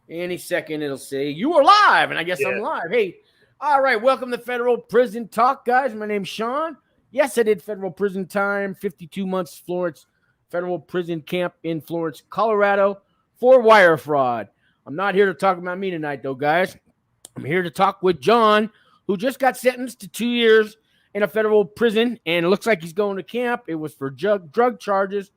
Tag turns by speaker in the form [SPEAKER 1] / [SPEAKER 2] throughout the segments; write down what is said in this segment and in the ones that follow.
[SPEAKER 1] Any second it'll say you are live, and I guess I'm live. Hey, all right, welcome to Federal Prison Talk, guys. My name's Sean. Yes, I did federal prison time, 52 months Florence federal prison camp in Florence, Colorado, for wire fraud. I'm not here to talk about me tonight, though, guys. I'm here to talk with John, who just got sentenced to 2 years in a federal prison, and it looks like he's going to camp. It was for drug charges,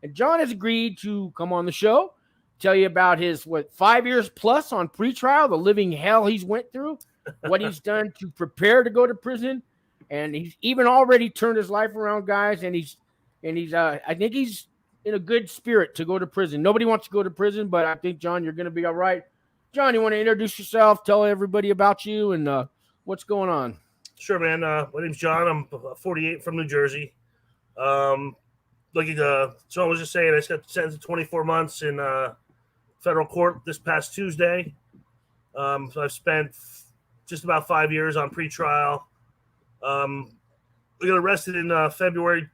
[SPEAKER 1] and John has agreed to come on the show, tell you about his 5 years plus on pretrial, the living hell he's went through, what he's done to prepare to go to prison, and he's even already turned his life around, guys. And he's I think he's in a good spirit to go to prison. Nobody wants to go to prison, but I think, John, you're going to be all right. John, you want to introduce yourself, tell everybody about you and what's going on?
[SPEAKER 2] Sure, man. My name's John. I'm 48 from New Jersey. Sean was just saying, I just got sentenced to 24 months in federal court this past Tuesday. So I've spent just about 5 years on pretrial. We got arrested in February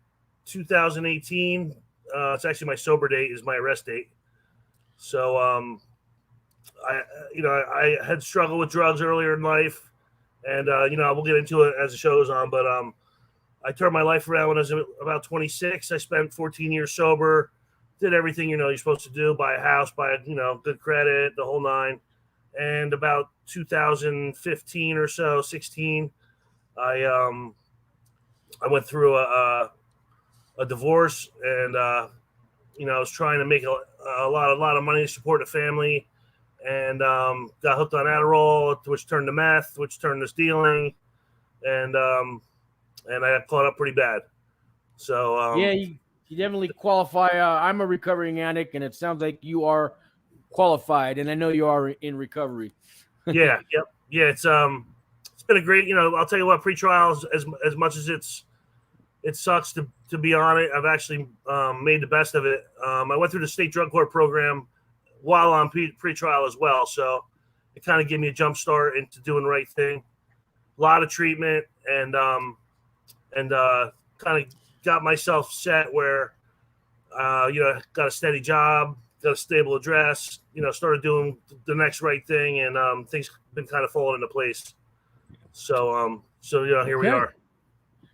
[SPEAKER 2] 2018. It's actually my sober date is my arrest date. So I had struggled with drugs earlier in life, and we'll get into it as the show goes on. But I turned my life around when I was about 26. I spent 14 years sober. Did everything you're supposed to do, buy a house, buy good credit, the whole nine. And about 2015 or so, 16, I went through a divorce, and I was trying to make a lot of money to support a family, and got hooked on Adderall, which turned to meth, which turned to stealing, and I got caught up pretty bad. So
[SPEAKER 1] You definitely qualify. I'm a recovering addict, and it sounds like you are qualified, and I know you are in recovery.
[SPEAKER 2] Yeah. It's been a great. I'll tell you what, pretrial, as much as it sucks to be on it, I've actually made the best of it. I went through the state drug court program while on pretrial as well, so it kind of gave me a jump start into doing the right thing. A lot of treatment, and kind of got myself set where, got a steady job, got a stable address, started doing the next right thing, and things have been kind of falling into place. So here we are.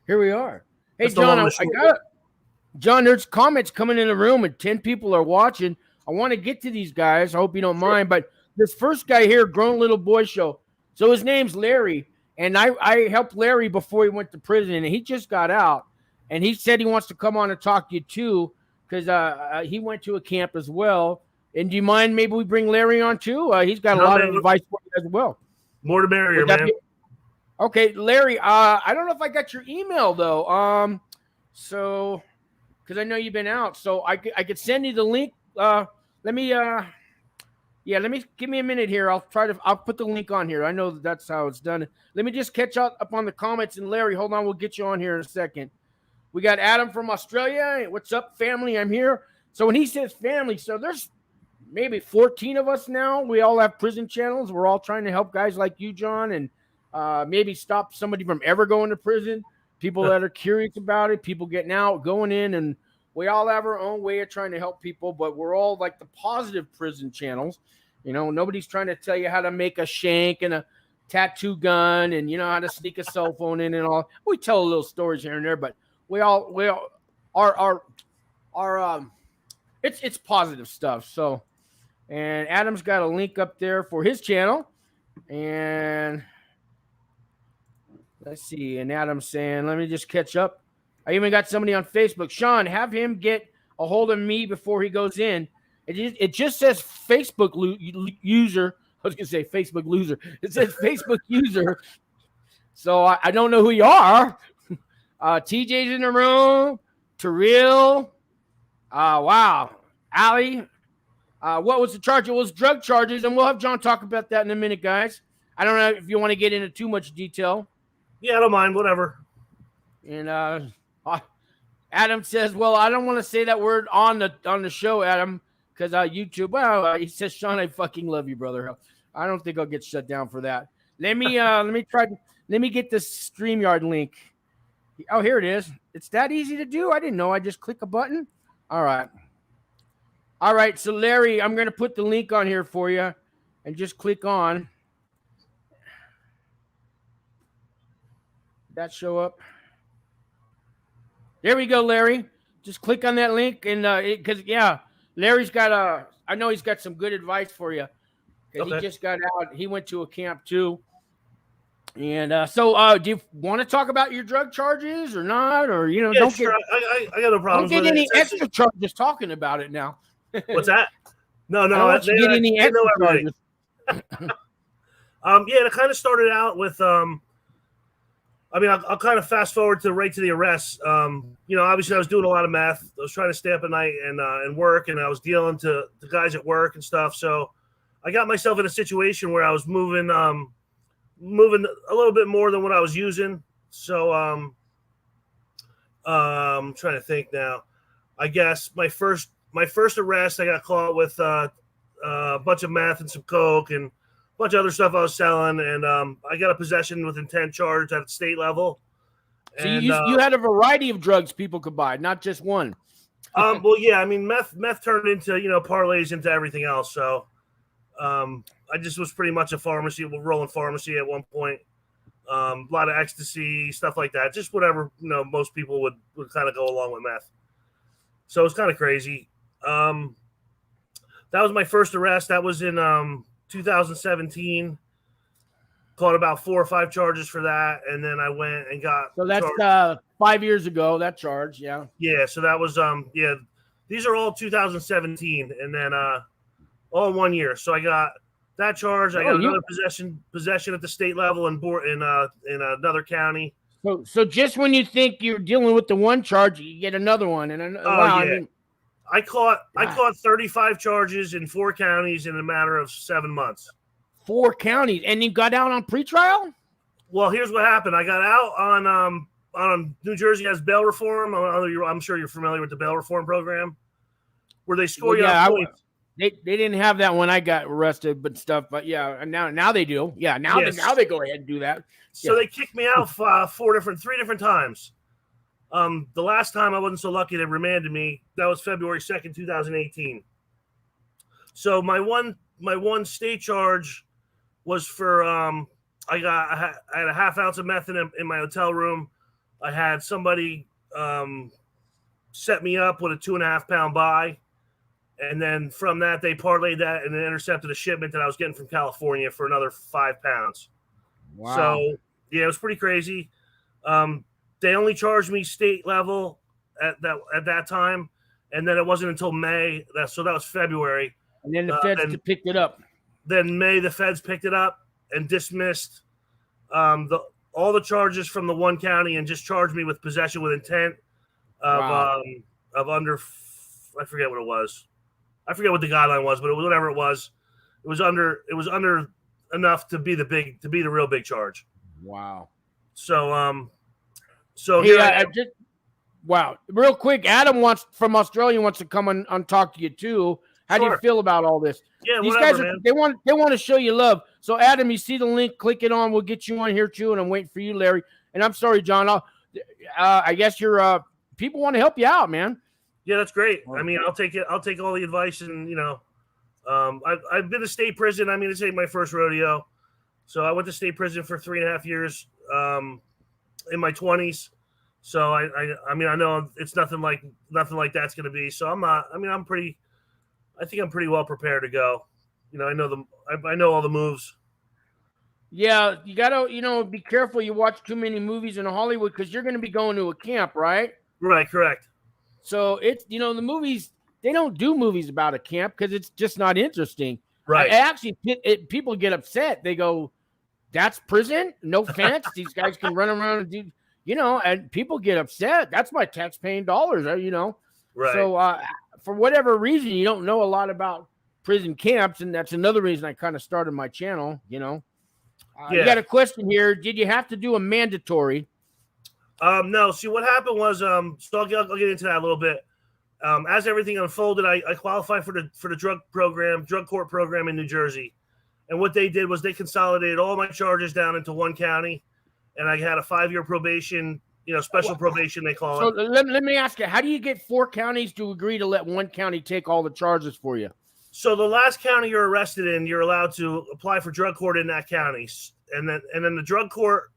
[SPEAKER 1] Here we are. Hey, John, John, there's comments coming in the room, and 10 people are watching. I want to get to these guys. I hope you don't mind, but this first guy here, Grown Little Boy Show. So his name's Larry, and I helped Larry before he went to prison, and he just got out. And he said he wants to come on and talk to you too, because he went to a camp as well. And do you mind maybe we bring Larry on too? He's got a lot of advice for you as well.
[SPEAKER 2] More to merrier, man.
[SPEAKER 1] Okay, Larry, I don't know if I got your email though. So because I know you've been out, so I could send you the link. Let me give me a minute here. I'll put the link on here. I know that's how it's done. Let me just catch up on the comments. And Larry, hold on, we'll get you on here in a second. We got Adam from Australia. What's up, family? I'm here. So when he says family, so there's maybe 14 of us now. We all have prison channels. We're all trying to help guys like you, John, and maybe stop somebody from ever going to prison. People that are curious about it, people getting out, going in, and we all have our own way of trying to help people, but we're all like the positive prison channels. Nobody's trying to tell you how to make a shank and a tattoo gun and how to sneak a cell phone in and all. We tell little stories here and there, but we all are it's positive stuff. So, and Adam's got a link up there for his channel, and let's see. And Adam's saying, let me just catch up. I even got somebody on Facebook. Sean, have him get a hold of me before he goes in. It just says Facebook user. I was going to say Facebook loser. It says Facebook user. So I don't know who you are. TJ's in the room. Terrell. Wow. Allie. What was the charge? It was drug charges, and we'll have John talk about that in a minute, guys. I don't know if you want to get into too much detail.
[SPEAKER 2] Yeah, I don't mind. Whatever.
[SPEAKER 1] And Adam says, well, I don't want to say that word on the show, Adam, because YouTube. Well, he says, Sean, I fucking love you, brother. I don't think I'll get shut down for that. Let me get this StreamYard link. Oh, here it is. It's that easy to do. I didn't know. I just click a button. All right. So Larry, I'm going to put the link on here for you. and just click on that. Show up. There we go, Larry. Just click on that link, and because Larry's got I know he's got some good advice for you, because he just got out. He went to a camp too. And so do you want to talk about your drug charges or not? Or,
[SPEAKER 2] Yeah,
[SPEAKER 1] don't
[SPEAKER 2] sure. I got no problems
[SPEAKER 1] don't get
[SPEAKER 2] with
[SPEAKER 1] any
[SPEAKER 2] it.
[SPEAKER 1] extra charges talking about it now.
[SPEAKER 2] What's that? No,
[SPEAKER 1] I don't want you to get any extra charges.
[SPEAKER 2] It kind of started out with I'll kind of fast forward right to the arrest. Obviously I was doing a lot of meth. I was trying to stay up at night and work, and I was dealing to the guys at work and stuff. So I got myself in a situation where I was moving a little bit more than what I was using. So I'm trying to think now. I guess my first arrest, I got caught with a bunch of meth and some coke and a bunch of other stuff I was selling, and I got a possession with intent charge at the state level.
[SPEAKER 1] So you had a variety of drugs people could buy, not just one.
[SPEAKER 2] Meth turned into parlays into everything else. So I just was pretty much a rolling pharmacy at one point. A lot of ecstasy, stuff like that. Just whatever most people would kind of go along with meth. So it was kind of crazy. That was my first arrest. That was in 2017. Caught about 4 or 5 charges for that, and then I went and got.
[SPEAKER 1] So that's 5 years ago. That charge, yeah.
[SPEAKER 2] Yeah. So that was These are all 2017, and then all in 1 year. So I got that charge. I got another possession at the state level in another county.
[SPEAKER 1] So just when you think you're dealing with the one charge, you get another one. And
[SPEAKER 2] I caught 35 charges in 4 counties in a matter of 7 months.
[SPEAKER 1] 4 counties, and you got out on pretrial?
[SPEAKER 2] Well, here's what happened. I got out on New Jersey has bail reform. I'm sure you're familiar with the bail reform program, where they score you on points.
[SPEAKER 1] They didn't have that when I got arrested, but yeah, and now they do. Yeah, now they go ahead and do that.
[SPEAKER 2] So they kicked me out 3 different times. The last time I wasn't so lucky, they remanded me. That was February 2nd, 2018. So my one state charge was for I had a half ounce of meth in my hotel room. I had somebody set me up with a 2.5 pound buy. And then from that, they parlayed that and then intercepted a shipment that I was getting from California for another 5 pounds.
[SPEAKER 1] Wow.
[SPEAKER 2] So, yeah, it was pretty crazy. They only charged me state level at that time. And then it wasn't until May. So that was February.
[SPEAKER 1] And then the feds picked it up.
[SPEAKER 2] Then May, the feds picked it up and dismissed all the charges from the one county and just charged me with possession with intent of under, I forget what it was. I forget what the guideline was, but it was whatever it was. It was under enough to be the real big charge.
[SPEAKER 1] Wow.
[SPEAKER 2] So
[SPEAKER 1] wow. Real quick, Adam from Australia wants to come and talk to you too. How do you feel about all this?
[SPEAKER 2] Yeah,
[SPEAKER 1] these guys they want to show you love. So Adam, you see the link, click it on. We'll get you on here too, and I'm waiting for you, Larry. And I'm sorry, John. I guess you're people want to help you out, man.
[SPEAKER 2] Yeah, that's great. I mean, I'll take it. I'll take all the advice, and I've been to state prison. I mean, this ain't my first rodeo. So I went to state prison for 3.5 years in my 20s. So I mean, I know it's nothing like that's going to be. So I'm not. I mean, I think I'm pretty well prepared to go. I know all the moves.
[SPEAKER 1] Yeah, you gotta be careful. You watch too many movies in Hollywood because you're going to be going to a camp, right?
[SPEAKER 2] Right, correct.
[SPEAKER 1] So it's the movies, they don't do movies about a camp because it's just not interesting.
[SPEAKER 2] Right.
[SPEAKER 1] Actually, people get upset. They go, "That's prison? No offense. These guys can run around and do." And people get upset. That's my tax-paying dollars,
[SPEAKER 2] Right.
[SPEAKER 1] So for whatever reason, you don't know a lot about prison camps, and that's another reason I kind of started my channel. You got a question here. Did you have to do a mandatory?
[SPEAKER 2] No. See, what happened was, so I'll get into that a little bit. As everything unfolded, I qualified for the drug court program in New Jersey, and what they did was they consolidated all my charges down into one county. And I had a 5-year probation, special probation, they call it.
[SPEAKER 1] So let me ask you, how do you get 4 counties to agree to let one county take all the charges for you?
[SPEAKER 2] So the last county you're arrested in, you're allowed to apply for drug court in that county, and then the drug court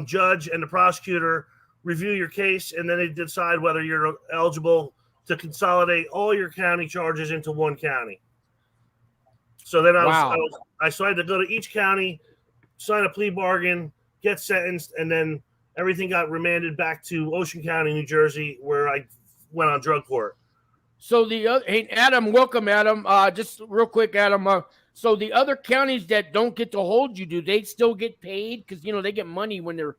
[SPEAKER 2] judge and the prosecutor review your case, and then they decide whether you're eligible to consolidate all your county charges into one county. So then I had to go to each county, sign a plea bargain, get sentenced, and then everything got remanded back to Ocean County, New Jersey, where I went on drug court.
[SPEAKER 1] So hey, Adam, welcome, Adam. Just real quick, Adam. So the other counties that don't get to hold you, do they still get paid? Because they get money when they're,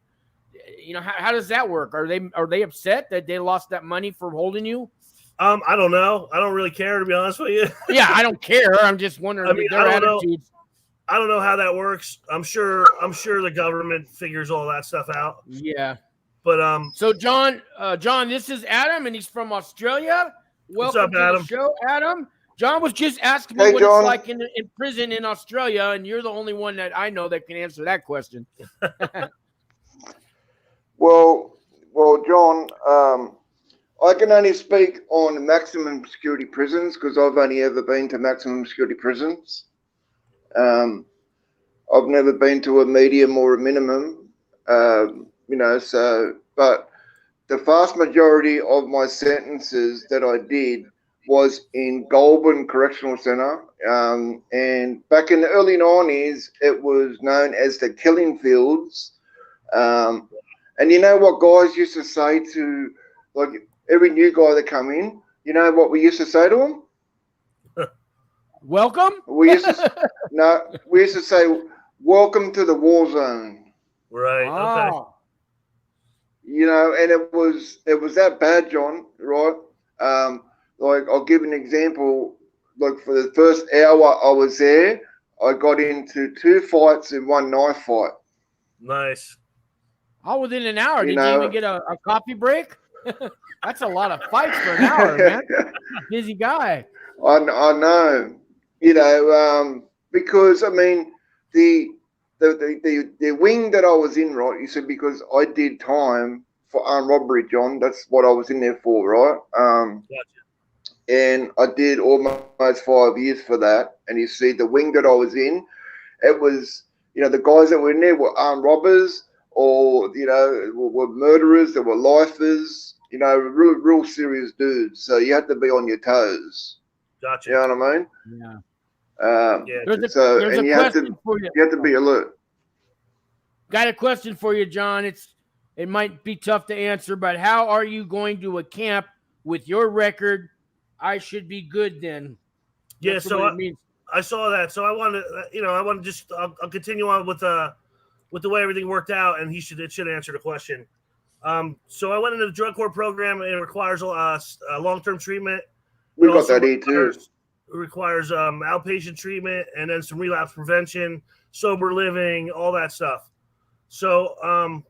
[SPEAKER 1] how does that work? Are they upset that they lost that money for holding you?
[SPEAKER 2] I don't know. I don't really care, to be honest with you.
[SPEAKER 1] Yeah, I don't care. I'm just wondering their attitudes.
[SPEAKER 2] I don't know how that works. I'm sure the government figures all that stuff out.
[SPEAKER 1] Yeah.
[SPEAKER 2] But
[SPEAKER 1] So John, this is Adam, and he's from Australia. Welcome
[SPEAKER 2] what's up, Adam?
[SPEAKER 1] to the show, Adam. John was just asking me what it's like in prison in Australia, and you're the only one that I know that can answer that question.
[SPEAKER 3] Well, John, I can only speak on maximum security prisons because I've only ever been to maximum security prisons. I've never been to a medium or a minimum, but the vast majority of my sentences that I did was in Goulburn Correctional Centre. And back in the early 90s, it was known as the killing fields. And you know what guys used to say to, like, every new guy that come in, you know what we used to say to them?
[SPEAKER 1] Welcome?
[SPEAKER 3] We used to say, welcome to the war zone.
[SPEAKER 2] Right. Okay.
[SPEAKER 3] And it was that bad, John, right? Like, I'll give an example. Like, for the first hour I was there, I got into 2 fights and 1 knife fight.
[SPEAKER 2] Nice.
[SPEAKER 1] Oh, within an hour. Did you even get a coffee break? That's a lot of fights for an hour, man. Busy guy.
[SPEAKER 3] I know. Because, I mean, the wing that I was in, right, you said, because I did time for armed robbery, John. That's what I was in there for, right?
[SPEAKER 2] Gotcha.
[SPEAKER 3] And I did almost 5 years for that. And you see, the wing that I was in, it was, the guys that were in there were armed robbers or, were murderers, they were lifers, real serious dudes. So you had to be on your toes.
[SPEAKER 2] Gotcha.
[SPEAKER 3] You know what I mean?
[SPEAKER 1] Yeah. There's a question for you.
[SPEAKER 3] You have to be alert.
[SPEAKER 1] Got a question for you, John. It might be tough to answer, but how are you going to a camp with your record? I should be good then.
[SPEAKER 2] Yeah,
[SPEAKER 1] That's
[SPEAKER 2] so
[SPEAKER 1] what it means.
[SPEAKER 2] I saw that. So I want to just I'll continue on with the way everything worked out, and it should answer the question. So I went into the drug court program. It requires a long-term treatment.
[SPEAKER 3] We got that here too.
[SPEAKER 2] It requires outpatient treatment and then some relapse prevention, sober living, all that stuff. So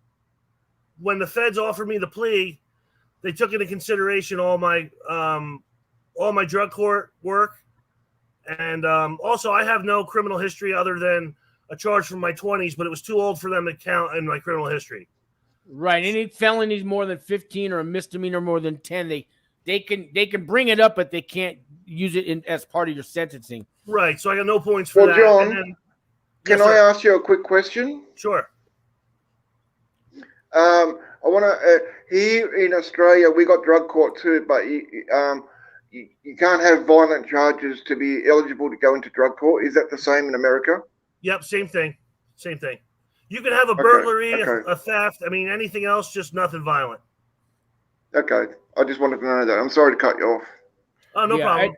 [SPEAKER 2] when the feds offered me the plea, they took into consideration all my drug court work, and also I have no criminal history other than a charge from my 20s, but it was too old for them to count in my criminal history.
[SPEAKER 1] Right. Any felonies more than 15 or a misdemeanor more than 10, they can bring it up, but they can't use it as part of your sentencing.
[SPEAKER 2] Right. So I got no points for that.
[SPEAKER 3] John, can I ask you a quick question?
[SPEAKER 2] Sure.
[SPEAKER 3] I want to. Here in Australia, we got drug court too, but you can't have violent charges to be eligible to go into drug court. Is that the same in America?
[SPEAKER 2] Yep. Same thing. You can have a burglary, a theft. I mean, anything else, just nothing violent.
[SPEAKER 3] Okay. I just wanted to know that. I'm sorry to cut you off.
[SPEAKER 2] Oh, no problem.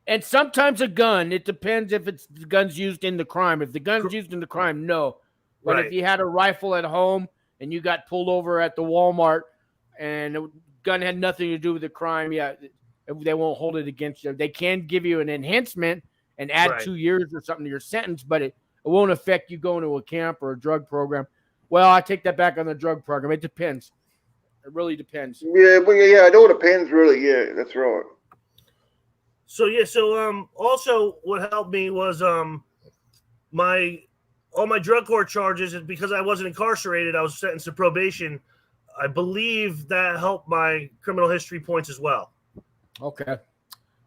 [SPEAKER 1] And sometimes a gun. It depends if the gun's used in the crime. If the gun's used in the crime, no. But if you had a rifle at home and you got pulled over at the Walmart and the gun had nothing to do with the crime, they won't hold it against you. They can give you an enhancement and add 2 years or something to your sentence, but it won't affect you going to a camp or a drug program. Well, I take that back on the drug program. It depends. It really depends.
[SPEAKER 3] Yeah, it all depends, really. Yeah, that's right.
[SPEAKER 2] So also what helped me was all my drug court charges, and because I wasn't incarcerated, I was sentenced to probation. I believe that helped my criminal history points as well.
[SPEAKER 1] Okay.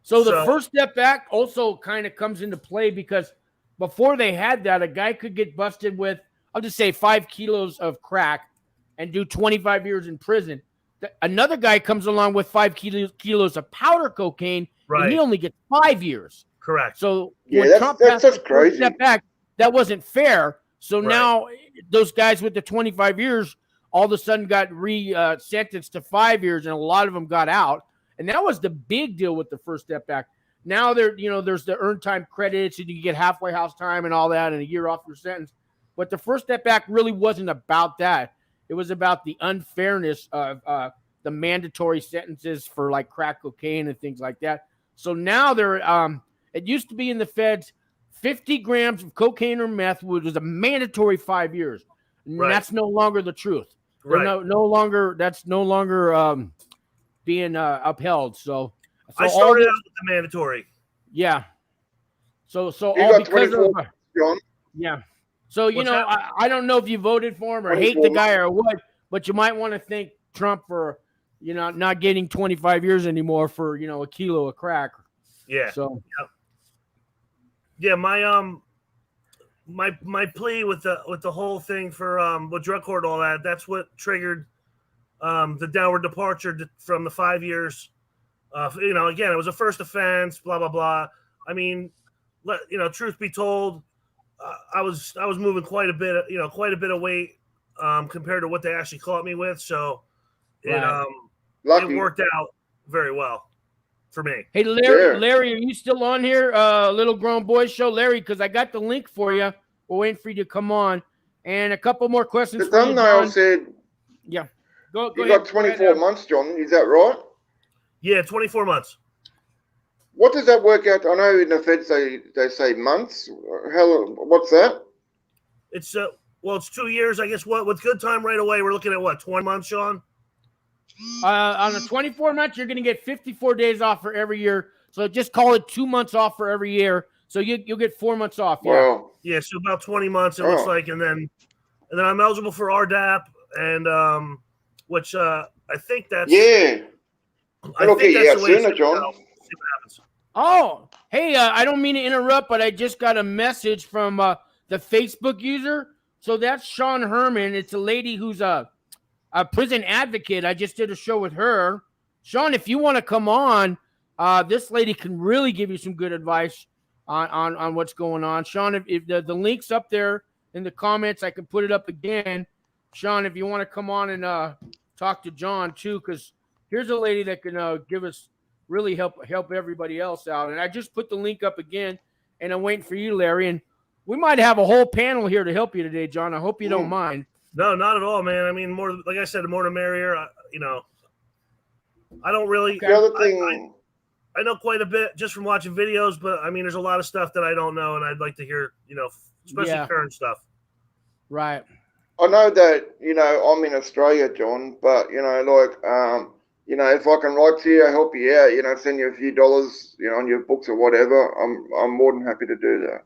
[SPEAKER 1] So the first step back also kind of comes into play because before they had that, a guy could get busted with, I'll just say 5 kilos of crack and do 25 years in prison. Another guy comes along with 5 kilos of powder cocaine, and he only gets 5 years.
[SPEAKER 2] Correct.
[SPEAKER 1] So
[SPEAKER 3] when Trump passed the first step
[SPEAKER 1] back, that wasn't fair. So now those guys with the 25 years all of a sudden got sentenced to 5 years, and a lot of them got out. And that was the big deal with the first step back. Now there's the earned time credits, and you get halfway house time and all that, and a year off your sentence. But the first step back really wasn't about that. It was about the unfairness of the mandatory sentences for like crack cocaine and things like that. So now it used to be in the feds, 50 grams of cocaine or meth was a mandatory 5 years. And that's no longer the truth. That's no longer being upheld. So
[SPEAKER 2] I started out with the mandatory.
[SPEAKER 1] Yeah. So
[SPEAKER 3] you
[SPEAKER 1] all
[SPEAKER 3] got
[SPEAKER 1] because
[SPEAKER 3] 24,
[SPEAKER 1] of
[SPEAKER 3] John.
[SPEAKER 1] Yeah. So I don't know if you voted for him or hate the guy or what, but you might want to thank Trump for not getting 25 years anymore for a kilo of crack.
[SPEAKER 2] Yeah.
[SPEAKER 1] So
[SPEAKER 2] yeah, my plea with the whole thing for with drug court and all that, that's what triggered the downward departure from the 5 years. Again, it was a first offense, blah blah blah. I mean, truth be told, I was moving quite a bit of weight compared to what they actually caught me with. So it worked out very well for me.
[SPEAKER 1] Hey, Larry, are you still on here? Little Grown Boys Show, Larry, because I got the link for you. We're waiting for you to come on, and a couple more questions.
[SPEAKER 3] The thumbnail said,
[SPEAKER 1] "Yeah, go
[SPEAKER 3] you
[SPEAKER 1] ahead.
[SPEAKER 3] got 24 months, John. Is that right?
[SPEAKER 2] Yeah, 24 months.
[SPEAKER 3] What does that work out? I know in the feds they say months. What's that?
[SPEAKER 2] It's it's 2 years, I guess. With good time right away, we're looking at 20 months, Sean.
[SPEAKER 1] On the 24 months, you're going to get 54 days off for every year. So just call it 2 months off for every year. So you'll get 4 months off. Yeah.
[SPEAKER 3] Wow.
[SPEAKER 2] Yeah. So about 20 months, it looks like, and then I'm eligible for RDAP, and which I think that's
[SPEAKER 3] It'll get you out sooner, John.
[SPEAKER 2] See what happens.
[SPEAKER 1] Oh, hey, I don't mean to interrupt, but I just got a message from the Facebook user. So that's Sean Herman. It's a lady who's a prison advocate. I just did a show with her. Sean, if you want to come on, this lady can really give you some good advice on what's going on. Sean, if the link's up there in the comments, I can put it up again. Sean, if you want to come on and talk to John too, because here's a lady that can give us really help everybody else out. And I just put the link up again, and I'm waiting for you, Larry. And we might have a whole panel here to help you today, John. I hope you don't mind.
[SPEAKER 2] No, not at all, man. I mean, more like I said, the more the merrier. I don't really.
[SPEAKER 3] The other thing,
[SPEAKER 2] I know quite a bit just from watching videos, but I mean, there's a lot of stuff that I don't know, and I'd like to hear, especially current stuff.
[SPEAKER 1] Right.
[SPEAKER 3] I know that I'm in Australia, John, but if I can write to you, help you out, send you a few dollars, on your books or whatever, I'm more than happy to do that.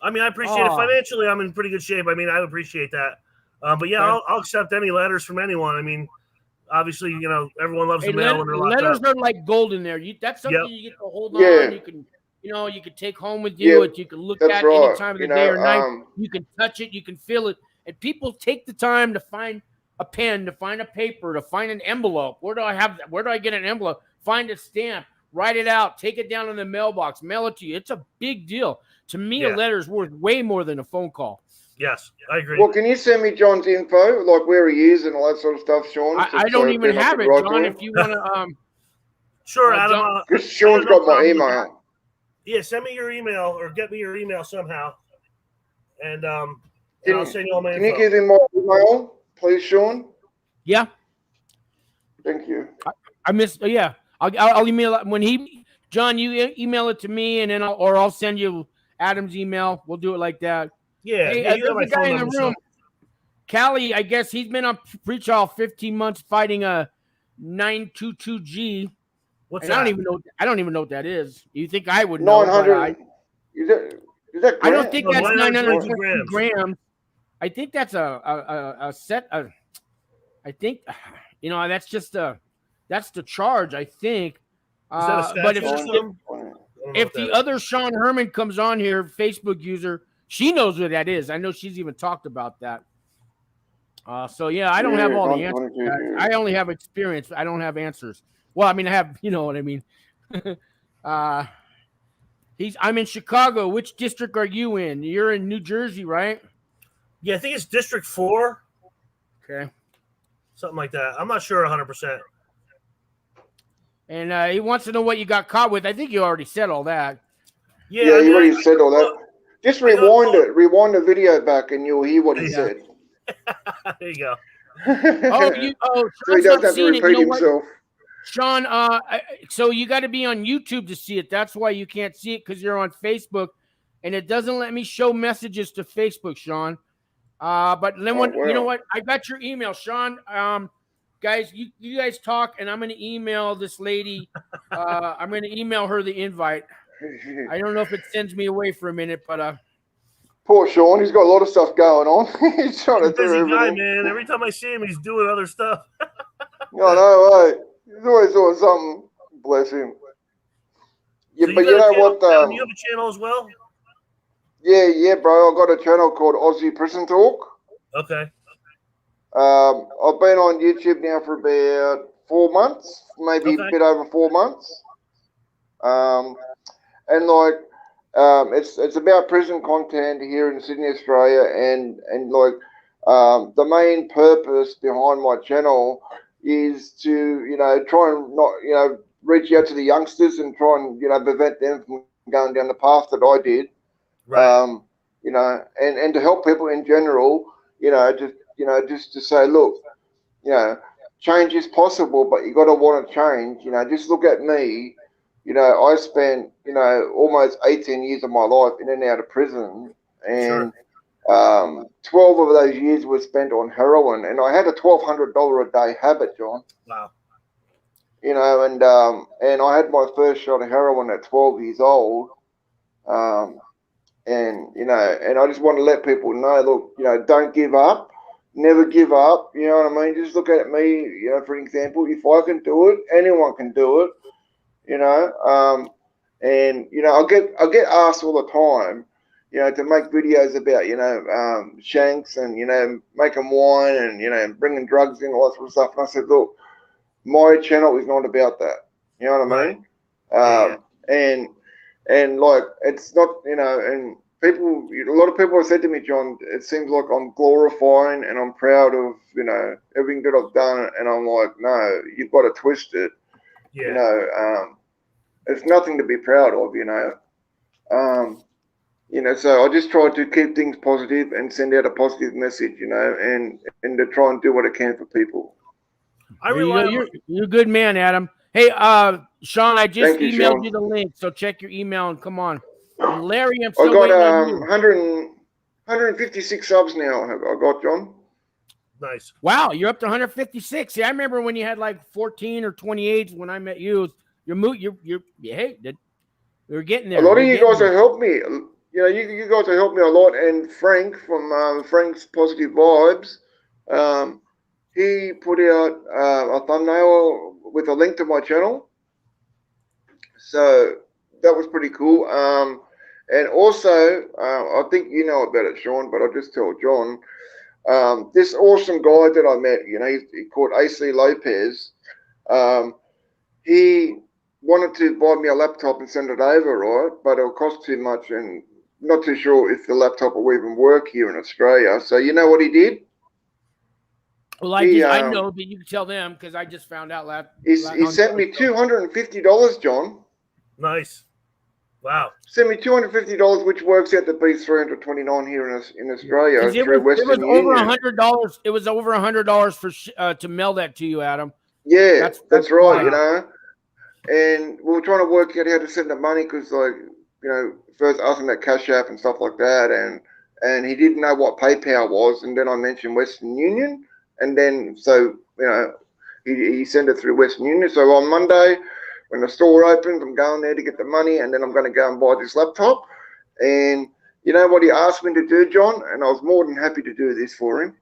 [SPEAKER 2] I mean, I appreciate it. Financially, I'm in pretty good shape. I mean, I appreciate that. But yeah, I'll accept any letters from anyone. I mean, obviously, everyone loves the mail when they're locked
[SPEAKER 1] letters
[SPEAKER 2] up.
[SPEAKER 1] are like gold in there. That's something you get to hold on. You can, you can take home with you. You can look at any time of the day or night. You can touch it. You can feel it. And people take the time to find a pen, to find a paper, to find an envelope. Where do I get an envelope? Find a stamp, write it out, take it down in the mailbox, mail it to you. It's a big deal. To me, a letter is worth way more than a phone call.
[SPEAKER 2] Yes, I agree.
[SPEAKER 3] Well, can you send me John's info, like where he is and all that sort of stuff, Sean?
[SPEAKER 1] I don't even have it, John. If you want to,
[SPEAKER 2] sure, Adam.
[SPEAKER 3] Because Sean's got my email.
[SPEAKER 2] Yeah, send me your email or get me your email somehow, and I'll send you all my info.
[SPEAKER 3] Can you give him my email, please, Sean?
[SPEAKER 1] Yeah.
[SPEAKER 3] Thank you.
[SPEAKER 1] I missed. Yeah, I'll email it when John. You email it to me, and then I'll send you Adam's email. We'll do it like that.
[SPEAKER 2] Yeah.
[SPEAKER 1] Hey,
[SPEAKER 2] there's
[SPEAKER 1] a guy in the room. Callie, I guess he's been on pre-trial 15 months fighting a 922G.
[SPEAKER 2] What's
[SPEAKER 1] that? I don't even know what that is. You think I would know?
[SPEAKER 3] 900. Is that
[SPEAKER 1] I don't think that's
[SPEAKER 2] 922
[SPEAKER 1] grams. I think that's a set of. I think that's just that's the charge. I think.
[SPEAKER 2] Is that a
[SPEAKER 1] But
[SPEAKER 2] statue system? I don't know
[SPEAKER 1] if
[SPEAKER 2] what that
[SPEAKER 1] the
[SPEAKER 2] is.
[SPEAKER 1] other Sean Herman comes on here, Facebook user, she knows what that is. I know she's even talked about that. So yeah, I don't have all the answers. I only have experience. I don't have answers. Well, I mean, I have, you know what I mean. I'm in Chicago. Which district are you in? You're in New Jersey, right?
[SPEAKER 2] Yeah, I think it's District 4.
[SPEAKER 1] Okay.
[SPEAKER 2] Something like that. I'm not sure 100%.
[SPEAKER 1] And he wants to know what you got caught with. I think you already said all that.
[SPEAKER 3] Yeah, you already said all that. Just rewind it. Rewind the video back, and you'll hear what he said.
[SPEAKER 2] There you go.
[SPEAKER 1] So he doesn't have to repeat himself. Sean, so you got to be on YouTube to see it. That's why you can't see it, because you're on Facebook, and it doesn't let me show messages to Facebook, Sean. But then you know what? I got your email, Sean. Guys, you guys talk, and I'm going to email this lady. I'm going to email her the invite. I don't know if it sends me away for a minute, but
[SPEAKER 3] poor Sean, he's got a lot of stuff going on. He's trying to do
[SPEAKER 2] busy
[SPEAKER 3] everything.
[SPEAKER 2] Guy, man. Every time I see him, he's doing other stuff.
[SPEAKER 3] No, right? He's always doing something. Bless him. Yeah,
[SPEAKER 2] So
[SPEAKER 3] but you know what?
[SPEAKER 2] You have a channel as well?
[SPEAKER 3] Yeah, bro. I got a channel called Aussie Prison Talk.
[SPEAKER 2] Okay.
[SPEAKER 3] I've been on YouTube now for about 4 months, maybe a bit over 4 months. And like, it's about prison content here in Sydney, Australia, and like, the main purpose behind my channel is to, try and not, reach out to the youngsters and try and, prevent them from going down the path that I did.
[SPEAKER 2] Right.
[SPEAKER 3] And to help people in general, just to say, look, change is possible, but you got to want to change. Just look at me. I spent, almost 18 years of my life in and out of prison, and 12 of those years were spent on heroin, and I had a $1,200 a day habit, John.
[SPEAKER 2] Wow.
[SPEAKER 3] And I had my first shot of heroin at 12 years old. And I just want to let people know, look, don't give up, never give up. You know what I mean? Just look at me, for example, if I can do it, anyone can do it, and I get asked all the time, to make videos about, shanks and, making wine and, bringing drugs in, all that sort of stuff. And I said, look, my channel is not about that. You know what I mean? And like, it's not, and people, a lot of people have said to me, John, it seems like I'm glorifying and I'm proud of, everything that I've done. And I'm like, no, you've got to twist it.
[SPEAKER 2] Yeah.
[SPEAKER 3] It's nothing to be proud of, so I just try to keep things positive and send out a positive message, and to try and do what I can for people.
[SPEAKER 1] You're a good man, Adam. Hey, Sean, I just emailed you the link, so check your email and come on. And Larry, I'm still waiting on you.
[SPEAKER 3] 156 subs now. I got, John.
[SPEAKER 2] Nice.
[SPEAKER 1] Wow, you're up to 156. See, I remember when you had like 14 or 28 when I met you. You're getting there.
[SPEAKER 3] A lot of you guys have helped me. You guys have helped me a lot. And Frank from Frank's Positive Vibes, he put out a thumbnail with a link to my channel. So that was pretty cool. And also, I think you know about it, Sean, but I'll just tell John. This awesome guy that I met, he's called AC Lopez. He wanted to buy me a laptop and send it over, right? But it'll cost too much, and not too sure if the laptop will even work here in Australia. So you know what he did?
[SPEAKER 1] Well, I know, but you can tell them because I just found out
[SPEAKER 3] he sent me $250, John.
[SPEAKER 2] Nice. Wow.
[SPEAKER 3] Sent me $250, which works out to be $329 here in Australia through Western Union.
[SPEAKER 1] $100. It was over $100 for to mail that to you, Adam.
[SPEAKER 3] Yeah, that's right. And we were trying to work out how to send the money because, like, first asking that Cash App and stuff like that, and he didn't know what PayPal was, and then I mentioned Western Union, and then he sent it through Western Union. So on Monday, when the store opens, I'm going there to get the money, and then I'm going to go and buy this laptop. And you know what he asked me to do, John? And I was more than happy to do this for him.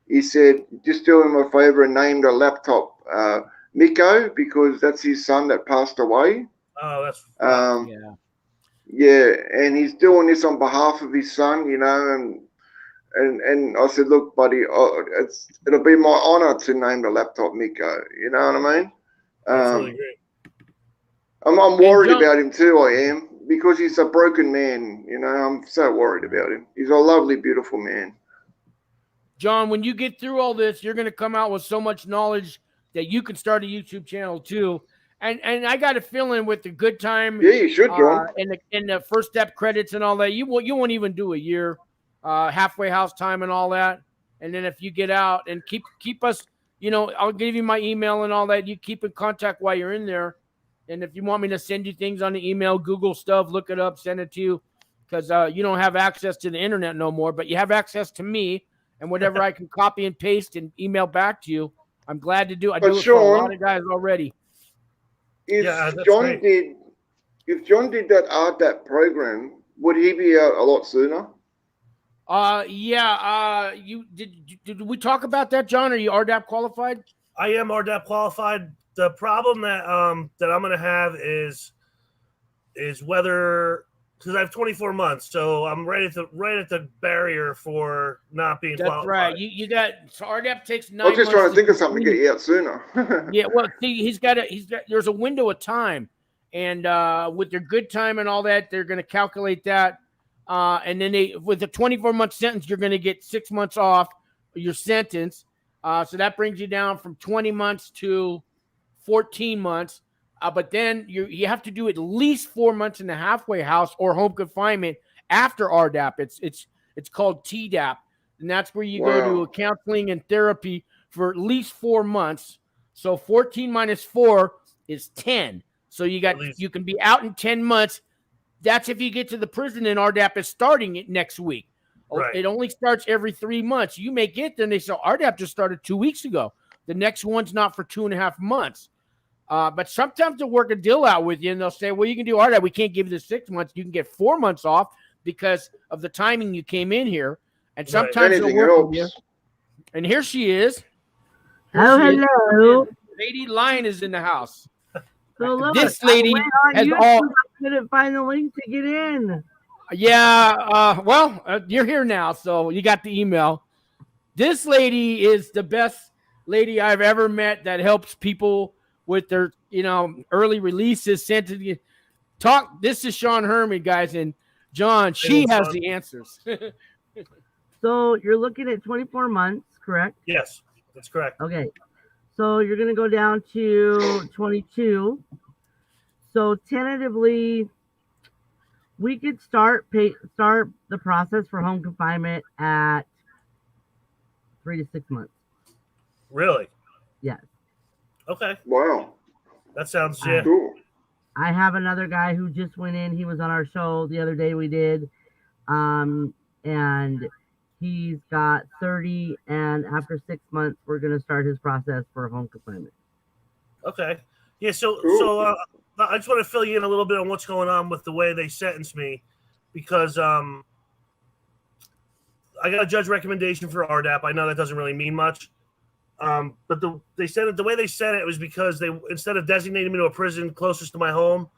[SPEAKER 3] He said, just do him a favor and name the laptop Miko, because that's his son that passed away.
[SPEAKER 2] Oh, that's
[SPEAKER 3] Yeah, and he's doing this on behalf of his son, you know, and I said, look, buddy, it'll be my honor to name the laptop Miko. You know what I mean?
[SPEAKER 2] that's really great.
[SPEAKER 3] I'm worried about him too. I am, because he's a broken man. You know, I'm so worried about him. He's a lovely, beautiful man.
[SPEAKER 1] John, when you get through all this, you're going to come out with so much knowledge that you can start a YouTube channel too. And I got a feeling with the good time,
[SPEAKER 3] yeah, you should, John.
[SPEAKER 1] In the first step credits and all that, you won't even do a year, halfway house time and all that. And then if you get out and keep us, you know, I'll give you my email and all that. You keep in contact while you're in there. And if you want me to send you things on the email, Google stuff, look it up, send it to you, because you don't have access to the internet no more, but you have access to me, and whatever I can copy and paste and email back to you, I'm glad to do. I do it for a lot of guys already.
[SPEAKER 3] If John did that RDAP program, would he be out a lot sooner?
[SPEAKER 1] Did we talk about that, John? Are you RDAP qualified?
[SPEAKER 2] I am RDAP qualified. The problem that that I'm gonna have is whether, because I have 24 months, so I'm right at the barrier for not being qualified. That's right.
[SPEAKER 1] You got, so RDAP takes 9 months.
[SPEAKER 3] I was just trying to think of something to get you out sooner.
[SPEAKER 1] Yeah, well, see, there's a window of time, and with their good time and all that, they're going to calculate that, and then with a 24-month sentence, you're going to get 6 months off your sentence, so that brings you down from 20 months to 14 months. But then you have to do at least 4 months in the halfway house or home confinement after RDAP. It's called TDAP, and that's where you go to a counseling and therapy for at least 4 months. So 14 minus 4 is 10. So you can be out in 10 months. That's if you get to the prison, and RDAP is starting it next week. Right. It only starts every 3 months. You may get there and they say RDAP just started 2 weeks ago. The next one's not for 2.5 months. But sometimes they'll work a deal out with you, and they'll say, well, you can do RDAP. We can't give you the 6 months. You can get 4 months off because of the timing you came in here. And sometimes they'll work with you. And here she is.
[SPEAKER 4] Hello.
[SPEAKER 1] Lady Lion is in the house.
[SPEAKER 4] So
[SPEAKER 1] this lady has
[SPEAKER 4] I couldn't find the link to get in.
[SPEAKER 1] Yeah. You're here now, so you got the email. This lady is the best lady I've ever met that helps people with their, early releases sent to the talk. This is Sean Herman, guys, and John. She has the answers.
[SPEAKER 4] So you're looking at 24 months, correct?
[SPEAKER 2] Yes, that's correct.
[SPEAKER 4] Okay, so you're going to go down to 22. So tentatively, we could start the process for home confinement at 3 to 6 months.
[SPEAKER 2] Really?
[SPEAKER 4] Yes.
[SPEAKER 2] Okay.
[SPEAKER 3] Wow.
[SPEAKER 2] That sounds
[SPEAKER 3] cool.
[SPEAKER 4] I have another guy who just went in. He was on our show the other day we did. And he's got 30, and after 6 months, we're going to start his process for home confinement.
[SPEAKER 2] Okay. Yeah, so I just want to fill you in a little bit on what's going on with the way they sentenced me, because I got a judge recommendation for RDAP. I know that doesn't really mean much. But the way they said it was because they, instead of designating me to a prison closest to my home,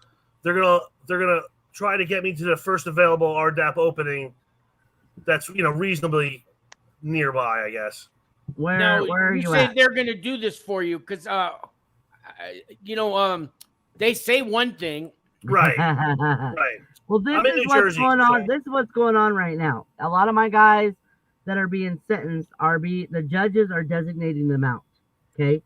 [SPEAKER 2] they're gonna try to get me to the first available RDAP opening that's reasonably nearby, I guess.
[SPEAKER 4] Where are you
[SPEAKER 1] say
[SPEAKER 4] at?
[SPEAKER 1] They're gonna do this for you because they say one thing.
[SPEAKER 2] Right. Right.
[SPEAKER 4] Well, this is what's going on. This is what's going on right now. A lot of my guys that are being sentenced the judges are designating them out. Okay.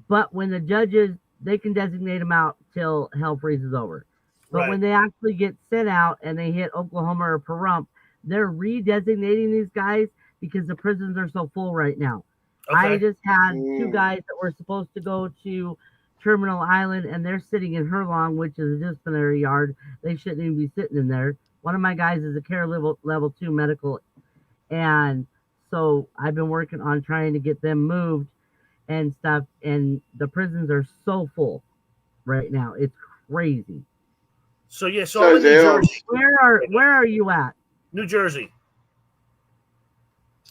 [SPEAKER 4] But when the judges, they can designate them out till hell freezes over. But when they actually get sent out and they hit Oklahoma or Pahrump, they're redesignating these guys because the prisons are so full right now. Okay. I just had 2 guys that were supposed to go to Terminal Island, and they're sitting in Furlough, which is a disciplinary yard. They shouldn't even be sitting in there. One of my guys is a care level 2 medical. And so I've been working on trying to get them moved and stuff. And the prisons are so full right now. It's crazy.
[SPEAKER 2] So I'm in New Jersey.
[SPEAKER 4] Where are you at?
[SPEAKER 2] New Jersey.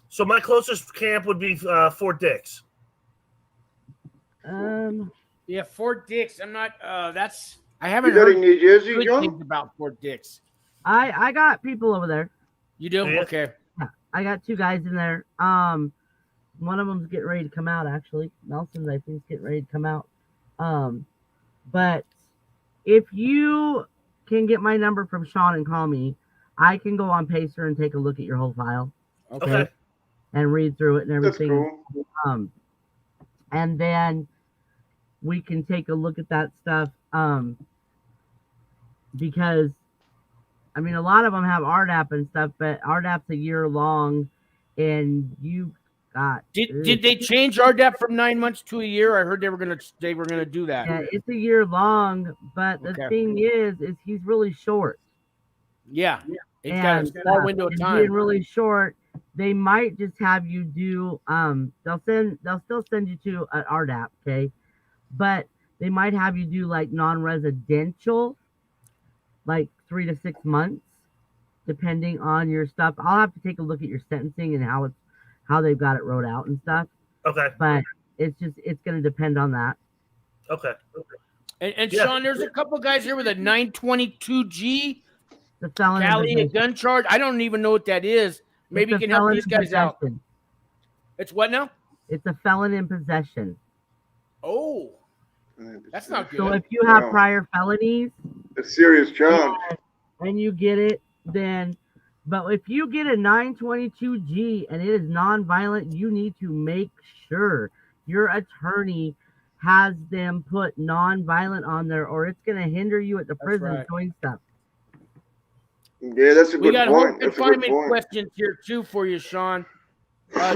[SPEAKER 2] So my closest camp would be Fort Dix.
[SPEAKER 1] Yeah, Fort Dix. I'm not. I haven't
[SPEAKER 3] Is that
[SPEAKER 1] heard
[SPEAKER 3] in New Jersey,
[SPEAKER 1] good
[SPEAKER 3] John?
[SPEAKER 1] things about Fort Dix.
[SPEAKER 4] I got people over there.
[SPEAKER 1] You do?
[SPEAKER 2] Yeah.
[SPEAKER 1] Okay.
[SPEAKER 4] Yeah, I got 2 guys in there. One of them's getting ready to come out, actually. Nelson's, I think, is getting ready to come out. But if you can get my number from Sean and call me, I can go on Pacer and take a look at your whole file.
[SPEAKER 2] Okay.
[SPEAKER 4] And read through it and
[SPEAKER 3] That's
[SPEAKER 4] everything.
[SPEAKER 3] cool.
[SPEAKER 4] And then we can take a look at that stuff. Because I mean, a lot of them have RDAP and stuff, but RDAP's a year long, and you got.
[SPEAKER 1] Did they change RDAP from 9 months to a year? I heard they were gonna do that.
[SPEAKER 4] Yeah, it's a year long, but the
[SPEAKER 1] Okay.
[SPEAKER 4] thing is he's really short.
[SPEAKER 1] Yeah. It's got a
[SPEAKER 4] And,
[SPEAKER 1] small window of
[SPEAKER 4] and
[SPEAKER 1] time.
[SPEAKER 4] being really short, they might just have you do. They'll still send you to an RDAP, okay, but they might have you do like non-residential, like 3 to 6 months, depending on your stuff. I'll have to take a look at your sentencing and how they've got it wrote out and stuff.
[SPEAKER 2] Okay.
[SPEAKER 4] But it's going to depend on that.
[SPEAKER 2] Okay.
[SPEAKER 1] And
[SPEAKER 2] Yeah.
[SPEAKER 1] Sean, there's a couple guys here with a 922G
[SPEAKER 4] The felon in
[SPEAKER 1] Cali, a
[SPEAKER 4] possession.
[SPEAKER 1] gun charge. I don't even know what that is. Maybe you
[SPEAKER 4] It's a
[SPEAKER 1] can help
[SPEAKER 4] felon
[SPEAKER 1] these
[SPEAKER 4] in
[SPEAKER 1] guys out.
[SPEAKER 4] possession.
[SPEAKER 1] It's what now?
[SPEAKER 4] It's a felon in possession.
[SPEAKER 1] Oh, that's not good.
[SPEAKER 4] So if you have
[SPEAKER 3] Wow.
[SPEAKER 4] prior felonies
[SPEAKER 3] A serious charge.
[SPEAKER 4] and you get it, then. But if you get a 922G and it is non-violent, you need to make sure your attorney has them put non-violent on there, or it's going to hinder you at the prison
[SPEAKER 1] right.
[SPEAKER 4] doing stuff.
[SPEAKER 3] Yeah, that's a
[SPEAKER 1] We
[SPEAKER 3] good
[SPEAKER 1] got home
[SPEAKER 3] point. That's a good
[SPEAKER 1] confinement
[SPEAKER 3] point.
[SPEAKER 1] questions here too for you, Sean.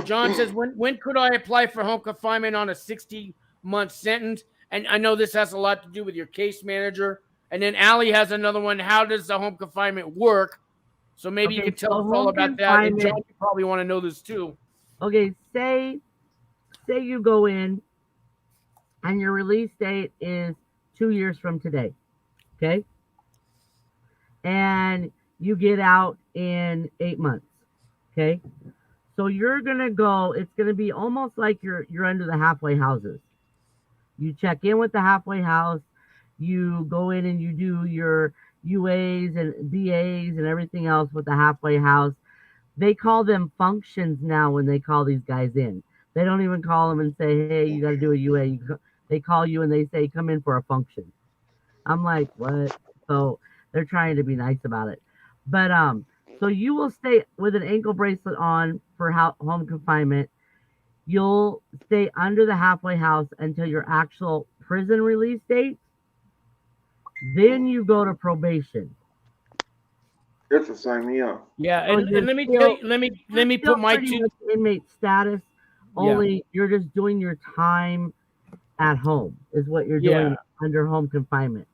[SPEAKER 1] John says, when could I apply for home confinement on a 60-month sentence? And I know this has a lot to do with your case manager. And then Allie has another one. How does the home confinement work? So maybe you
[SPEAKER 4] Okay,
[SPEAKER 1] can tell
[SPEAKER 4] so
[SPEAKER 1] us all
[SPEAKER 4] home
[SPEAKER 1] about that. And John,
[SPEAKER 4] confinement-
[SPEAKER 1] you probably want to know this too.
[SPEAKER 4] Okay, say you go in and your release date is 2 years from today, okay? And you get out in 8 months, okay? So you're gonna go. It's gonna be almost like you're under the halfway houses. You check in with the halfway house. You go in and you do your UAs and BAs and everything else with the halfway house. They call them functions now when they call these guys in. They don't even call them and say, hey, you got to do a UA. They call you and they say, come in for a function. I'm like, what? So they're trying to be nice about it. But so you will stay with an ankle bracelet on for home confinement. You'll stay under the halfway house until your actual prison release date. Then you go to probation.
[SPEAKER 3] That's the same here.
[SPEAKER 1] Yeah,
[SPEAKER 4] So
[SPEAKER 1] and
[SPEAKER 4] you're
[SPEAKER 1] let me
[SPEAKER 4] still-
[SPEAKER 1] tell you, let me
[SPEAKER 4] You're
[SPEAKER 1] put
[SPEAKER 4] still
[SPEAKER 1] my
[SPEAKER 4] pretty
[SPEAKER 1] two.
[SPEAKER 4] much inmate status. Only you're just doing your time at home is what you're doing under home confinement.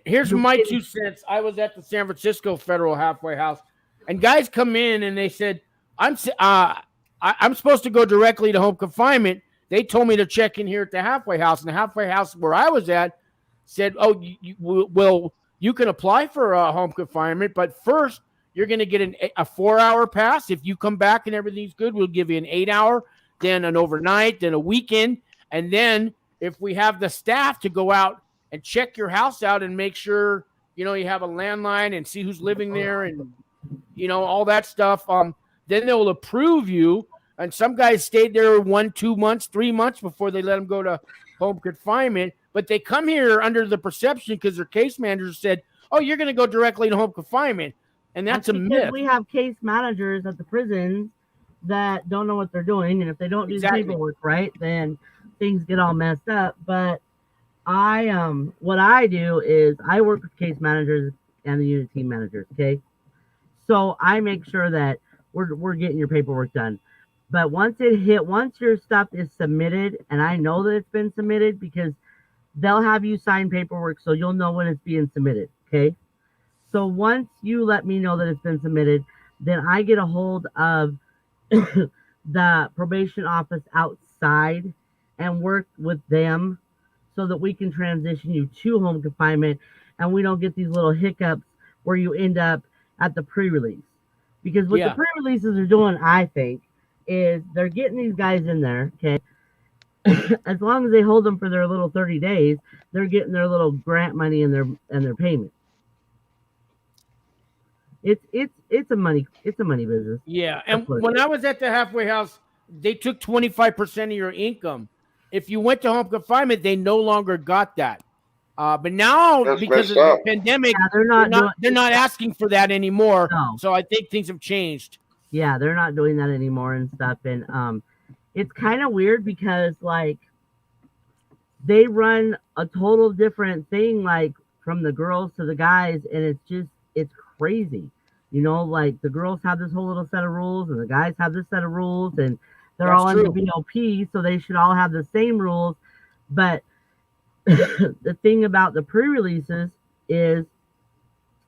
[SPEAKER 1] Here's
[SPEAKER 4] You
[SPEAKER 1] my
[SPEAKER 4] can-
[SPEAKER 1] 2 cents. I was at the San Francisco Federal Halfway House, and guys come in and they said, I'm supposed to go directly to home confinement. They told me to check in here at the halfway house, and the halfway house where I was at said, oh, you can apply for home confinement, but first you're going to get a 4-hour pass. If you come back and everything's good, we'll give you an 8-hour, then an overnight, then a weekend. And then if we have the staff to go out and check your house out and make sure, you have a landline and see who's living there and, all that stuff, then they'll approve you. And some guys stayed there 1, 2 months, 3 months before they let them go to home confinement. But they come here under the perception because their case manager said, oh, you're going to go directly to home confinement. And that's a
[SPEAKER 4] because
[SPEAKER 1] myth.
[SPEAKER 4] we have case managers at the prisons that don't know what they're doing. And if they don't do
[SPEAKER 1] Exactly.
[SPEAKER 4] the paperwork right, then things get all messed up. But what I do is I work with case managers and the unit team managers, okay? So I make sure that we're getting your paperwork done. But once your stuff is submitted, and I know that it's been submitted because they'll have you sign paperwork so you'll know when it's being submitted, okay? So once you let me know that it's been submitted, then I get a hold of the probation office outside and work with them so that we can transition you to home confinement and we don't get these little hiccups where you end up at the pre-release. Because what the pre-releases are doing, I think, is they're getting these guys in there, okay? as long as they hold them for their little 30 days, they're getting their little grant money and their payment. It's a money business.
[SPEAKER 1] Yeah, and when I was at the halfway house, they took 25% of your income. If you went to home confinement, they no longer got that. But now,
[SPEAKER 3] That's
[SPEAKER 1] because of
[SPEAKER 3] messed
[SPEAKER 1] the
[SPEAKER 3] up.
[SPEAKER 1] pandemic,
[SPEAKER 4] Yeah,
[SPEAKER 1] they're not asking for that anymore.
[SPEAKER 4] No.
[SPEAKER 1] So I think things have changed.
[SPEAKER 4] Yeah, they're not doing that anymore and stuff. And it's kind of weird because like they run a total different thing, like from the girls to the guys, and it's crazy. You know, like the girls have this whole little set of rules and the guys have this set of rules, and they're
[SPEAKER 1] That's
[SPEAKER 4] all
[SPEAKER 1] true.
[SPEAKER 4] under BOP, so they should all have the same rules. But the thing about the pre-releases is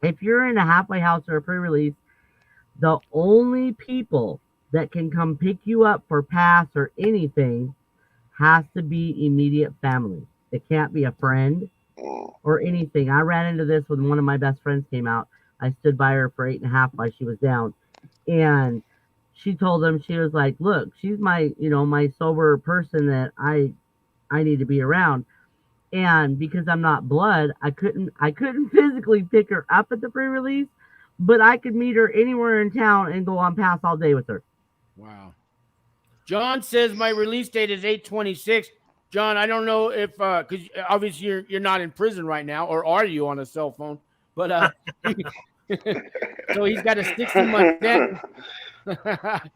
[SPEAKER 4] if you're in a halfway house or a pre-release, the only people that can come pick you up for pass or anything has to be immediate family. It can't be a friend or anything. I ran into this when one of my best friends came out. I stood by her for 8.5 while she was down. And she told him, she was like, look, she's my, my sober person that I need to be around. And because I'm not blood, I couldn't physically pick her up at the pre-release, but I could meet her anywhere in town and go on pass all day with her.
[SPEAKER 1] Wow. John says my release date is 8/26. John, I don't know if because obviously you're not in prison right now, or are you on a cell phone? But so he's got a 60-month sentence.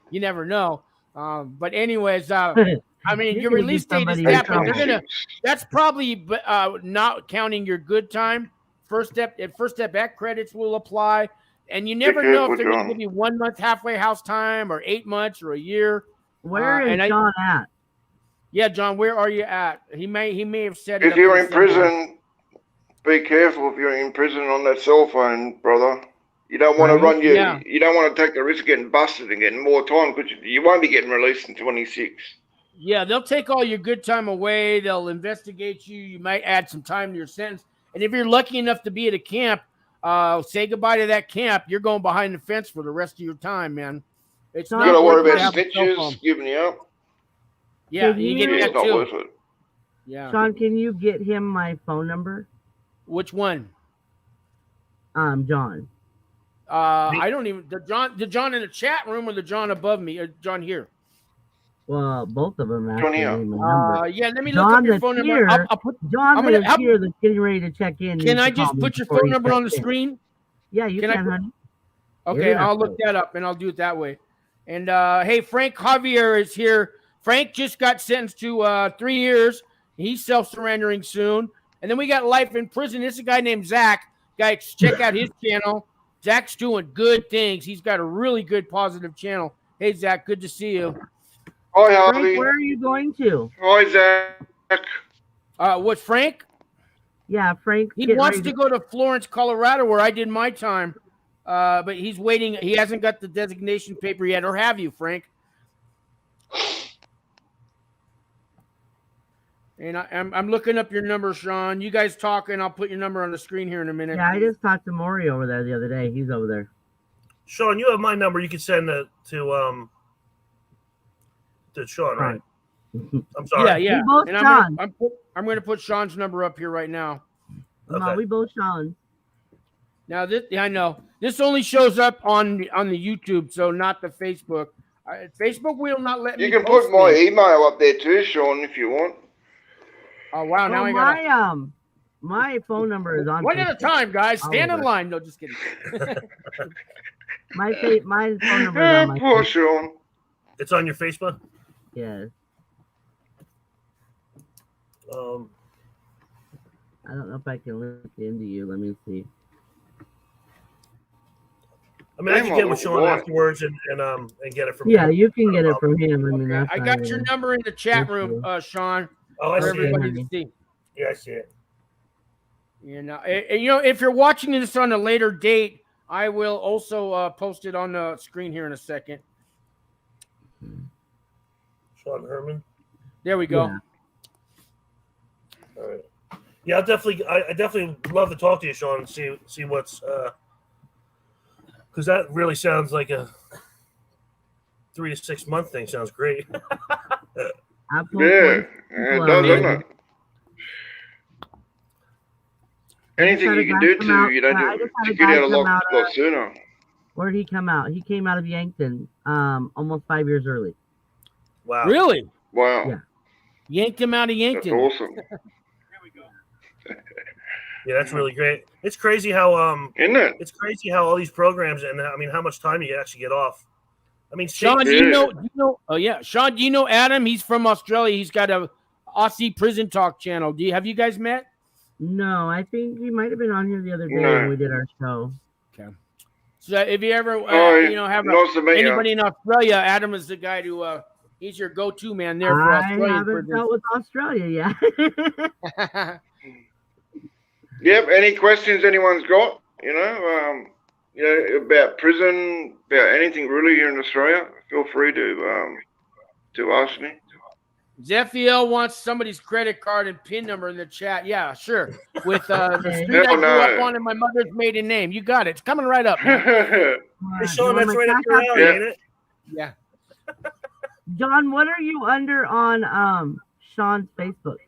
[SPEAKER 1] You never know. But anyways, I mean, your release date is that, but that's probably not counting your good time. First step back credits will apply, and you never know if they're going to give you 1 month halfway house time or 8 months or a year.
[SPEAKER 4] Where is John at?
[SPEAKER 1] Yeah, John, where are you at? He may have said
[SPEAKER 3] if you're in prison, be careful if you're in prison on that cell phone, brother. You don't want to you don't want to take the risk of getting busted and getting more time because you won't be getting released in 26.
[SPEAKER 1] Yeah, they'll take all your good time away. They'll investigate you. You might add some time to your sentence. And if you're lucky enough to be at a camp, say goodbye to that camp. You're going behind the fence for the rest of your time, man. It's not
[SPEAKER 3] you got to worry about snitches giving you up.
[SPEAKER 1] Yeah, you get that
[SPEAKER 3] not
[SPEAKER 1] too.
[SPEAKER 3] worth it.
[SPEAKER 1] Yeah.
[SPEAKER 4] Sean, can you get him my phone number?
[SPEAKER 1] Which one?
[SPEAKER 4] John.
[SPEAKER 1] I don't even the John in the chat room or the John above me, or John here.
[SPEAKER 4] Well, both of them actually.
[SPEAKER 1] Yeah, let me look up your phone number.
[SPEAKER 4] John here that's getting ready to check in.
[SPEAKER 1] Can I just put your phone number on the screen?
[SPEAKER 4] Yeah, you can, honey.
[SPEAKER 1] Okay, I'll look that up and I'll do it that way. And hey, Frank Javier is here. Frank just got sentenced to 3 years. He's self-surrendering soon. And then we got life in prison. This is a guy named Zach. Guys, check out his channel. Zach's doing good things. He's got a really good positive channel. Hey, Zach, good to see you.
[SPEAKER 3] Hi, Harvey.
[SPEAKER 4] Frank, where are you going to?
[SPEAKER 3] Hi, Zach.
[SPEAKER 1] What, Frank?
[SPEAKER 4] Yeah, Frank.
[SPEAKER 1] He wants to go to Florence, Colorado, where I did my time. But he's waiting. He hasn't got the designation paper yet. Or have you, Frank? And I'm looking up your number, Sean. You guys talk, and I'll put your number on the screen here in a minute.
[SPEAKER 4] Yeah, I just talked to Maury over there the other day. He's over there.
[SPEAKER 2] Sean, you have my number. You can send it to Sean, right? I'm sorry.
[SPEAKER 1] Yeah.
[SPEAKER 4] We both
[SPEAKER 1] and
[SPEAKER 4] Sean.
[SPEAKER 1] I'm going to put Sean's number up here right now.
[SPEAKER 2] Okay.
[SPEAKER 4] No, we both Sean.
[SPEAKER 1] Now I know this only shows up on the YouTube, so not the Facebook. Facebook will not let me.
[SPEAKER 3] You can put my email up there too, Sean, if you want.
[SPEAKER 1] Oh wow! Now I
[SPEAKER 4] got my phone number is on.
[SPEAKER 1] One at a time, guys. Stand in line. No, just kidding.
[SPEAKER 4] my phone number is on my
[SPEAKER 3] poor Sean.
[SPEAKER 2] It's on your Facebook?
[SPEAKER 4] Yes. I don't know if I can link into you. Let me see.
[SPEAKER 2] I mean, I can get with Sean afterwards and get it from him.
[SPEAKER 4] Yeah, you can get it from him. I mean,
[SPEAKER 1] I got your number in the chat room, Sean.
[SPEAKER 2] Oh, I see
[SPEAKER 1] everybody
[SPEAKER 2] it.
[SPEAKER 1] to see.
[SPEAKER 2] Yeah, I see it.
[SPEAKER 1] If you're watching this on a later date, I will also post it on the screen here in a second.
[SPEAKER 2] Sean Herman.
[SPEAKER 1] There we go.
[SPEAKER 4] Yeah.
[SPEAKER 2] All right. Yeah, I definitely love to talk to you, Sean, and see what's because that really sounds like a 3 to 6 month thing. Sounds great.
[SPEAKER 3] Yeah, it does, doesn't it? Anything you can do to, you know, to get out of lot sooner.
[SPEAKER 4] Where did he come out? He came out of Yankton almost 5 years early.
[SPEAKER 2] Wow.
[SPEAKER 1] Really?
[SPEAKER 3] Wow.
[SPEAKER 4] Yeah.
[SPEAKER 1] Yanked him out of Yankton.
[SPEAKER 3] That's awesome.
[SPEAKER 2] Yeah, that's really great. It's crazy how
[SPEAKER 3] isn't it?
[SPEAKER 2] It's crazy how all these programs and I mean how much time you actually get off. I mean,
[SPEAKER 1] Sean, do you know? Oh yeah, Sean, do you know Adam? He's from Australia. He's got a Aussie Prison Talk channel. Have you guys met?
[SPEAKER 4] No, I think he might have been on here the other day when we did our show.
[SPEAKER 1] Okay. So if you ever have anybody in Australia, Adam is the guy to he's your go-to man there for Australia.
[SPEAKER 4] I haven't dealt with Australia yet.
[SPEAKER 3] Yep. Any questions anyone's got? You know, about prison, about anything really here in Australia, feel free to ask me.
[SPEAKER 1] Zephiel wants somebody's credit card and PIN number in the chat. Yeah, sure. With the street I grew up on and my mother's maiden name. You got it. It's coming right up.
[SPEAKER 2] Hey, Sean, that's right up your alley, ain't it?
[SPEAKER 1] Yeah.
[SPEAKER 4] John, what are you under on Sean's Facebook?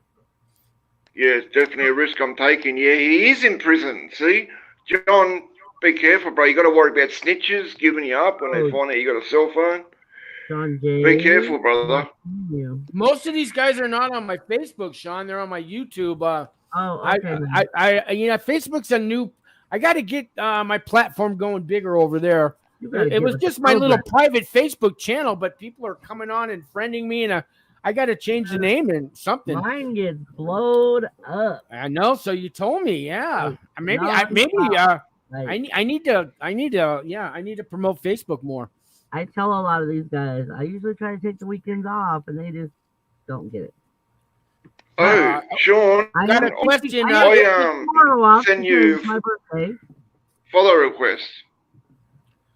[SPEAKER 3] Yeah, it's definitely a risk I'm taking. Yeah, he is in prison. See, John, be careful, bro. You got to worry about snitches giving you up when they find out you got a cell phone.
[SPEAKER 4] John J.
[SPEAKER 3] Be careful, brother.
[SPEAKER 1] Most of these guys are not on my Facebook, Sean. They're on my YouTube.
[SPEAKER 4] Okay.
[SPEAKER 1] Facebook's a new. I got to get my platform going bigger over there. It was just my little private Facebook channel, but people are coming on and friending me, and I got to change the name and something.
[SPEAKER 4] Mine gets blowed up.
[SPEAKER 1] I know. So you told me, yeah. I need to promote Facebook more.
[SPEAKER 4] I tell a lot of these guys, I usually try to take the weekends off, and they just don't get it.
[SPEAKER 3] Oh, Sean,
[SPEAKER 1] I got a question.
[SPEAKER 3] I send you
[SPEAKER 4] my birthday.
[SPEAKER 3] Follow request.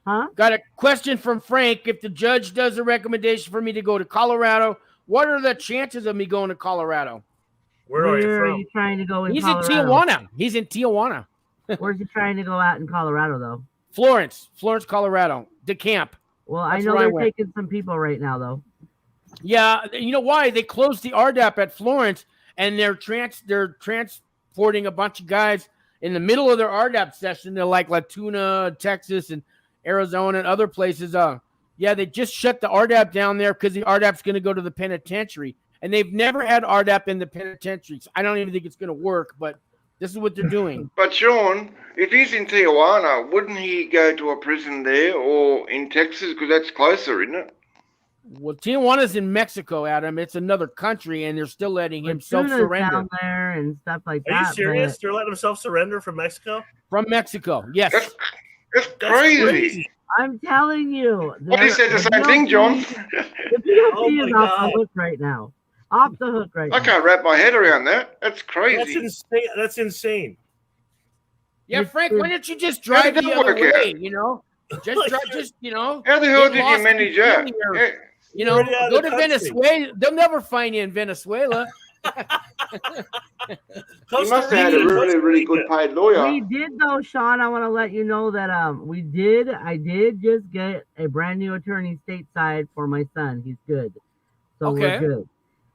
[SPEAKER 4] Huh?
[SPEAKER 1] Got a question from Frank. If the judge does a recommendation for me to go to Colorado, what are the chances of me going to Colorado?
[SPEAKER 2] Where are
[SPEAKER 4] you trying to go in
[SPEAKER 1] He's
[SPEAKER 4] Colorado?
[SPEAKER 1] in Tijuana. He's in Tijuana.
[SPEAKER 4] Where's he trying to go out in Colorado, though?
[SPEAKER 1] Florence, Colorado. The camp.
[SPEAKER 4] Well, I know they're taking some people right now, though.
[SPEAKER 1] Yeah, you know why? They closed the RDAP at Florence, and they're transporting a bunch of guys in the middle of their RDAP session. They're like Latuna, Texas, and Arizona, and other places. They just shut the RDAP down there because the RDAP's going to go to the penitentiary, and they've never had RDAP in the penitentiary. So I don't even think it's going to work, but this is what they're doing.
[SPEAKER 3] But Sean, if he's in Tijuana, wouldn't he go to a prison there or in Texas? Because that's closer, isn't it?
[SPEAKER 1] Well, Tijuana's in Mexico, Adam. It's another country, and they're still letting him self-surrender
[SPEAKER 4] down there and stuff like that.
[SPEAKER 2] Are you serious? They're letting him self-surrender from Mexico?
[SPEAKER 1] From Mexico, yes.
[SPEAKER 3] That's crazy.
[SPEAKER 4] I'm telling you.
[SPEAKER 3] I just said the same thing, John.
[SPEAKER 4] The POP is off the hook right now. Off the hook right now.
[SPEAKER 3] I can't wrap my head around that. That's crazy.
[SPEAKER 2] That's insane.
[SPEAKER 1] Yeah, Frank, why don't you just drive the other way, you know? Just drive,
[SPEAKER 3] How the hell did you manage that?
[SPEAKER 1] Go to Venezuela. They'll never find you in Venezuela.
[SPEAKER 3] You must have had a really, really good paid lawyer.
[SPEAKER 4] We did, though, Sean. I want to let you know that I did just get a brand new attorney stateside for my son. He's good. So we're good.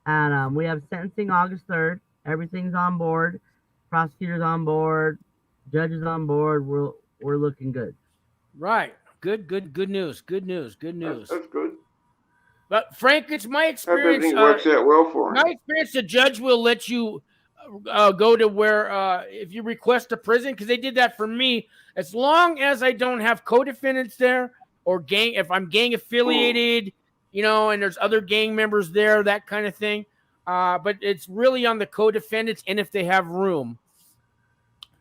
[SPEAKER 4] And we have sentencing August 3rd. Everything's on board. Prosecutor's on board. Judges on board. We're looking good.
[SPEAKER 1] Right. Good news. Good news.
[SPEAKER 3] That's good.
[SPEAKER 1] But Frank, it's my experience.
[SPEAKER 3] Everything works out well for him.
[SPEAKER 1] My experience, the judge will let you go to where if you request a prison, because they did that for me. As long as I don't have co-defendants there or if I'm gang affiliated, and there's other gang members there, that kind of thing. But it's really on the co-defendants and if they have room.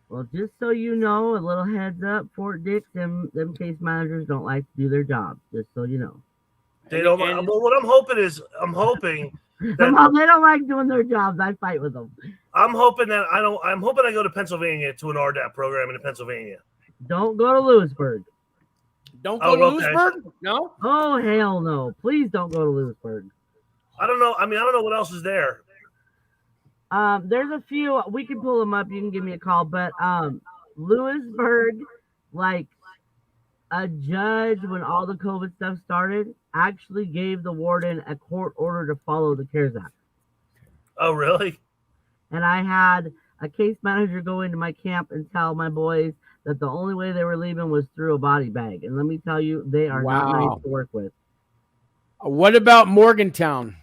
[SPEAKER 4] Well, just so you know, a little heads up, Fort Dix, them case managers don't like to do their job. Just so you know.
[SPEAKER 2] They don't. Well, what I'm hoping that
[SPEAKER 4] they don't like doing their jobs. I fight with them.
[SPEAKER 2] I'm hoping I go to Pennsylvania to an RDAP program in Pennsylvania.
[SPEAKER 4] Don't go to Lewisburg.
[SPEAKER 1] Don't go to Lewisburg? No?
[SPEAKER 4] Oh, hell no. Please don't go to Lewisburg.
[SPEAKER 2] I don't know. I don't know what else is there.
[SPEAKER 4] There's a few. We can pull them up. You can give me a call. But Lewisburg, like a judge, when all the COVID stuff started, actually gave the warden a court order to follow the CARES Act.
[SPEAKER 2] Oh, really?
[SPEAKER 4] And I had a case manager go into my camp and tell my boys that the only way they were leaving was through a body bag. And let me tell you, they are not nice to work with.
[SPEAKER 1] What about Morgantown?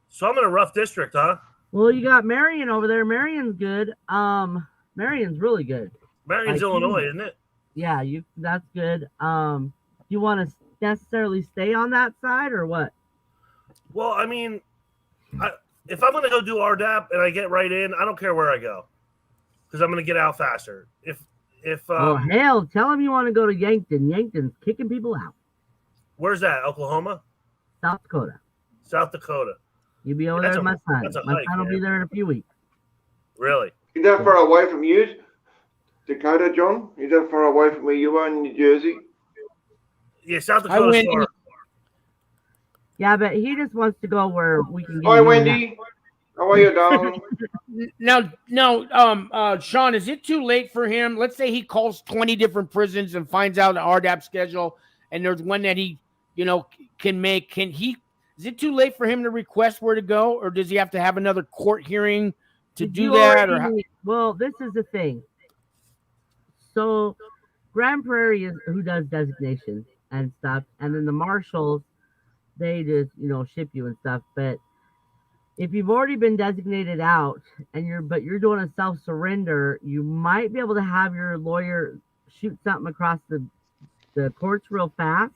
[SPEAKER 2] So I'm in a rough district, huh?
[SPEAKER 4] Well, you got Marion over there. Marion's good. Marion's really good.
[SPEAKER 2] Marion's Illinois, isn't it?
[SPEAKER 4] Yeah, that's good. Do you want to necessarily stay on that side or what?
[SPEAKER 2] Well, I mean, if I'm going to go do RDAP and I get right in, I don't care where I go because I'm going to get out faster.
[SPEAKER 4] Oh, hell, tell them you want to go to Yankton. Yankton's kicking people out.
[SPEAKER 2] Where's that? Oklahoma?
[SPEAKER 4] South Dakota.
[SPEAKER 2] South Dakota.
[SPEAKER 4] You'll be over there with my son. My son will be there in a few weeks.
[SPEAKER 2] Really?
[SPEAKER 3] Is that far away from you, Dakota, John? Is that far away from where you are in New Jersey?
[SPEAKER 2] Yeah, South Dakota's far.
[SPEAKER 4] Yeah, but he just wants to go where we can get.
[SPEAKER 3] Hi, Wendy. How are you, darling?
[SPEAKER 1] Now, Sean, is it too late for him? Let's say he calls 20 different prisons and finds out an RDAP schedule, and there's one that he, can make. Is it too late for him to request where to go, or does he have to have another court hearing to do that?
[SPEAKER 4] Well, this is the thing. So, Grand Prairie is who does designation and stuff, and then the marshals, they just ship you and stuff. But if you've already been designated out and you're doing a self-surrender, you might be able to have your lawyer shoot something across the courts real fast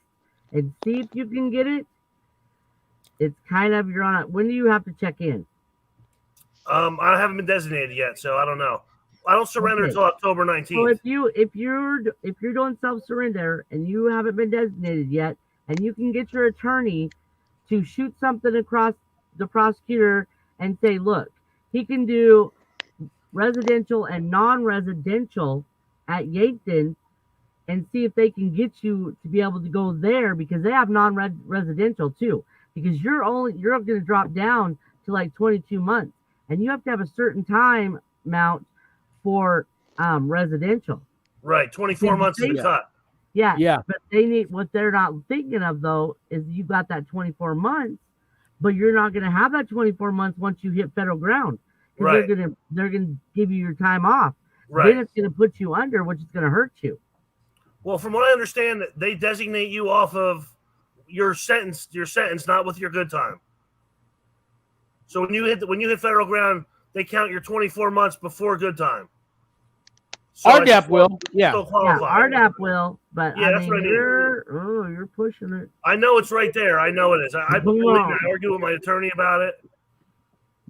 [SPEAKER 4] and see if you can get it. It's kind of when do you have to check in?
[SPEAKER 2] I haven't been designated yet, so I don't know. I don't surrender until October 19th.
[SPEAKER 4] So if you're doing self-surrender and you haven't been designated yet, and you can get your attorney to shoot something across the prosecutor and say, look, he can do residential and non-residential at Yankton, and see if they can get you to be able to go there, because they have non-residential too. Because you're going to drop down to like 22 months, and you have to have a certain time amount for residential.
[SPEAKER 2] Right, 24 months is the cut.
[SPEAKER 4] Yeah. But they need, what they're not thinking of though is you got that 24 months, but you're not going to have that 24 months once you hit federal ground.
[SPEAKER 2] Right.
[SPEAKER 4] They're gonna give you your time off.
[SPEAKER 2] Right.
[SPEAKER 4] Then it's going to put you under, which is going to hurt you. Well,
[SPEAKER 2] from what I understand, they designate you off of your sentence, not with your good time. So when you hit federal ground, they count your 24 months before good time. So
[SPEAKER 1] RDAP will, yeah.
[SPEAKER 4] RDAP will, but
[SPEAKER 2] yeah, that's what I mean.
[SPEAKER 4] You're pushing it.
[SPEAKER 2] I know it's right there. I know it is. I argue with my attorney about it.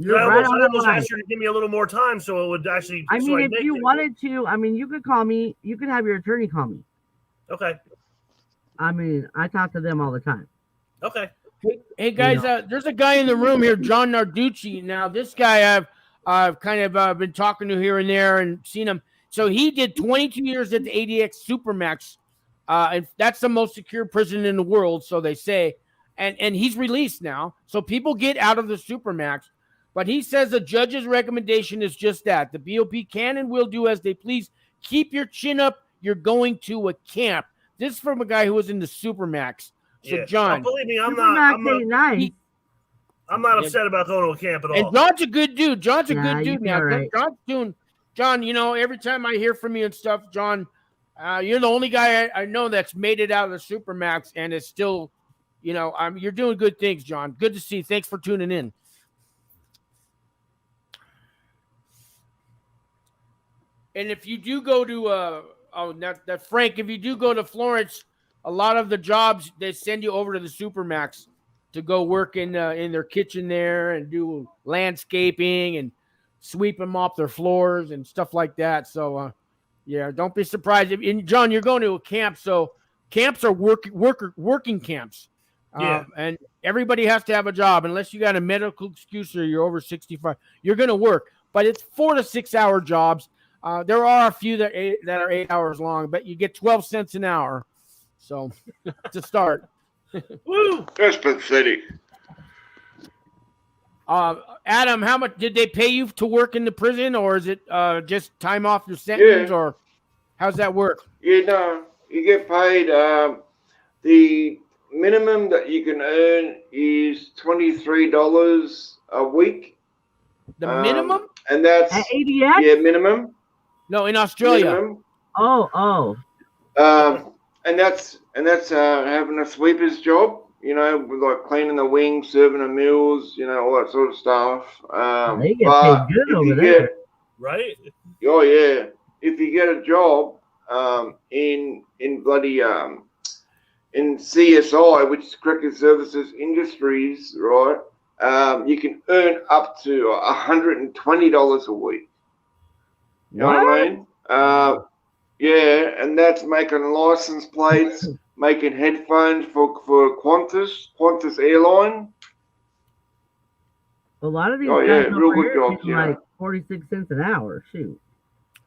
[SPEAKER 2] I almost asked you to give me a little more time so it would actually.
[SPEAKER 4] I mean, if you wanted to, you could call me. You could have your attorney call me.
[SPEAKER 2] Okay.
[SPEAKER 4] I mean, I talk to them all the time.
[SPEAKER 2] Okay.
[SPEAKER 1] Hey guys, there's a guy in the room here, John Narducci. Now, this guy I've kind of been talking to here and there and seen him. So he did 22 years at the ADX Supermax, and that's the most secure prison in the world, so they say. And he's released now, so people get out of the Supermax. But he says the judge's recommendation is just that. The BOP can and will do as they please. Keep your chin up. You're going to a camp. This is from a guy who was in the Supermax. So, yeah. John.
[SPEAKER 2] Believe me, I'm not upset about going to a camp at all.
[SPEAKER 1] And John's a good dude. John's a good dude now.
[SPEAKER 4] Right.
[SPEAKER 1] John, every time I hear from you and stuff, John, you're the only guy I know that's made it out of the Supermax and is still, you're doing good things, John. Good to see you. Thanks for tuning in. And if you do go to Frank, if you do go to Florence, a lot of the jobs they send you over to the Supermax to go work in their kitchen there and do landscaping and sweep them off their floors and stuff like that. So, don't be surprised. John, you're going to a camp, so camps are working camps. And everybody has to have a job unless you got a medical excuse or you're over 65. You're going to work, but it's 4 to 6 hour jobs. There are a few that are 8 hours long, but you get 12 cents an hour. So to start.
[SPEAKER 3] Woo! That's pathetic.
[SPEAKER 1] Adam, how much did they pay you to work in the prison, or is it just time off your sentence, or how's that work?
[SPEAKER 3] Yeah, You get paid. The minimum that you can earn is $23 a week.
[SPEAKER 1] The minimum?
[SPEAKER 3] And that's
[SPEAKER 4] at ADX?
[SPEAKER 3] Yeah, minimum.
[SPEAKER 1] No, in Australia.
[SPEAKER 3] Minimum.
[SPEAKER 4] Oh.
[SPEAKER 3] And that's having a sweeper's job. You know, with like cleaning the wings, serving the meals, you know, all that sort of stuff.
[SPEAKER 4] They get paid good over there.
[SPEAKER 2] Right?
[SPEAKER 3] Oh yeah. If you get a job in bloody in CSI, which is Corrective Services Industries, right? You can earn up to $120 a week. You know what I mean? Yeah, and that's making license plates, making headphones for Qantas Airline.
[SPEAKER 4] A lot of these
[SPEAKER 3] guys
[SPEAKER 4] guys
[SPEAKER 3] real
[SPEAKER 4] over
[SPEAKER 3] good
[SPEAKER 4] here
[SPEAKER 3] jobs,
[SPEAKER 4] making like 46 cents an hour. Shoot.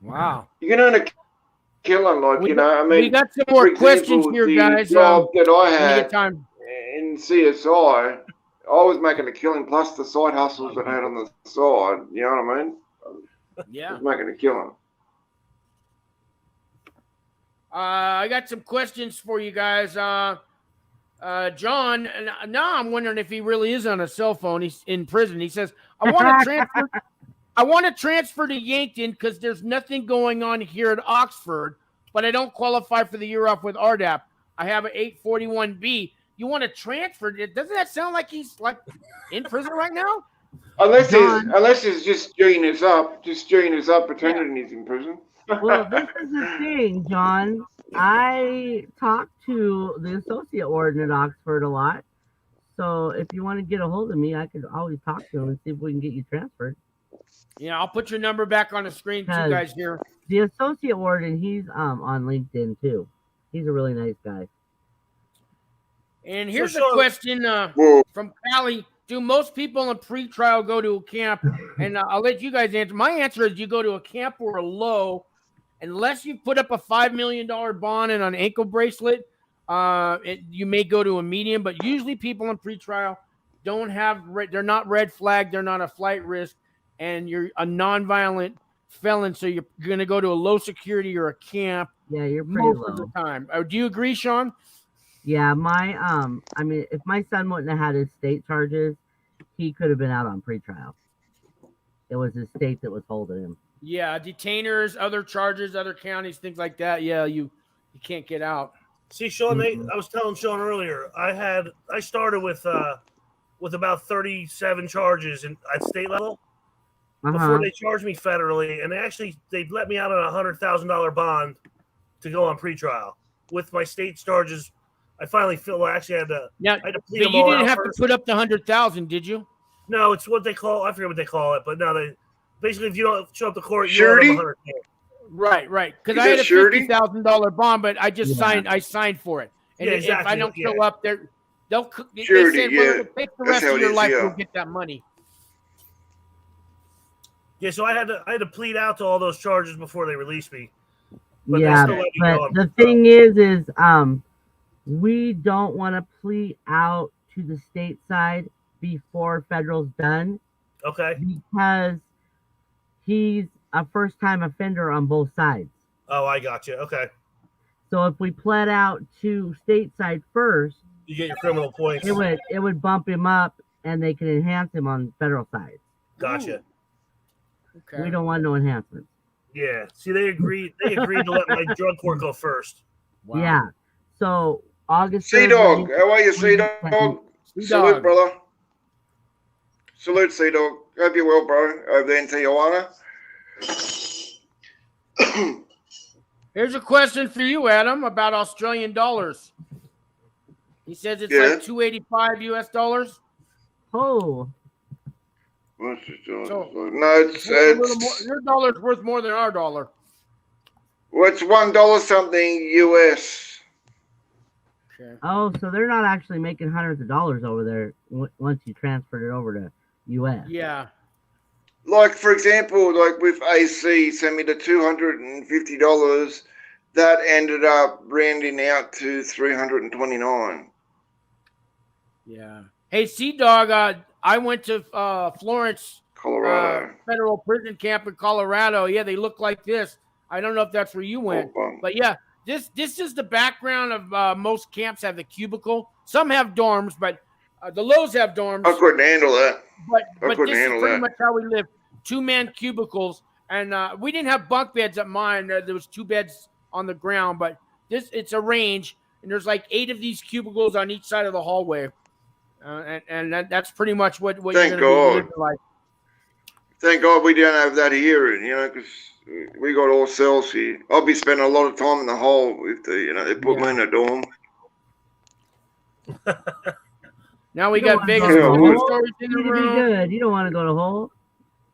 [SPEAKER 1] Wow.
[SPEAKER 3] You can earn a killing, like,
[SPEAKER 1] We
[SPEAKER 3] we
[SPEAKER 1] got some more questions here, guys.
[SPEAKER 3] The job that I had
[SPEAKER 1] time.
[SPEAKER 3] in CSI, I was making a killing plus the side hustles that I had on the side. You know what I mean?
[SPEAKER 1] Yeah.
[SPEAKER 3] I was making a killing.
[SPEAKER 1] I got some questions for you guys. John, now I'm wondering if he really is on a cell phone. He's in prison. He says, I want to transfer to Yankton because there's nothing going on here at Oxford, but I don't qualify for the year off with RDAP. I have an 841B. You want to transfer? Doesn't that sound like he's like in prison right now?
[SPEAKER 3] Unless he's just doing this up, pretending he's in prison.
[SPEAKER 4] Well, this is the thing, John. I talked to the associate warden at Oxford a lot. So if you want to get a hold of me, I could always talk to him and see if we can get you transferred.
[SPEAKER 1] Yeah, I'll put your number back on the screen too, guys, here.
[SPEAKER 4] The associate warden, he's on LinkedIn too. He's a really nice guy.
[SPEAKER 1] And here's a question from Callie. Do most people in pretrial go to a camp? And I'll let you guys answer. My answer is you go to a camp or a low. Unless you put up a $5 million bond and an ankle bracelet, you may go to a medium. But usually people in pretrial they're not red flagged. They're not a flight risk. And you're a nonviolent felon. So you're going to go to a low security or a camp.
[SPEAKER 4] Yeah, you're pretty
[SPEAKER 1] most
[SPEAKER 4] low.
[SPEAKER 1] of the time. Do you agree, Sean?
[SPEAKER 4] Yeah, I mean, if my son wouldn't have had his state charges, he could have been out on pretrial. It was his state that was holding him.
[SPEAKER 1] Yeah, detainers, other charges, other counties, things like that. Yeah, you can't get out.
[SPEAKER 2] See, Sean, I was telling Sean earlier, I started with about 37 charges at state level before they charged me federally, and they let me out on a $100,000 bond to go on pretrial with my state charges. I finally I had to plead them all out. But you
[SPEAKER 1] didn't have to put up the 100,000, did you?
[SPEAKER 2] No, it's what they call. I forget what they call it, but no, basically if you don't show up to court, you
[SPEAKER 3] surety?
[SPEAKER 2] owe them $100,000.
[SPEAKER 1] Right. Because I had a $50,000 bond, but I just signed for it. And
[SPEAKER 2] exactly.
[SPEAKER 1] if I don't show up, they said, take the rest of your life, you'll get that money.
[SPEAKER 2] Yeah, so I had to plead out to all those charges before they released me. But
[SPEAKER 4] the thing is we don't want to plead out to the state side before federal's done.
[SPEAKER 2] Okay.
[SPEAKER 4] Because he's a first-time offender on both sides.
[SPEAKER 2] Oh, I got you. Okay.
[SPEAKER 4] So if we pled out to stateside first,
[SPEAKER 2] you get your criminal points.
[SPEAKER 4] It would bump him up, and they can enhance him on federal side.
[SPEAKER 2] Gotcha.
[SPEAKER 1] Okay.
[SPEAKER 4] We don't want no enhancements.
[SPEAKER 2] Yeah. See, they agreed to let my drug court go first.
[SPEAKER 1] Wow.
[SPEAKER 4] Yeah. So August.
[SPEAKER 3] Sea-Dog, how are you, Sea-Dog? Salute, brother. Salute, Sea-Dog. Hope you're well, bro, over there in Tijuana.
[SPEAKER 1] Here's a question for you, Adam, about Australian dollars. He says it's like $285 US.
[SPEAKER 4] Oh.
[SPEAKER 3] What's it doing?
[SPEAKER 1] So,
[SPEAKER 3] no, it's
[SPEAKER 1] your dollar's worth more than our dollar.
[SPEAKER 3] Well, it's $1 something US.
[SPEAKER 1] Okay.
[SPEAKER 4] Oh, so they're not actually making hundreds of dollars over there once you transferred it over to US.
[SPEAKER 1] Yeah.
[SPEAKER 3] Like, for example, like with AC sent me the $250, that ended up rounding out to $329.
[SPEAKER 1] Yeah. Hey, Sea-Dog, I went to Florence,
[SPEAKER 3] Colorado.
[SPEAKER 1] federal prison camp in Colorado. Yeah, they look like this. I don't know if that's where you went, but yeah, this is the background of most camps have the cubicle. Some have dorms, but the Lowe's have dorms.
[SPEAKER 3] I couldn't handle that.
[SPEAKER 1] But this is pretty much how we live. 2-man cubicles, and we didn't have bunk beds at mine. There was 2 beds on the ground, but it's a range, and there's like 8 of these cubicles on each side of the hallway, and that's pretty much what you're going to be like.
[SPEAKER 3] Thank God we don't have that here, because we got all cells here. I'll be spending a lot of time in the hole if they put me in a dorm.
[SPEAKER 1] Now we got Vegas stories in the room.
[SPEAKER 4] Good. You don't want to go to hole.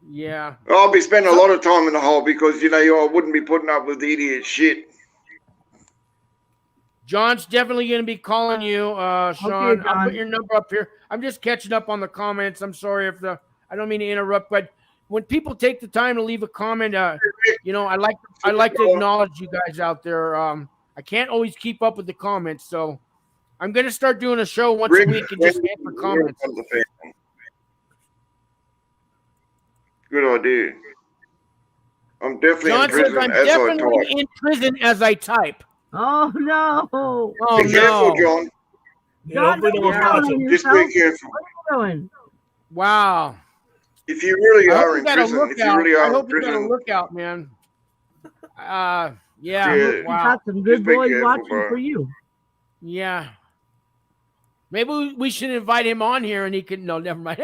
[SPEAKER 1] Yeah.
[SPEAKER 3] I'll be spending a lot of time in the hole because I wouldn't be putting up with idiot shit.
[SPEAKER 1] John's definitely going to be calling you, Sean.
[SPEAKER 4] Okay,
[SPEAKER 1] I'll put your number up here. I'm just catching up on the comments. I'm sorry I don't mean to interrupt, but when people take the time to leave a comment, I like to acknowledge you guys out there. I can't always keep up with the comments, so I'm going to start doing a show once a week and just answer comments.
[SPEAKER 3] Good idea. I'm definitely
[SPEAKER 1] John
[SPEAKER 3] in prison
[SPEAKER 1] says I'm
[SPEAKER 3] as
[SPEAKER 1] definitely
[SPEAKER 3] I type.
[SPEAKER 1] in prison as I type.
[SPEAKER 4] Oh no!
[SPEAKER 1] Oh
[SPEAKER 3] Be careful,
[SPEAKER 1] no!
[SPEAKER 3] John.
[SPEAKER 4] John,
[SPEAKER 2] hopefully no one's watching.
[SPEAKER 3] Just be careful.
[SPEAKER 4] What are you doing?
[SPEAKER 1] Wow.
[SPEAKER 3] If you really
[SPEAKER 1] I
[SPEAKER 3] are
[SPEAKER 1] hope
[SPEAKER 3] in
[SPEAKER 1] you got a
[SPEAKER 3] prison, if you
[SPEAKER 1] lookout.
[SPEAKER 3] really
[SPEAKER 1] I
[SPEAKER 3] are in
[SPEAKER 1] hope you got a
[SPEAKER 3] prison,
[SPEAKER 1] lookout, man. Yeah.
[SPEAKER 3] Yeah.
[SPEAKER 1] Wow.
[SPEAKER 4] Got some good
[SPEAKER 3] Just be
[SPEAKER 4] boys
[SPEAKER 3] careful,
[SPEAKER 4] watching
[SPEAKER 3] bro.
[SPEAKER 4] for you.
[SPEAKER 1] Yeah. Maybe we should invite him on here and he can. No, never mind.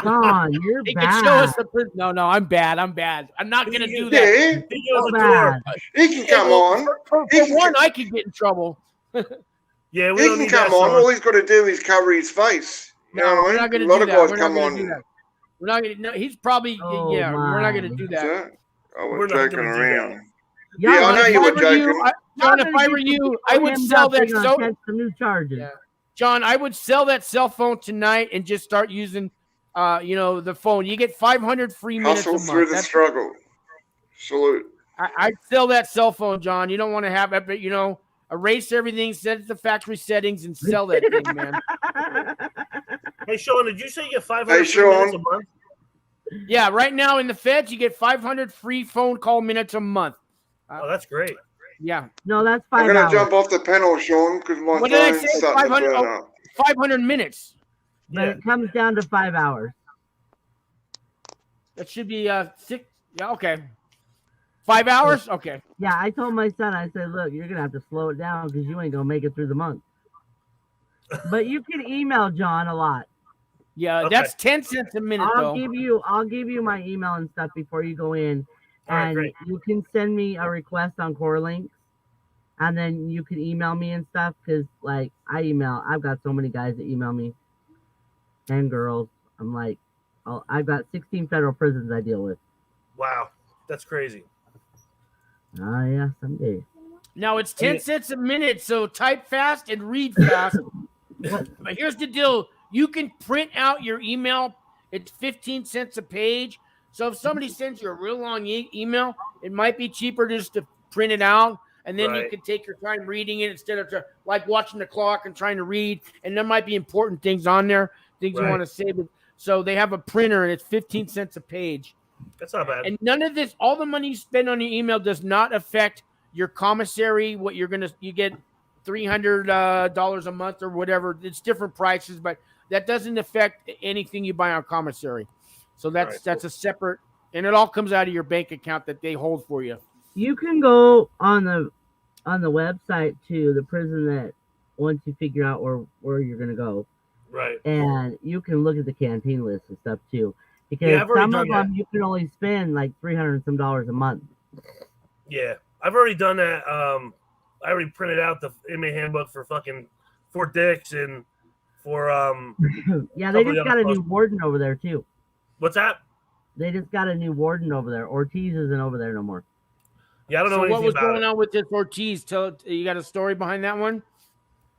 [SPEAKER 4] John, you're
[SPEAKER 1] He
[SPEAKER 4] bad.
[SPEAKER 1] can show us the prison. No, I'm bad. I'm not going to do that.
[SPEAKER 3] yeah,
[SPEAKER 2] He goes
[SPEAKER 4] So
[SPEAKER 2] the door.
[SPEAKER 4] bad.
[SPEAKER 3] he can come on.
[SPEAKER 1] For one, I could get in trouble.
[SPEAKER 2] Yeah, we
[SPEAKER 3] He
[SPEAKER 2] don't
[SPEAKER 3] can
[SPEAKER 2] need
[SPEAKER 3] come
[SPEAKER 2] that.
[SPEAKER 3] on.
[SPEAKER 2] Son.
[SPEAKER 3] All he's got to do is cover his face. You know
[SPEAKER 1] No,
[SPEAKER 3] what
[SPEAKER 1] we're
[SPEAKER 3] I
[SPEAKER 1] not
[SPEAKER 3] mean?
[SPEAKER 1] going
[SPEAKER 3] A
[SPEAKER 1] to
[SPEAKER 3] lot
[SPEAKER 1] do
[SPEAKER 3] of
[SPEAKER 1] that.
[SPEAKER 3] guys
[SPEAKER 1] We're not
[SPEAKER 3] come
[SPEAKER 1] going to
[SPEAKER 3] on.
[SPEAKER 1] do that. We're not going to. No, he's probably.
[SPEAKER 4] Oh,
[SPEAKER 1] yeah, we're not going to
[SPEAKER 4] my.
[SPEAKER 1] do that.
[SPEAKER 3] So, I
[SPEAKER 2] We're
[SPEAKER 3] was
[SPEAKER 2] not
[SPEAKER 3] joking
[SPEAKER 2] gonna do
[SPEAKER 3] around.
[SPEAKER 4] Y'all
[SPEAKER 3] Yeah, I know
[SPEAKER 4] gonna
[SPEAKER 3] you were
[SPEAKER 4] get-
[SPEAKER 3] joking.
[SPEAKER 1] John,
[SPEAKER 4] y'all
[SPEAKER 1] if
[SPEAKER 4] gonna
[SPEAKER 1] I
[SPEAKER 4] get
[SPEAKER 1] were
[SPEAKER 4] some
[SPEAKER 1] you,
[SPEAKER 4] people
[SPEAKER 1] I would
[SPEAKER 4] hemmed
[SPEAKER 1] sell
[SPEAKER 4] up, they're
[SPEAKER 1] that.
[SPEAKER 4] gonna catch some new charges.
[SPEAKER 1] Yeah. John, I would sell that cell phone tonight and just start using, the phone. You get 500 free minutes
[SPEAKER 3] Hustle
[SPEAKER 1] a
[SPEAKER 3] through
[SPEAKER 1] month.
[SPEAKER 3] the struggle. Salute.
[SPEAKER 1] I'd sell that cell phone, John. You don't want to have it, but erase everything, set it to factory settings, and sell that thing, man.
[SPEAKER 2] Hey, Sean, did you say you get 500
[SPEAKER 3] Hey,
[SPEAKER 2] free minutes a
[SPEAKER 3] Sean.
[SPEAKER 2] month?
[SPEAKER 1] Yeah, right now in the feds, you get 500 free phone call minutes a month.
[SPEAKER 2] Oh, that's great.
[SPEAKER 1] Yeah.
[SPEAKER 4] No, that's
[SPEAKER 3] I'm
[SPEAKER 4] 5
[SPEAKER 3] going to
[SPEAKER 4] hours.
[SPEAKER 3] jump off the panel, Sean, because my
[SPEAKER 1] What did I
[SPEAKER 3] phone's
[SPEAKER 1] say?
[SPEAKER 3] starting to
[SPEAKER 1] 500
[SPEAKER 3] burn
[SPEAKER 1] oh.
[SPEAKER 3] up.
[SPEAKER 1] 500 minutes.
[SPEAKER 4] But
[SPEAKER 2] Yeah.
[SPEAKER 4] it comes down to 5 hours.
[SPEAKER 1] That should be 6. Yeah, okay. 5 hours? Okay.
[SPEAKER 4] Yeah, I told my son, I said, look, you're gonna have to slow it down because you ain't gonna make it through the month. But you can email John a lot.
[SPEAKER 1] Yeah,
[SPEAKER 2] Okay.
[SPEAKER 1] that's 10 cents a minute,
[SPEAKER 4] I'll
[SPEAKER 1] though.
[SPEAKER 4] give you my email and stuff before you go in.
[SPEAKER 2] All right,
[SPEAKER 4] And
[SPEAKER 2] great.
[SPEAKER 4] you can send me a request on Core Links. And then you can email me and stuff because I've got so many guys that email me and girls. I'm like, I've got 16 federal prisons I deal with.
[SPEAKER 2] Wow, that's crazy.
[SPEAKER 4] Oh yeah, someday.
[SPEAKER 1] Now it's 10 cents a minute, so type fast and read fast. But here's the deal. You can print out your email. It's 15 cents a page. So if somebody sends you a real long email, it might be cheaper just to print it out. And then you
[SPEAKER 2] Right.
[SPEAKER 1] can take your time reading it instead of like watching the clock and trying to read. And there might be important things on there, things you
[SPEAKER 2] Right.
[SPEAKER 1] want to save. So they have a printer and it's 15 cents a page.
[SPEAKER 2] That's not bad.
[SPEAKER 1] And none of this, all the money you spend on your email does not affect your commissary. What you get $300 a month or whatever. It's different prices, but that doesn't affect anything you buy on commissary. So that's a separate, and it all comes out of your bank account that they hold for you.
[SPEAKER 4] You can go on the website to the prison that once you figure out where you're gonna go,
[SPEAKER 2] Right.
[SPEAKER 4] and you can look at the canteen list and stuff too. Because
[SPEAKER 2] Yeah, I've already
[SPEAKER 4] some of
[SPEAKER 2] done
[SPEAKER 4] them you can only spend like $300 and some a month.
[SPEAKER 2] Yeah, I've already done that. I already printed out the inmate handbook for fucking Fort Dix and for
[SPEAKER 4] Yeah, they
[SPEAKER 2] Couple
[SPEAKER 4] just
[SPEAKER 2] of
[SPEAKER 4] got a
[SPEAKER 2] other
[SPEAKER 4] new warden over there too.
[SPEAKER 2] what's that?
[SPEAKER 4] They just got a new warden over there. Ortiz isn't over there no more.
[SPEAKER 2] Yeah, I don't know
[SPEAKER 1] So
[SPEAKER 2] anything
[SPEAKER 1] what was
[SPEAKER 2] about
[SPEAKER 1] going
[SPEAKER 2] it.
[SPEAKER 1] on with this Ortiz? You got a story behind that one?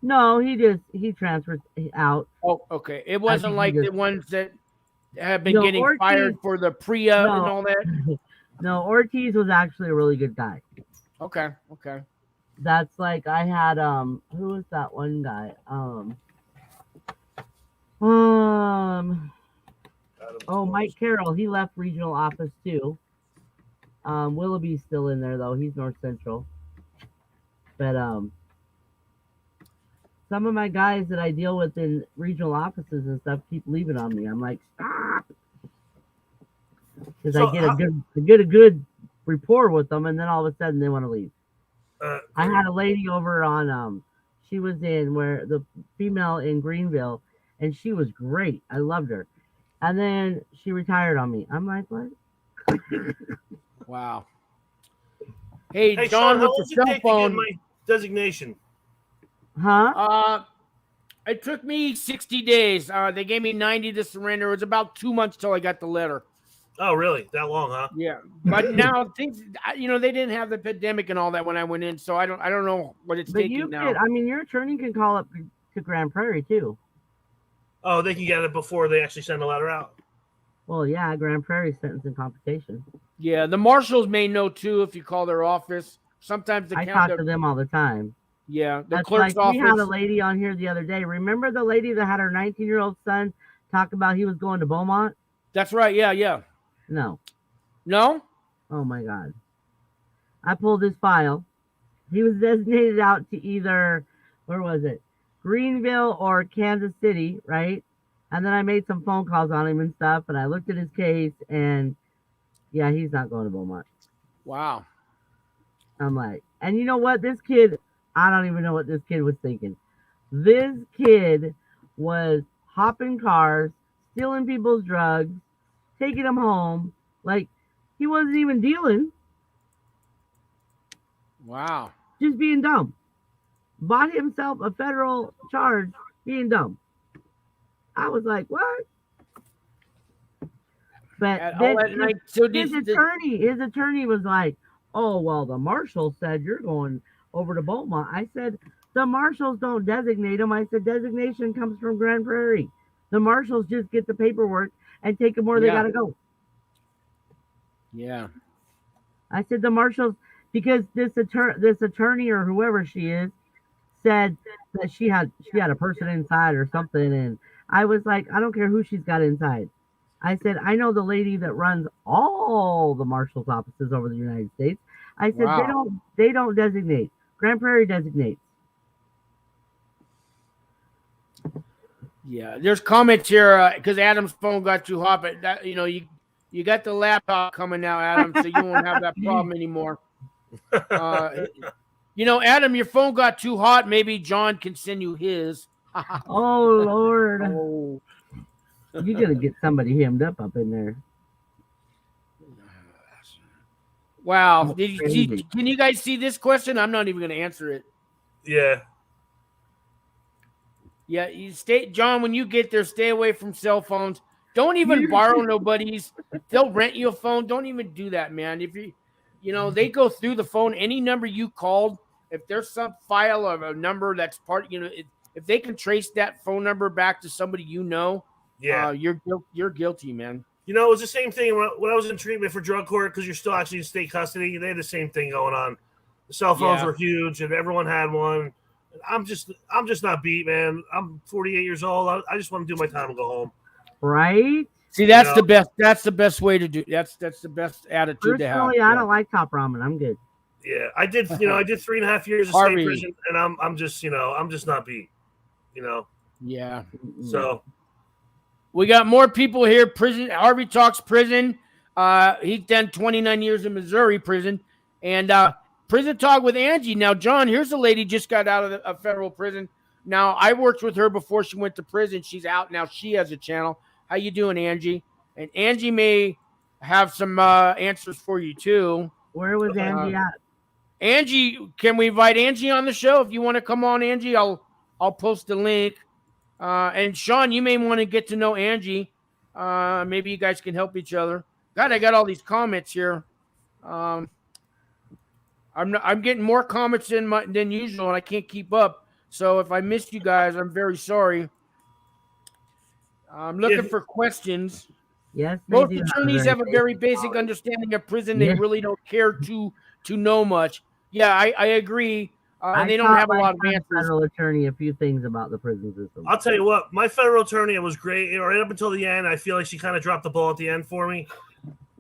[SPEAKER 4] No, he transferred out.
[SPEAKER 1] Oh, okay. It wasn't
[SPEAKER 4] think
[SPEAKER 1] like
[SPEAKER 4] he
[SPEAKER 1] the
[SPEAKER 4] just-
[SPEAKER 1] ones that have been
[SPEAKER 4] No,
[SPEAKER 1] getting
[SPEAKER 4] Ortiz-
[SPEAKER 1] fired for the PREA
[SPEAKER 4] No.
[SPEAKER 1] and all that.
[SPEAKER 4] No, Ortiz was actually a really good guy.
[SPEAKER 1] Okay.
[SPEAKER 4] That's like I had who was that one guy? Mike Carroll, he left regional office too. Willoughby's still in there though, he's North Central. But some of my guys that I deal with in regional offices and stuff keep leaving on me. I'm like, stop, because I get a good rapport with them, and then all of a sudden they want to leave. I had a lady over on she was in where the female in Greenville, and she was great. I loved her, and then she retired on me. I'm like, what?
[SPEAKER 1] Wow. Hey, John,
[SPEAKER 2] Sean,
[SPEAKER 1] with the cell phone.
[SPEAKER 2] My designation.
[SPEAKER 4] Huh?
[SPEAKER 1] It took me 60 days. They gave me 90 to surrender. It was about 2 months till I got the letter.
[SPEAKER 2] Oh, really? That long, huh?
[SPEAKER 1] Yeah, but now things, they didn't have the pandemic and all that when I went in, so I don't know what it's taking now.
[SPEAKER 4] I mean, your attorney can call up to Grand Prairie too.
[SPEAKER 2] Oh, they can get it before they actually send a letter out.
[SPEAKER 4] Well, yeah, Grand Prairie sentencing computation.
[SPEAKER 1] Yeah, the marshals may know too if you call their office. Sometimes
[SPEAKER 4] I talk to them all the time.
[SPEAKER 1] Yeah, the
[SPEAKER 4] That's
[SPEAKER 1] clerk's
[SPEAKER 4] like,
[SPEAKER 1] office.
[SPEAKER 4] We had a lady on here the other day. Remember the lady that had her 19-year-old son talk about he was going to Beaumont?
[SPEAKER 1] That's right. Yeah.
[SPEAKER 4] No. Oh my God. I pulled his file. He was designated out to either, where was it? Greenville or Kansas City, right? And then I made some phone calls on him and stuff, and I looked at his case, and yeah, he's not going to Beaumont.
[SPEAKER 1] Wow.
[SPEAKER 4] I'm like, and you know what? This kid, I don't even know what this kid was thinking. This kid was hopping cars, stealing people's drugs, taking them home. Like, he wasn't even dealing.
[SPEAKER 1] Wow.
[SPEAKER 4] Just being dumb. Bought himself a federal charge being dumb. I was like, what? But then his attorney was like, oh, well, the marshal said you're going over to Beaumont. I said, the marshals don't designate them. I said, designation comes from Grand Prairie. The marshals just get the paperwork and take them where they got to go.
[SPEAKER 1] Yeah.
[SPEAKER 4] I said, the marshals, because this attorney or whoever she is said that she had a person inside or something. And I was like, I don't care who she's got inside. I said, I know the lady that runs all the marshal's offices over the United States. I said, they don't designate. Grand Prairie designates.
[SPEAKER 1] Yeah, there's comments here because Adam's phone got too hot, but that, you got the laptop coming now, Adam, so you won't have that problem anymore. Adam, your phone got too hot. Maybe John can send you his.
[SPEAKER 4] Oh Lord!
[SPEAKER 1] Oh.
[SPEAKER 4] You're gonna get somebody hemmed up in there.
[SPEAKER 1] Wow! Can you guys see this question? I'm not even gonna answer it.
[SPEAKER 2] Yeah. Yeah,
[SPEAKER 1] John, when you get there, stay away from cell phones. Don't even borrow nobody's. They'll rent you a phone. Don't even do that, man. If they go through the phone, any number you called, if there's some file of a number that's part, if they can trace that phone number back to somebody you're guilty, man.
[SPEAKER 2] It was the same thing when I was in treatment for drug court because you're still actually in state custody. They had the same thing going on. The cell phones were huge, and everyone had one. I'm just not beat, man. I'm 48 years old. I just want to do my time and go home.
[SPEAKER 4] Right?
[SPEAKER 1] See, that's the best. That's the best way to do. That's the best attitude to have.
[SPEAKER 4] Personally, I don't like Top Ramen. I'm good.
[SPEAKER 2] Yeah, I did. I did 3.5 years of state prison, and I'm just not beat.
[SPEAKER 1] Yeah.
[SPEAKER 2] So
[SPEAKER 1] we got more people here. Prison. Harvey talks prison. He's done 29 years in Missouri prison, and prison talk with Angie. Now, John, here's a lady just got out of a federal prison. Now, I worked with her before she went to prison. She's out now. She has a channel. How you doing, Angie? And Angie may have some answers for you too.
[SPEAKER 4] Where was Angie at?
[SPEAKER 1] Angie, can we invite Angie on the show? If you want to come on, Angie, I'll post the link. And Sean, you may want to get to know Angie. Maybe you guys can help each other. God, I got all these comments here. I'm getting more comments than usual, and I can't keep up. So if I missed you guys, I'm very sorry. I'm looking for questions.
[SPEAKER 4] Yes,
[SPEAKER 1] most attorneys have a very basic understanding of prison. They really don't care to know much. Yeah, I agree. And they don't have a lot of answers.
[SPEAKER 4] Federal attorney, a few things about the prison system.
[SPEAKER 2] I'll tell you what, my federal attorney was great. Right up until the end, I feel like she kind of dropped the ball at the end for me.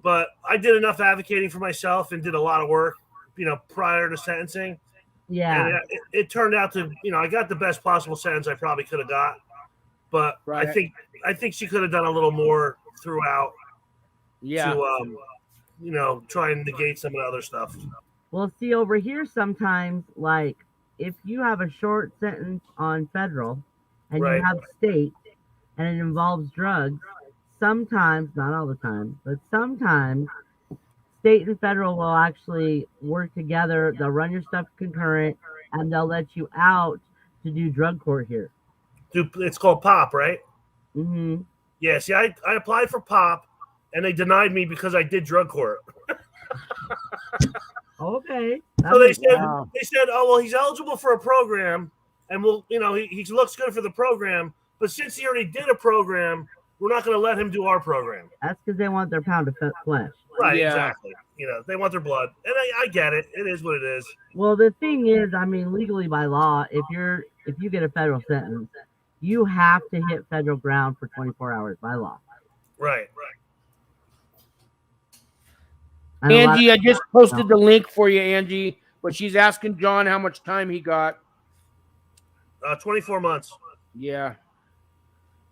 [SPEAKER 2] But I did enough advocating for myself and did a lot of work, prior to sentencing.
[SPEAKER 4] Yeah.
[SPEAKER 2] And it turned out to, I got the best possible sentence I probably could have got, but
[SPEAKER 1] Right.
[SPEAKER 2] I think she could have done a little more throughout.
[SPEAKER 1] Yeah.
[SPEAKER 2] To try and negate some of the other stuff.
[SPEAKER 4] Well, see, over here sometimes, like, if you have a short sentence on federal and
[SPEAKER 2] Right.
[SPEAKER 4] you have state and it involves drugs, sometimes, not all the time, but sometimes state and federal will actually work together. They'll run your stuff concurrent and they'll let you out to do drug court here.
[SPEAKER 2] It's called POP, right?
[SPEAKER 4] Mm-hmm.
[SPEAKER 2] Yeah, see, I applied for POP and they denied me because I did drug court.
[SPEAKER 4] Okay.
[SPEAKER 2] So they said, oh, well, he's eligible for a program and he looks good for the program, but since he already did a program, we're not going to let him do our program.
[SPEAKER 4] That's because they want their pound of flesh.
[SPEAKER 2] Right, exactly. They want their blood. And I get it. It is what it is.
[SPEAKER 4] Well, the thing is, legally by law, if you get a federal sentence, you have to hit federal ground for 24 hours by law.
[SPEAKER 2] Right.
[SPEAKER 1] Angie, I just posted the link for you, Angie, but she's asking John how much time he got.
[SPEAKER 2] 24 months.
[SPEAKER 1] Yeah.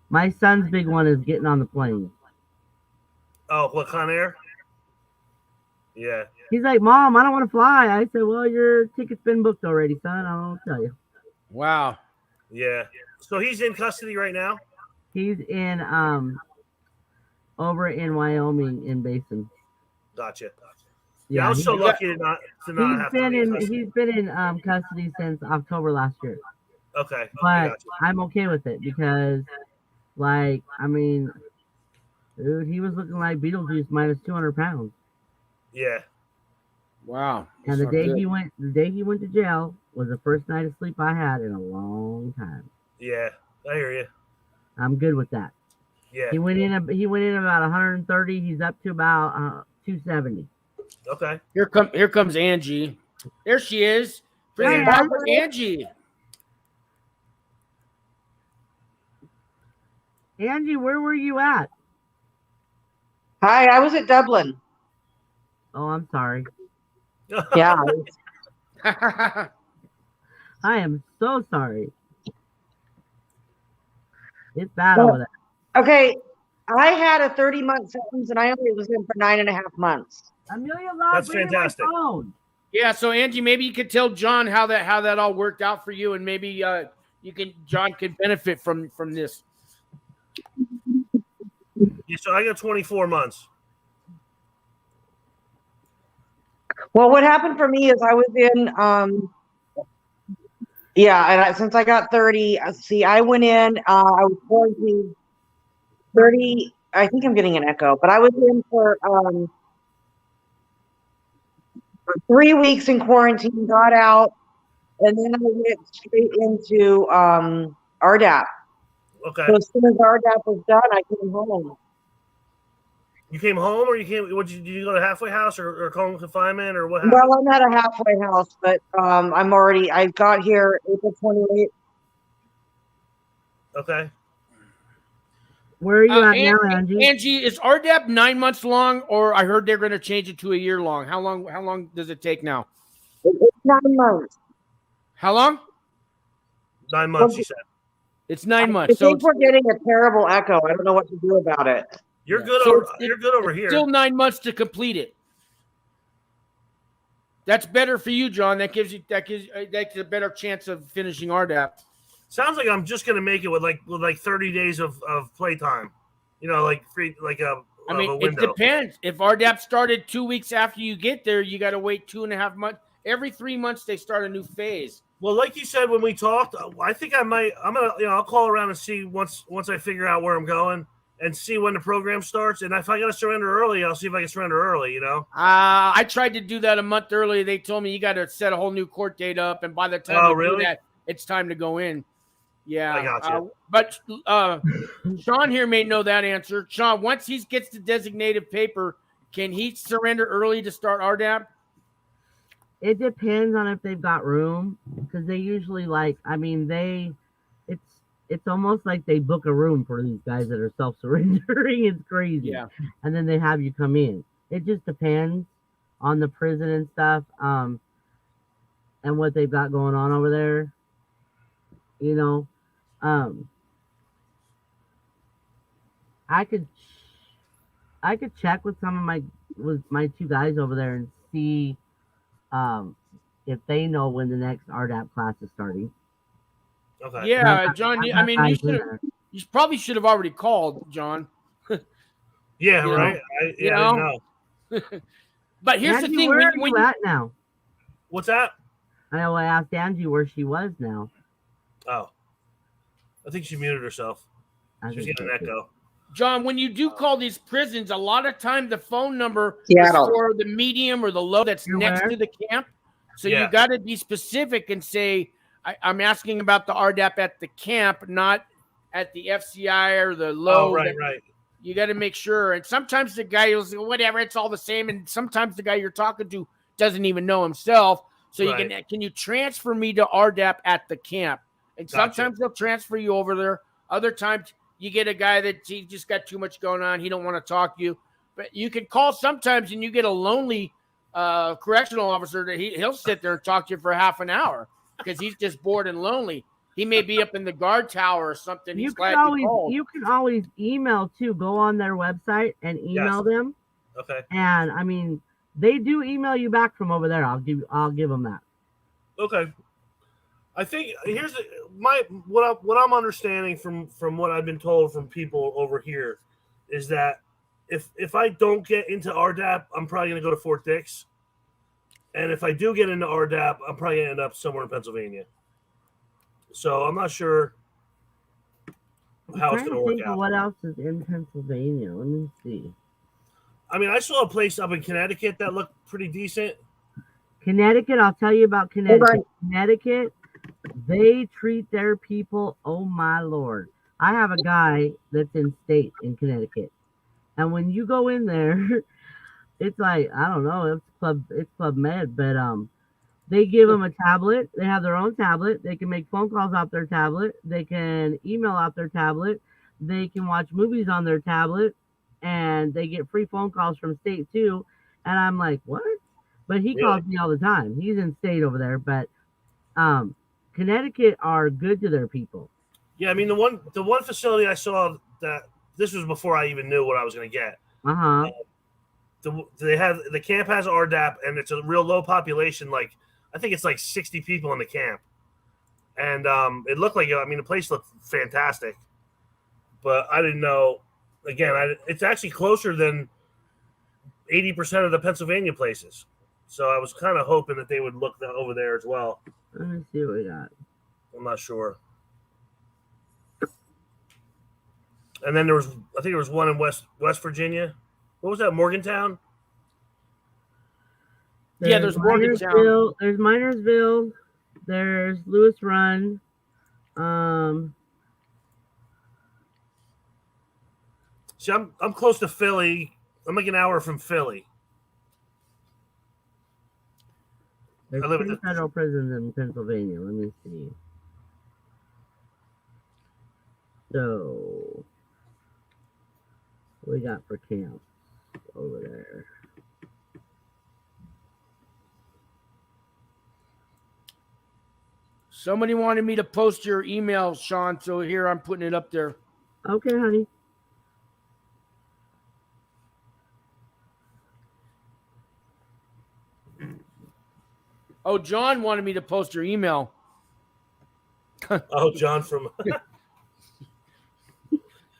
[SPEAKER 4] My son's big one is getting on the plane.
[SPEAKER 2] Oh, what, Con Air? Yeah.
[SPEAKER 4] He's like, Mom, I don't want to fly. I said, well, your ticket's been booked already, son. I don't tell you.
[SPEAKER 1] Wow.
[SPEAKER 2] Yeah. So he's in custody right now?
[SPEAKER 4] He's in over in Wyoming in Basin.
[SPEAKER 2] Gotcha.
[SPEAKER 4] Yeah,
[SPEAKER 2] I was so lucky to not have to be in custody.
[SPEAKER 4] He's been in custody since October last year.
[SPEAKER 2] Okay.
[SPEAKER 4] But I'm okay with it because, dude, he was looking like Beetlejuice minus 200 pounds.
[SPEAKER 2] Yeah.
[SPEAKER 1] Wow.
[SPEAKER 4] And the day he went to jail was the first night of sleep I had in a long time.
[SPEAKER 2] Yeah, I hear you.
[SPEAKER 4] I'm good with that.
[SPEAKER 2] Yeah.
[SPEAKER 4] He went in about 130. He's up to about 270.
[SPEAKER 2] Okay.
[SPEAKER 1] Here comes Angie. There she is.
[SPEAKER 4] Hey,
[SPEAKER 1] Angie.
[SPEAKER 4] Angie, where were you at?
[SPEAKER 5] Hi, I was at Dublin.
[SPEAKER 4] Oh, I'm sorry.
[SPEAKER 5] Yeah.
[SPEAKER 4] I am so sorry. It's bad over there.
[SPEAKER 5] Okay, I had a 30-month sentence, and I only was in for 9.5 months.
[SPEAKER 4] Amelia,
[SPEAKER 2] that's fantastic.
[SPEAKER 1] Yeah, so Angie, maybe you could tell John how that all worked out for you, and maybe John can benefit from this.
[SPEAKER 2] Yeah, so I got 24 months.
[SPEAKER 5] Well, what happened for me is I was in, since I got 30, I went in, I was quarantined 30, I think I'm getting an echo, but I was in for 3 weeks in quarantine, got out, and then I went straight into RDAP.
[SPEAKER 2] Okay.
[SPEAKER 5] So as soon as RDAP was done, I came home.
[SPEAKER 2] You came home, or did you go to halfway house or home confinement, or what happened?
[SPEAKER 5] Well, I'm at a halfway house, but I got here April 28th.
[SPEAKER 2] Okay.
[SPEAKER 4] Where are you at now, Angie?
[SPEAKER 1] Angie, is RDAP 9 months long, or I heard they're going to change it to a year long? How long does it take now?
[SPEAKER 5] It's 9 months.
[SPEAKER 1] How long?
[SPEAKER 2] 9 months, you said.
[SPEAKER 1] It's 9 months.
[SPEAKER 5] I think we're getting a terrible echo. I don't know what to do about it.
[SPEAKER 2] You're good. You're good over here.
[SPEAKER 1] Still 9 months to complete it. That's better for you, John. That gives a better chance of finishing RDAP.
[SPEAKER 2] Sounds like I'm just gonna make it with 30 days of playtime. Like free, a window.
[SPEAKER 1] It depends. If RDAP started 2 weeks after you get there, you got to wait 2.5 months. Every 3 months they start a new phase.
[SPEAKER 2] Well, like you said when we talked, I think I'm gonna I'll call around and see once I figure out where I'm going and see when the program starts. And if I got to surrender early, I'll see if I can surrender early.
[SPEAKER 1] I tried to do that a month early. They told me you got to set a whole new court date up, and by the time you do that, it's time to go in. Yeah,
[SPEAKER 2] I got you.
[SPEAKER 1] But Sean here may know that answer. Sean, once he gets the designated paper, can he surrender early to start RDAP?
[SPEAKER 4] It depends on if they've got room, because they usually it's almost like they book a room for these guys that are self-surrendering. It's crazy.
[SPEAKER 1] Yeah.
[SPEAKER 4] And then they have you come in. It just depends on the prison and stuff. and what they've got going on over there. You know, I could check with some of my two guys over there and see if they know when the next RDAP class is starting.
[SPEAKER 2] Okay.
[SPEAKER 1] Yeah, John. I mean, you probably should have already called, John.
[SPEAKER 2] Yeah,
[SPEAKER 1] You
[SPEAKER 2] right.
[SPEAKER 1] know?
[SPEAKER 2] I didn't know.
[SPEAKER 1] But here's
[SPEAKER 4] Angie,
[SPEAKER 1] the thing:
[SPEAKER 4] where
[SPEAKER 1] when
[SPEAKER 4] are you at now?
[SPEAKER 2] What's that?
[SPEAKER 4] I know I asked Angie where she was now.
[SPEAKER 2] Oh, I think she muted herself. She's getting an echo.
[SPEAKER 1] John, when you do call these prisons, a lot of time the phone number
[SPEAKER 5] Seattle.
[SPEAKER 1] is for the medium or the low that's next to the camp. So you got to be specific and say, I'm asking about the RDAP at the camp, not at the FCI or the low.
[SPEAKER 2] Oh, right.
[SPEAKER 1] You got to make sure. And sometimes the guy will say, whatever, it's all the same. And sometimes the guy you're talking to doesn't even know himself. So you can you transfer me to RDAP at the camp? And sometimes they'll transfer you over there. Other times you get a guy that he just got too much going on. He don't want to talk to you. But you can call sometimes and you get a lonely correctional officer that he'll sit there and talk to you for half an hour because he's just bored and lonely. He may be up in the guard tower or something.
[SPEAKER 4] You can always email too. Go on their website and email them.
[SPEAKER 2] Okay.
[SPEAKER 4] And I mean, they do email you back from over there. I'll give them that.
[SPEAKER 2] Okay. I think here's what I'm understanding from what I've been told from people over here is that if I don't get into RDAP, I'm probably going to go to Fort Dix. And if I do get into RDAP, I'm probably going to end up somewhere in Pennsylvania. So I'm not sure how it's going to work out.
[SPEAKER 4] What else is in Pennsylvania? Let me see.
[SPEAKER 2] I mean, I saw a place up in Connecticut that looked pretty decent.
[SPEAKER 4] Connecticut, I'll tell you about Connecticut. Connecticut, they treat their people, oh my Lord. I have a guy that's in state in Connecticut. And when you go in there, it's like, I don't know, it's Club Med, but they give them a tablet. They have their own tablet. They can make phone calls off their tablet. They can email off their tablet. They can watch movies on their tablet. And they get free phone calls from state too. And I'm like, what? But he calls me all the time. He's in state over there. But Connecticut are good to their people.
[SPEAKER 2] Yeah, I mean, the one facility I saw that this was before I even knew what I was going to get. The camp has RDAP, and it's a real low population. Like, I think it's like 60 people in the camp. And it looked like, the place looked fantastic. But I didn't know. Again, it's actually closer than 80% of the Pennsylvania places. So I was kind of hoping that they would look over there as well.
[SPEAKER 4] Let me see what we got.
[SPEAKER 2] I'm not sure. And then I think there was one in West Virginia. What was that, Morgantown?
[SPEAKER 1] There's Morgantown.
[SPEAKER 4] There's Minersville. There's Lewis Run.
[SPEAKER 2] See, I'm close to Philly. I'm like an hour from Philly.
[SPEAKER 4] There's 3 federal prisons in Pennsylvania. Let me see. So, what we got for camps over there?
[SPEAKER 1] Somebody wanted me to post your email, Sean, so here I'm putting it up there.
[SPEAKER 4] Okay, honey.
[SPEAKER 1] Oh, John wanted me to post your email.
[SPEAKER 2] Oh, John from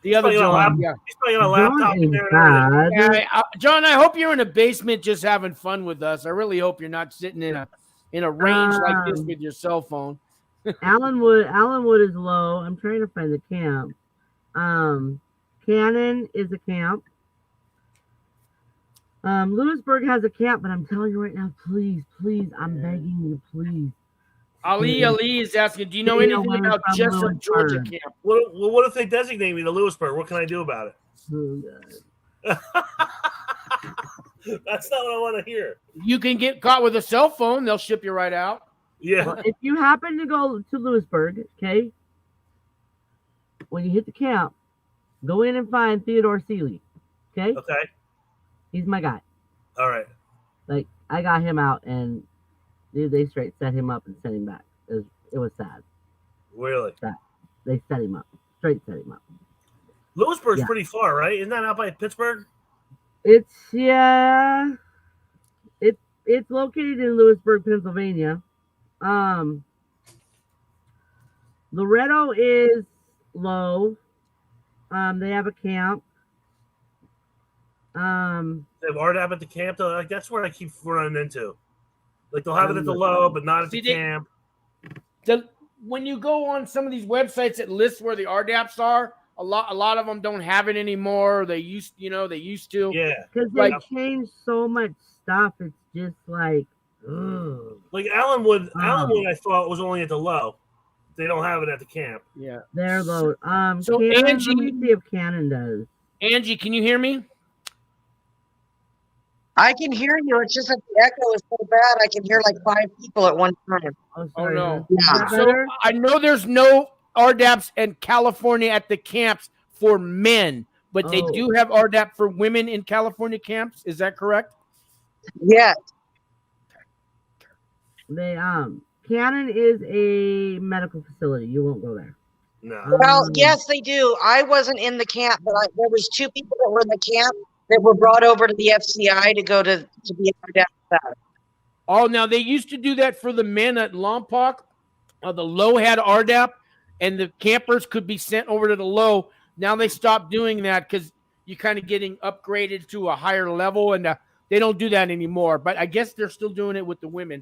[SPEAKER 1] the other John. Yeah.
[SPEAKER 2] He's playing on a laptop in there.
[SPEAKER 1] Yeah, John, I hope you're in a basement just having fun with us. I really hope you're not sitting in a range like this with your cell phone.
[SPEAKER 4] Allenwood is low. I'm trying to find the camp. Cannon is a camp. Lewisburg has a camp, but I'm telling you right now, please, I'm begging you, please.
[SPEAKER 1] Ali is asking, do you know anything about Jessup, Georgia camp?
[SPEAKER 2] What if they designate me to Lewisburg? What can I do about it?
[SPEAKER 4] Oh, God.
[SPEAKER 2] That's not what I want to hear.
[SPEAKER 1] You can get caught with a cell phone. They'll ship you right out.
[SPEAKER 2] Yeah.
[SPEAKER 4] Well, if you happen to go to Lewisburg, okay, when you hit the camp, go in and find Theodore Seeley, okay?
[SPEAKER 2] Okay.
[SPEAKER 4] He's my guy.
[SPEAKER 2] All right.
[SPEAKER 4] Like, I got him out, and Dude, they straight set him up and sent him back. It was sad.
[SPEAKER 2] Really?
[SPEAKER 4] They set him up. Straight set him up.
[SPEAKER 2] Lewisburg's pretty far, right? Isn't that out by Pittsburgh?
[SPEAKER 4] It's it's located in Lewisburg, Pennsylvania. Loretto is low. They have a camp.
[SPEAKER 2] They have RDAP at the camp, though. Like, that's where I keep running into. Like, they'll have it at the low, but not at the camp.
[SPEAKER 1] When you go on some of these websites that list where the RDAPs are, a lot of them don't have it anymore. They used to.
[SPEAKER 2] Yeah.
[SPEAKER 4] Because they changed so much stuff. It's just like, ugh.
[SPEAKER 2] Like Allenwood, I thought was only at the low. They don't have it at the camp.
[SPEAKER 1] Yeah.
[SPEAKER 4] They're low.
[SPEAKER 1] So
[SPEAKER 4] Cannon,
[SPEAKER 1] Angie,
[SPEAKER 4] let me see if Cannon does.
[SPEAKER 1] Angie, can you hear me?
[SPEAKER 5] I can hear you. It's just that the echo is so bad. I can hear like 5 people at one time.
[SPEAKER 4] Oh,
[SPEAKER 1] Oh no.
[SPEAKER 5] Yeah.
[SPEAKER 1] So I know there's no RDAPs in California at the camps for men, but they do have RDAP for women in California camps. Is that correct?
[SPEAKER 5] Yes.
[SPEAKER 4] They Cannon is a medical facility. You won't go there.
[SPEAKER 2] No.
[SPEAKER 5] Well, yes, they do. I wasn't in the camp, but there was 2 people that were in the camp that were brought over to the FCI to go to be RDAP.
[SPEAKER 1] Oh, now they used to do that for the men at Lompoc. The low had RDAP, and the campers could be sent over to the low. Now they stopped doing that because you're kind of getting upgraded to a higher level, and they don't do that anymore. But I guess they're still doing it with the women.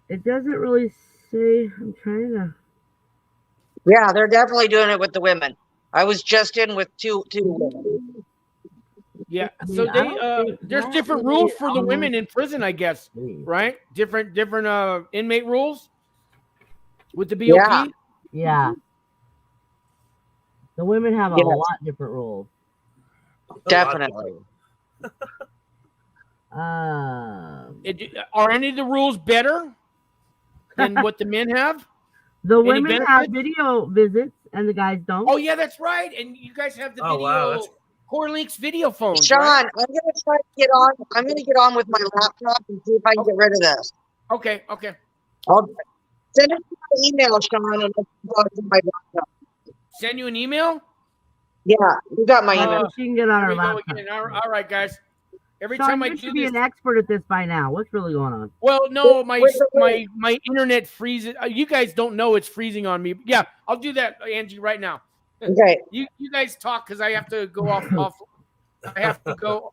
[SPEAKER 4] It doesn't really say. I'm trying to.
[SPEAKER 5] Yeah, they're definitely doing it with the women. I was just in with two women.
[SPEAKER 1] Yeah,
[SPEAKER 4] I mean,
[SPEAKER 1] so there's different rules for the women in prison, I guess, right? Different inmate rules with the BOP.
[SPEAKER 4] Yeah. The women have a lot different rules.
[SPEAKER 5] Definitely.
[SPEAKER 1] Are any of the rules better than what the men have?
[SPEAKER 4] The women have video visits and the guys don't.
[SPEAKER 1] Oh yeah, that's right. And you guys have the video.
[SPEAKER 2] Wow,
[SPEAKER 1] CoreLinks video phones.
[SPEAKER 5] Sean,
[SPEAKER 1] right?
[SPEAKER 5] I'm gonna try to get on. I'm gonna get on with my laptop and see if I can get rid of this.
[SPEAKER 1] Okay.
[SPEAKER 5] I'll send it to my email, Sean, and I'll talk to my laptop.
[SPEAKER 1] Send you an email?
[SPEAKER 5] Yeah, you got my email.
[SPEAKER 4] She can get on her
[SPEAKER 1] Here we go
[SPEAKER 4] laptop.
[SPEAKER 1] again. All right, guys. Every
[SPEAKER 4] Sean,
[SPEAKER 1] time I
[SPEAKER 4] you
[SPEAKER 1] do
[SPEAKER 4] should be
[SPEAKER 1] this,
[SPEAKER 4] an expert at this by now. What's really going on?
[SPEAKER 1] well, no, my internet freezes. You guys don't know it's freezing on me. Yeah, I'll do that, Angie, right now.
[SPEAKER 5] Okay.
[SPEAKER 1] You guys talk because I have to go off. I have to go.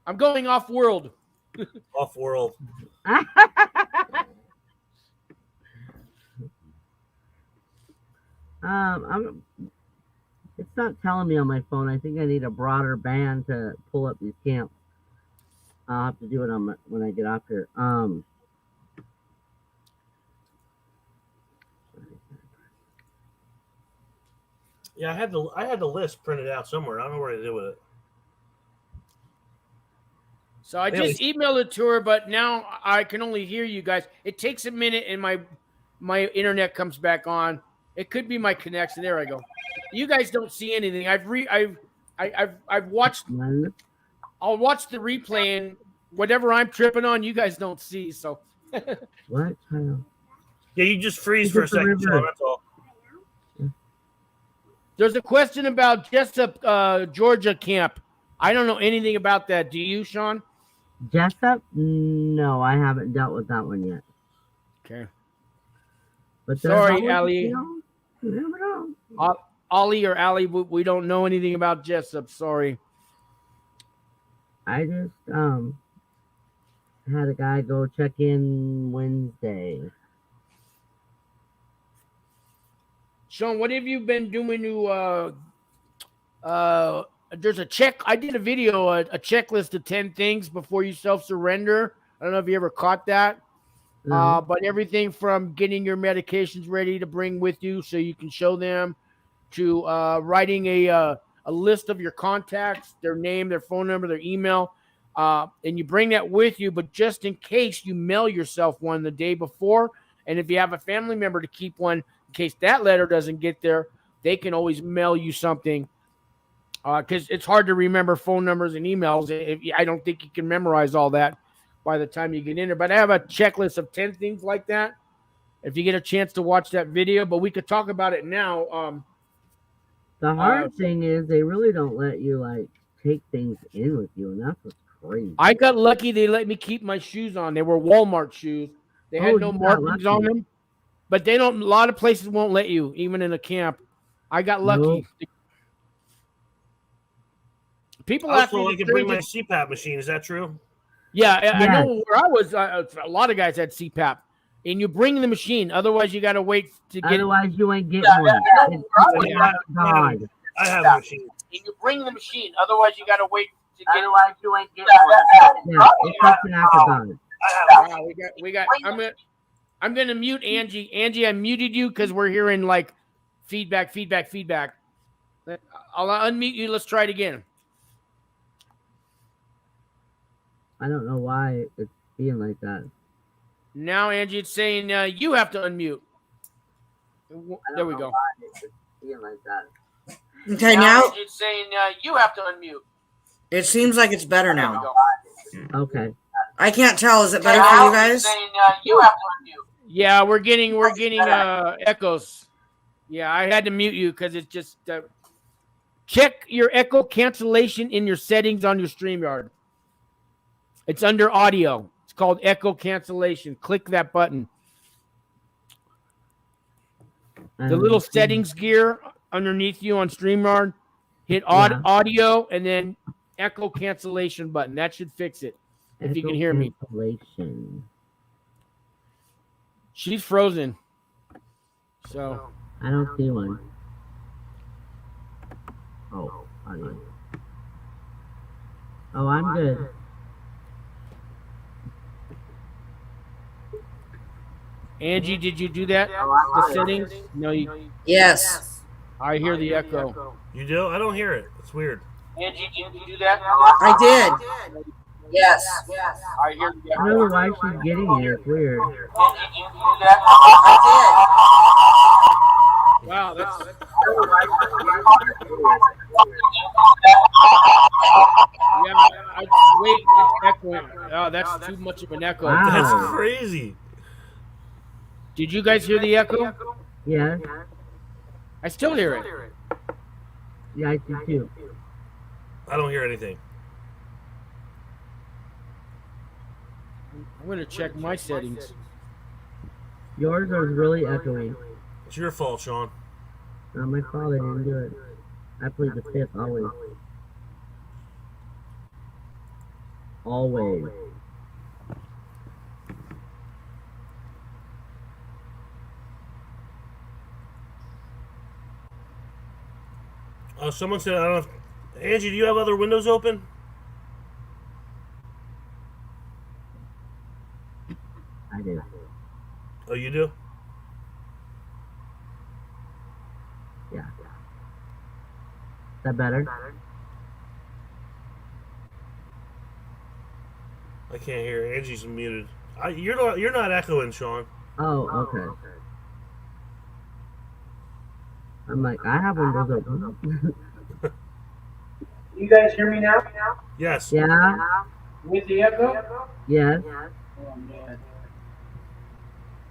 [SPEAKER 1] I'm going off world.
[SPEAKER 2] Off world.
[SPEAKER 4] It's not telling me on my phone. I think I need a broader band to pull up these camps. I'll have to do it on when I get off here.
[SPEAKER 2] Yeah, I had the list printed out somewhere. I don't know where to do with it.
[SPEAKER 1] So I just emailed it to her, but now I can only hear you guys. It takes a minute, and my internet comes back on. It could be my connection. There I go. You guys don't see anything. I've watched. I'll watch the replay, and whatever I'm tripping on, you guys don't see. So.
[SPEAKER 4] What?
[SPEAKER 2] Yeah, you just freeze for a second, Sean. That's all.
[SPEAKER 1] There's a question about Jessup, Georgia camp. I don't know anything about that. Do you, Sean?
[SPEAKER 4] Jessup? No, I haven't dealt with that one yet.
[SPEAKER 1] Okay.
[SPEAKER 4] But
[SPEAKER 1] sorry, Ali.
[SPEAKER 4] You never know.
[SPEAKER 1] Ollie or Ali, we don't know anything about Jessup. Sorry.
[SPEAKER 4] I just had a guy go check in Wednesday.
[SPEAKER 1] Sean, what have you been doing to there's a check. I did a video, a checklist of 10 things before you self-surrender. I don't know if you ever caught that. But everything from getting your medications ready to bring with you so you can show them, to writing a list of your contacts, their name, their phone number, their email, and you bring that with you. But just in case, you mail yourself one the day before. And if you have a family member to keep one, in case that letter doesn't get there, they can always mail you something because it's hard to remember phone numbers and emails. I don't think you can memorize all that by the time you get in there. But I have a checklist of 10 things like that. If you get a chance to watch that video, but we could talk about it now.
[SPEAKER 4] The hard thing is they really don't let you like take things in with you, and that's what's crazy.
[SPEAKER 1] I got lucky; they let me keep my shoes on. They were Walmart shoes. They had no markings on them, but they don't. A lot of places won't let you, even in a camp. I got lucky.
[SPEAKER 4] Nope.
[SPEAKER 2] People ask me. I can bring my CPAP machine. Is that true?
[SPEAKER 1] Yeah, I know where I was. A lot of guys had CPAP, and you bring the machine. Otherwise, you got to wait to get.
[SPEAKER 4] Otherwise, you ain't get one.
[SPEAKER 2] I have a machine.
[SPEAKER 1] And you bring the machine. Otherwise, you got to wait to get.
[SPEAKER 4] Otherwise, you ain't get one. Yeah, it's like an acrobat.
[SPEAKER 1] Wow, we got. I'm gonna mute Angie. Angie, I muted you because we're hearing like feedback. I'll unmute you. Let's try it again.
[SPEAKER 4] I don't know why it's being like that.
[SPEAKER 1] Now, Angie, it's saying you have to unmute. There we go.
[SPEAKER 4] It's being like that.
[SPEAKER 6] Okay, now
[SPEAKER 1] Angie, it's saying you have to unmute.
[SPEAKER 6] it seems like it's better now.
[SPEAKER 4] Okay.
[SPEAKER 6] I can't tell. Is it better for you guys?
[SPEAKER 1] Saying, you have to unmute. Yeah, we're getting echoes. Yeah, I had to mute you because it's just check your echo cancellation in your settings on your StreamYard. It's under audio. It's called echo cancellation. Click that button. The little settings gear underneath you on StreamYard. Hit audio and then echo cancellation button. That should fix it. If you can hear me. She's frozen. So
[SPEAKER 4] I don't see one. Oh, audio. Oh, I'm good.
[SPEAKER 1] Angie, did you do that? The settings? No, you.
[SPEAKER 6] Yes.
[SPEAKER 1] I hear the echo.
[SPEAKER 2] You do? I don't hear it. It's weird.
[SPEAKER 1] Angie, did you do that?
[SPEAKER 6] I did. Yes.
[SPEAKER 1] I hear the
[SPEAKER 4] I don't know why she's getting it. It's weird.
[SPEAKER 1] Angie, did you do that? Wow, that's. Yeah, wait, it's echoing. Oh, that's too much of an echo.
[SPEAKER 4] Wow.
[SPEAKER 2] That's crazy.
[SPEAKER 1] Did you guys hear the echo?
[SPEAKER 4] Yeah.
[SPEAKER 1] I still hear it.
[SPEAKER 4] Yeah, I see too.
[SPEAKER 2] I don't hear anything.
[SPEAKER 1] I'm gonna check my settings.
[SPEAKER 4] Yours are really echoing.
[SPEAKER 2] It's your fault, Sean.
[SPEAKER 4] Not my fault. I didn't do it. I plead the fifth always. Always.
[SPEAKER 2] Someone said, I don't know if, Angie, do you have other windows open?
[SPEAKER 4] I do.
[SPEAKER 2] Oh, you do?
[SPEAKER 4] Yeah. Is that better?
[SPEAKER 2] I can't hear. Angie's muted. You're not echoing, Sean.
[SPEAKER 4] Oh, okay. I'm like, I have windows open.
[SPEAKER 1] You guys hear me now?
[SPEAKER 2] Yes.
[SPEAKER 4] Yeah.
[SPEAKER 1] With the echo?
[SPEAKER 4] Yes.
[SPEAKER 1] Oh man.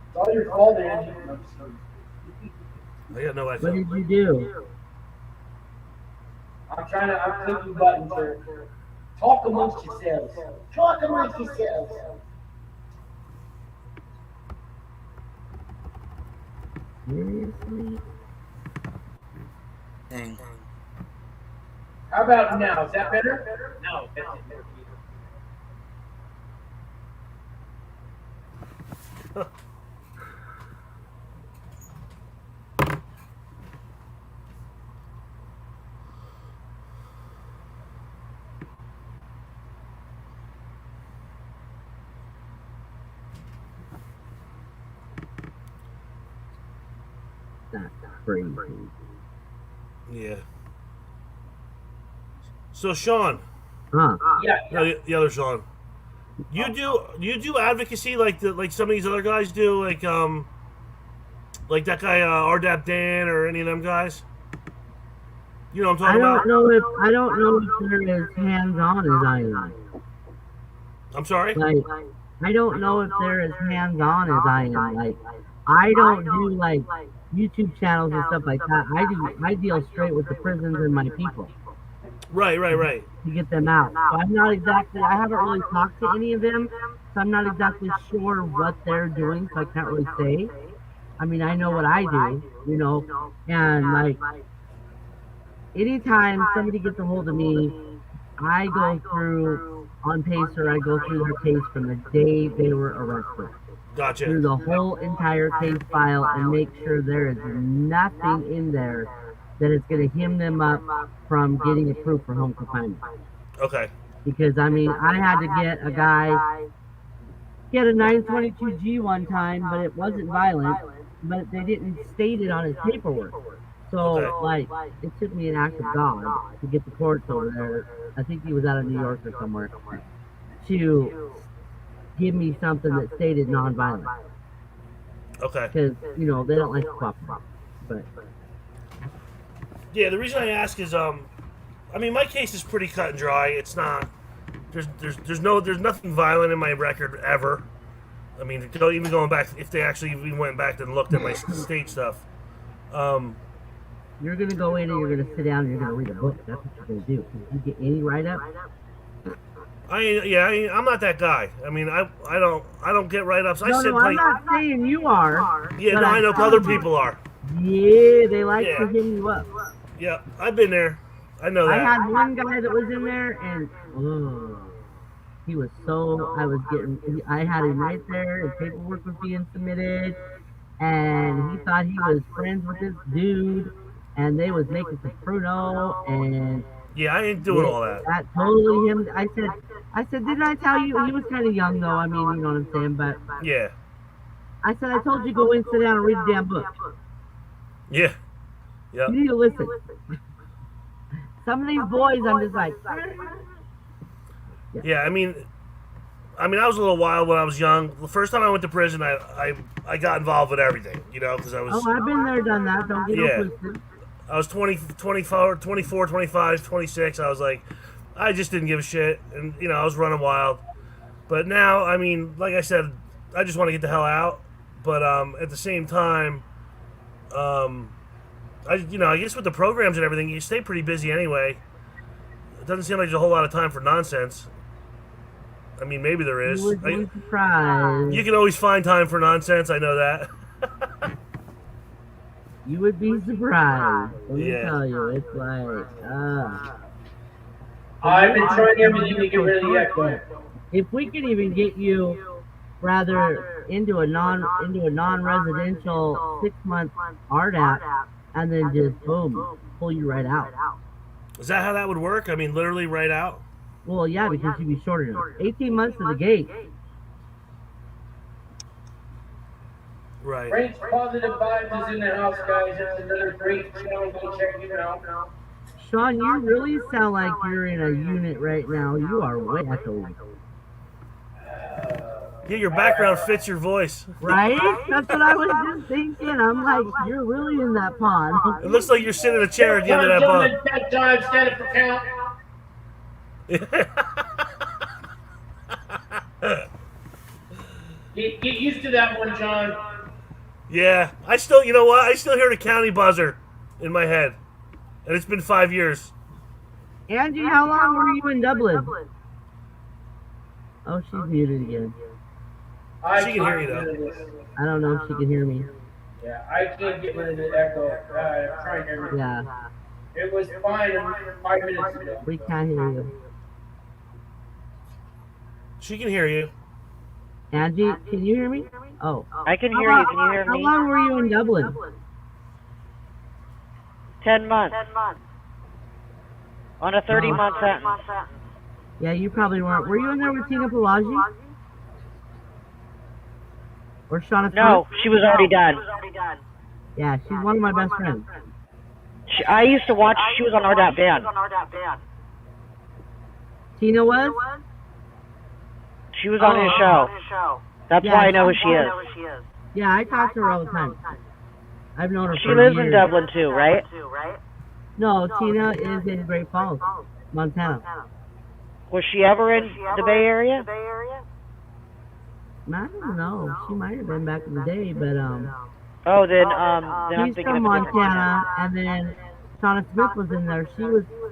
[SPEAKER 1] It's all your fault, Angie.
[SPEAKER 2] I got no echo.
[SPEAKER 4] What did you do?
[SPEAKER 1] I'm clicking buttons here. Talk amongst yourselves. Talk amongst yourselves.
[SPEAKER 4] Seriously?
[SPEAKER 6] Dang.
[SPEAKER 1] How about now? Is that better? No, that's better.
[SPEAKER 4] That's crazy.
[SPEAKER 2] Yeah. So, Sean.
[SPEAKER 4] Huh.
[SPEAKER 1] Yeah.
[SPEAKER 2] No, the other Sean. You do advocacy like some of these other guys do, like that guy RDAP Dan or any of them guys? You know what I'm talking about?
[SPEAKER 4] I don't know if they're as hands-on as I am.
[SPEAKER 2] I'm sorry?
[SPEAKER 4] Like, I don't know if they're as hands-on as I am. Like, I don't do like YouTube channels and stuff like that. I deal straight with the prisons and my people.
[SPEAKER 2] Right.
[SPEAKER 4] To get them out. So I'm not exactly, I haven't really talked to any of them, so I'm not exactly sure what they're doing, so I can't really say. I mean, I know what I do, you know, and like, anytime somebody gets a hold of me, I go through, on Pacer, I go through their case from the day they were arrested.
[SPEAKER 2] Gotcha.
[SPEAKER 4] Through the whole entire case file and make sure there is nothing in there that is going to hem them up from getting approved for home confinement.
[SPEAKER 2] Okay.
[SPEAKER 4] Because, I mean, I had to get a guy, he had a 922G one time, but it wasn't violent, but they didn't state it on his paperwork. So, like, it took me an act of God to get the courts over there. I think he was out of New York or somewhere, to give me something that stated non-violent.
[SPEAKER 2] Okay.
[SPEAKER 4] Because, you know, they don't like to cooperate. But
[SPEAKER 2] yeah, the reason I ask is, I mean, my case is pretty cut and dry. It's not. There's nothing violent in my record ever. I mean, even going back, if they actually even went back and looked at my state stuff.
[SPEAKER 4] You're gonna go in and you're gonna sit down and you're gonna read a book. That's what you're gonna do. Did you get any write-up?
[SPEAKER 2] I'm not that guy. I mean, I don't get write-ups.
[SPEAKER 4] No, I'm not saying you are.
[SPEAKER 2] Yeah, no, I know other people are.
[SPEAKER 4] Yeah, they like to hit you up.
[SPEAKER 2] Yeah, I've been there. I know that.
[SPEAKER 4] I had one guy that was in there, and he was so, I had him right there, his paperwork was being submitted, and he thought he was friends with this dude, and they was making some Pruno, and
[SPEAKER 2] yeah, I ain't doing all that.
[SPEAKER 4] That totally him. I said, didn't I tell you? He was kind of young, though. I mean, you know what I'm saying, but
[SPEAKER 2] yeah.
[SPEAKER 4] I said, I told you go in, sit down, and read the damn book.
[SPEAKER 2] Yeah. Yeah.
[SPEAKER 4] You need to listen. Some of these boys, I'm just like.
[SPEAKER 2] Yeah, I mean, I was a little wild when I was young. The first time I went to prison, I got involved with everything, you know, because I was.
[SPEAKER 4] Oh, I've been there, done that. Don't get no twisted.
[SPEAKER 2] I was 24, 25, 26. I was like, I just didn't give a shit, and you know, I was running wild. But now, I mean, like I said, I just want to get the hell out. But at the same time, I guess with the programs and everything, you stay pretty busy anyway. It doesn't seem like there's a whole lot of time for nonsense. I mean, maybe there is.
[SPEAKER 4] You would be surprised.
[SPEAKER 2] You can always find time for nonsense. I know that.
[SPEAKER 4] You would be surprised. Let me tell you, it's like,
[SPEAKER 1] I've been trying everything to get rid of the echo.
[SPEAKER 4] If we could even get you, rather, into a non-residential 6-month RDAP, and then just boom, pull you right out.
[SPEAKER 2] Is that how that would work? I mean, literally right out?
[SPEAKER 4] Well, yeah, because you'd be shorter. 18 months to the gate.
[SPEAKER 2] Right.
[SPEAKER 1] Rain's Positive Vibes is in the house, guys. It's another great channel. Go check it out.
[SPEAKER 4] Sean, you really sound like you're in a unit right now. You are way echoey.
[SPEAKER 2] Yeah, your background fits your voice.
[SPEAKER 4] Right? That's what I was just thinking. I'm like, you're really in that pond.
[SPEAKER 2] It looks like you're sitting in a chair at the end of that pond.
[SPEAKER 1] That time, stand up for count. Get used to that one, John.
[SPEAKER 2] Yeah, I still, you know what? I still hear the county buzzer in my head. And it's been 5 years.
[SPEAKER 4] Angie, how long were you in Dublin? Oh, she's muted again.
[SPEAKER 2] She can hear you, though.
[SPEAKER 4] I don't know if she can hear me.
[SPEAKER 1] Yeah, I can't get rid of the echo. I'm trying everything.
[SPEAKER 4] Yeah.
[SPEAKER 1] It was fine 5 minutes ago.
[SPEAKER 4] We can't hear you.
[SPEAKER 2] She can hear you.
[SPEAKER 4] Angie, can you hear me? Oh.
[SPEAKER 7] I can hear you. Can you hear me?
[SPEAKER 4] How long were you in Dublin?
[SPEAKER 7] 10 months. On a 30-month sentence.
[SPEAKER 4] Yeah, you probably weren't. Were you in there with Tina Pelagi? Or Shauna?
[SPEAKER 7] No, she was already done.
[SPEAKER 4] Yeah, she's one of my best friends.
[SPEAKER 7] I used to watch. She was on RDAP Band.
[SPEAKER 4] Tina was?
[SPEAKER 7] She was on his show. That's why I know who she is.
[SPEAKER 4] Yeah, I talk to her all the time. I've known her
[SPEAKER 7] She
[SPEAKER 4] for
[SPEAKER 7] lives
[SPEAKER 4] years.
[SPEAKER 7] in Dublin too, right?
[SPEAKER 4] No, Tina is in Great Falls, Montana.
[SPEAKER 7] Was she ever in the Bay Area?
[SPEAKER 4] I don't know. She might have been back in the day, but
[SPEAKER 7] Oh, then I'm
[SPEAKER 4] she's
[SPEAKER 7] thinking
[SPEAKER 4] from
[SPEAKER 7] of a different
[SPEAKER 4] Montana, and then Shauna Smith was in there.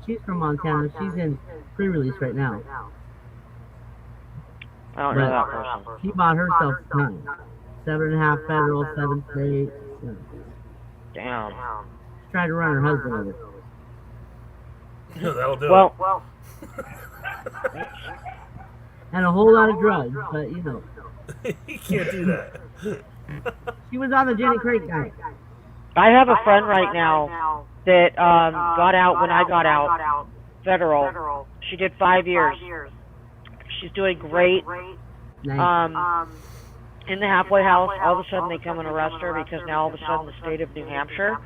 [SPEAKER 4] She's from Montana. She's in pre-release right now.
[SPEAKER 7] I don't know that person.
[SPEAKER 4] She bought herself time. 7.5 federal, 7 state. Yeah.
[SPEAKER 7] Damn.
[SPEAKER 4] She tried to run her husband over.
[SPEAKER 2] That'll do
[SPEAKER 7] Well,
[SPEAKER 4] And a whole lot of drugs, but you know.
[SPEAKER 2] it. You can't do that.
[SPEAKER 4] She was on the Jenny Craig guy.
[SPEAKER 7] I have a friend right now that got out when I got out, federal. She did 5 years. She's doing great.
[SPEAKER 4] Nice.
[SPEAKER 7] In the halfway house, all of a sudden they come and arrest her because now all of a sudden the state of New Hampshire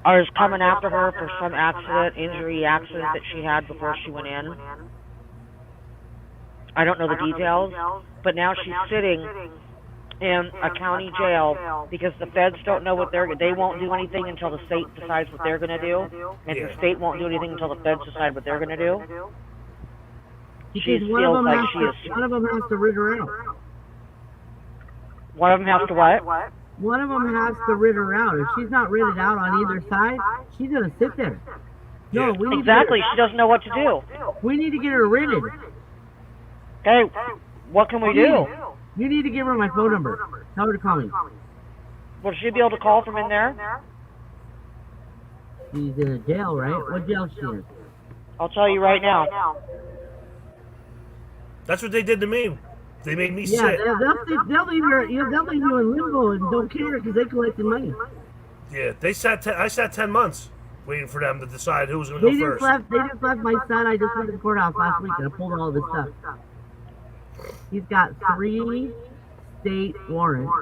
[SPEAKER 7] is coming after her for some accident that she had before she went in. I don't know the details, but now she's sitting in a county jail because the feds don't know what they won't do anything until the state decides what they're going to do, and the state won't do anything until the feds decide what they're going to do. She
[SPEAKER 4] Because
[SPEAKER 7] feels like she is.
[SPEAKER 4] one of them has to rid her out.
[SPEAKER 7] One of them has to what?
[SPEAKER 4] One of them has to rid her out. If she's not ridded out on either side, she's gonna sit there. No,
[SPEAKER 2] Yeah.
[SPEAKER 4] we need
[SPEAKER 7] Exactly. She doesn't know what to do.
[SPEAKER 4] we need to get her ridded.
[SPEAKER 7] Okay, what can we do?
[SPEAKER 4] You need to give her my phone number. Tell her to call me.
[SPEAKER 7] Will she be able to call from in there?
[SPEAKER 4] She's in a jail, right? What jail she in?
[SPEAKER 7] I'll tell you right now.
[SPEAKER 2] That's what they did to me. They made me
[SPEAKER 4] Yeah,
[SPEAKER 2] sick.
[SPEAKER 4] they'll leave you in limbo and don't care because they collected money.
[SPEAKER 2] Yeah, I sat 10 months waiting for them to decide who was going
[SPEAKER 4] They
[SPEAKER 2] to go
[SPEAKER 4] just
[SPEAKER 2] first.
[SPEAKER 4] left my son. I just went to the courthouse last week and I pulled all this stuff. He's got 3 state warrants.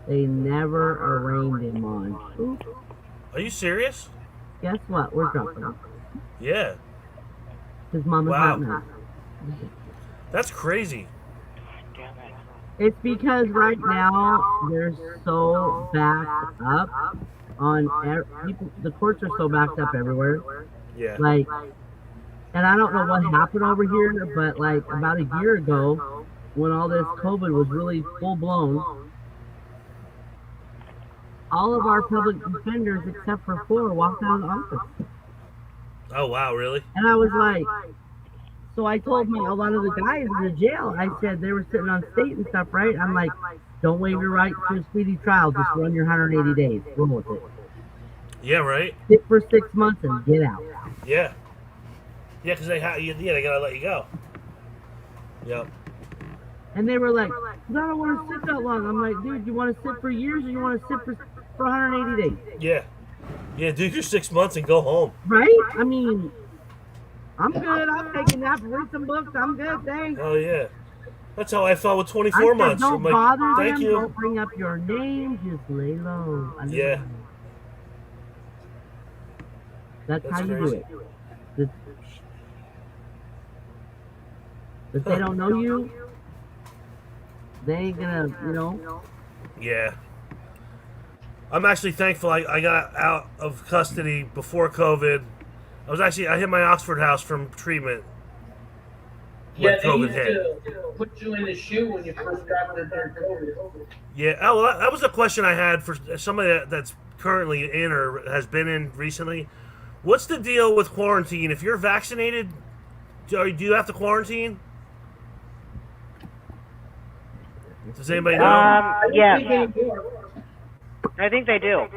[SPEAKER 4] They never arraigned him on. Oops.
[SPEAKER 2] Are you serious?
[SPEAKER 4] Guess what? We're dropping him.
[SPEAKER 2] Yeah.
[SPEAKER 4] His mama's
[SPEAKER 2] Wow.
[SPEAKER 4] not mad.
[SPEAKER 2] That's crazy.
[SPEAKER 4] It's because right now they're so backed up on people. The courts are so backed up everywhere.
[SPEAKER 2] Yeah.
[SPEAKER 4] Like, and I don't know what happened over here, but like about a year ago, when all this COVID was really full blown, all of our public defenders, except for 4, walked out of the office.
[SPEAKER 2] Oh, wow, really?
[SPEAKER 4] And I was like, so I told a lot of the guys in the jail, I said they were sitting on state and stuff, right? I'm like, don't waive your right to a speedy trial. Just run your 180 days. Roll with it.
[SPEAKER 2] Yeah, right?
[SPEAKER 4] Sit for 6 months and get out.
[SPEAKER 2] Yeah. Yeah, because they got to let you go. Yep.
[SPEAKER 4] And they were like, I don't want to sit that long. I'm like, dude, you want to sit for years or you want to sit for 180 days?
[SPEAKER 2] Yeah. Yeah, do your 6 months and go home.
[SPEAKER 4] Right? I mean, I'm good. I'm taking that. Read some books. I'm good. Thanks.
[SPEAKER 2] Oh, yeah. That's how I felt with
[SPEAKER 4] I
[SPEAKER 2] 24
[SPEAKER 4] said,
[SPEAKER 2] months.
[SPEAKER 4] don't
[SPEAKER 2] I'm like,
[SPEAKER 4] bother
[SPEAKER 2] thank
[SPEAKER 4] them.
[SPEAKER 2] you.
[SPEAKER 4] Don't bring up your name. Just lay low.
[SPEAKER 2] Yeah.
[SPEAKER 4] That's how you
[SPEAKER 2] crazy.
[SPEAKER 4] do it. If they don't know you, they ain't gonna,
[SPEAKER 2] Yeah. I'm actually thankful I got out of custody before COVID. I hit my Oxford house from treatment when
[SPEAKER 1] they
[SPEAKER 2] COVID
[SPEAKER 1] used
[SPEAKER 2] hit.
[SPEAKER 1] to put you in the shoe when you first got there during COVID.
[SPEAKER 2] Yeah, oh, well, that was a question I had for somebody that's currently in or has been in recently. What's the deal with quarantine? If you're vaccinated, do you have to quarantine? Does anybody know?
[SPEAKER 7] Yeah. I think they do.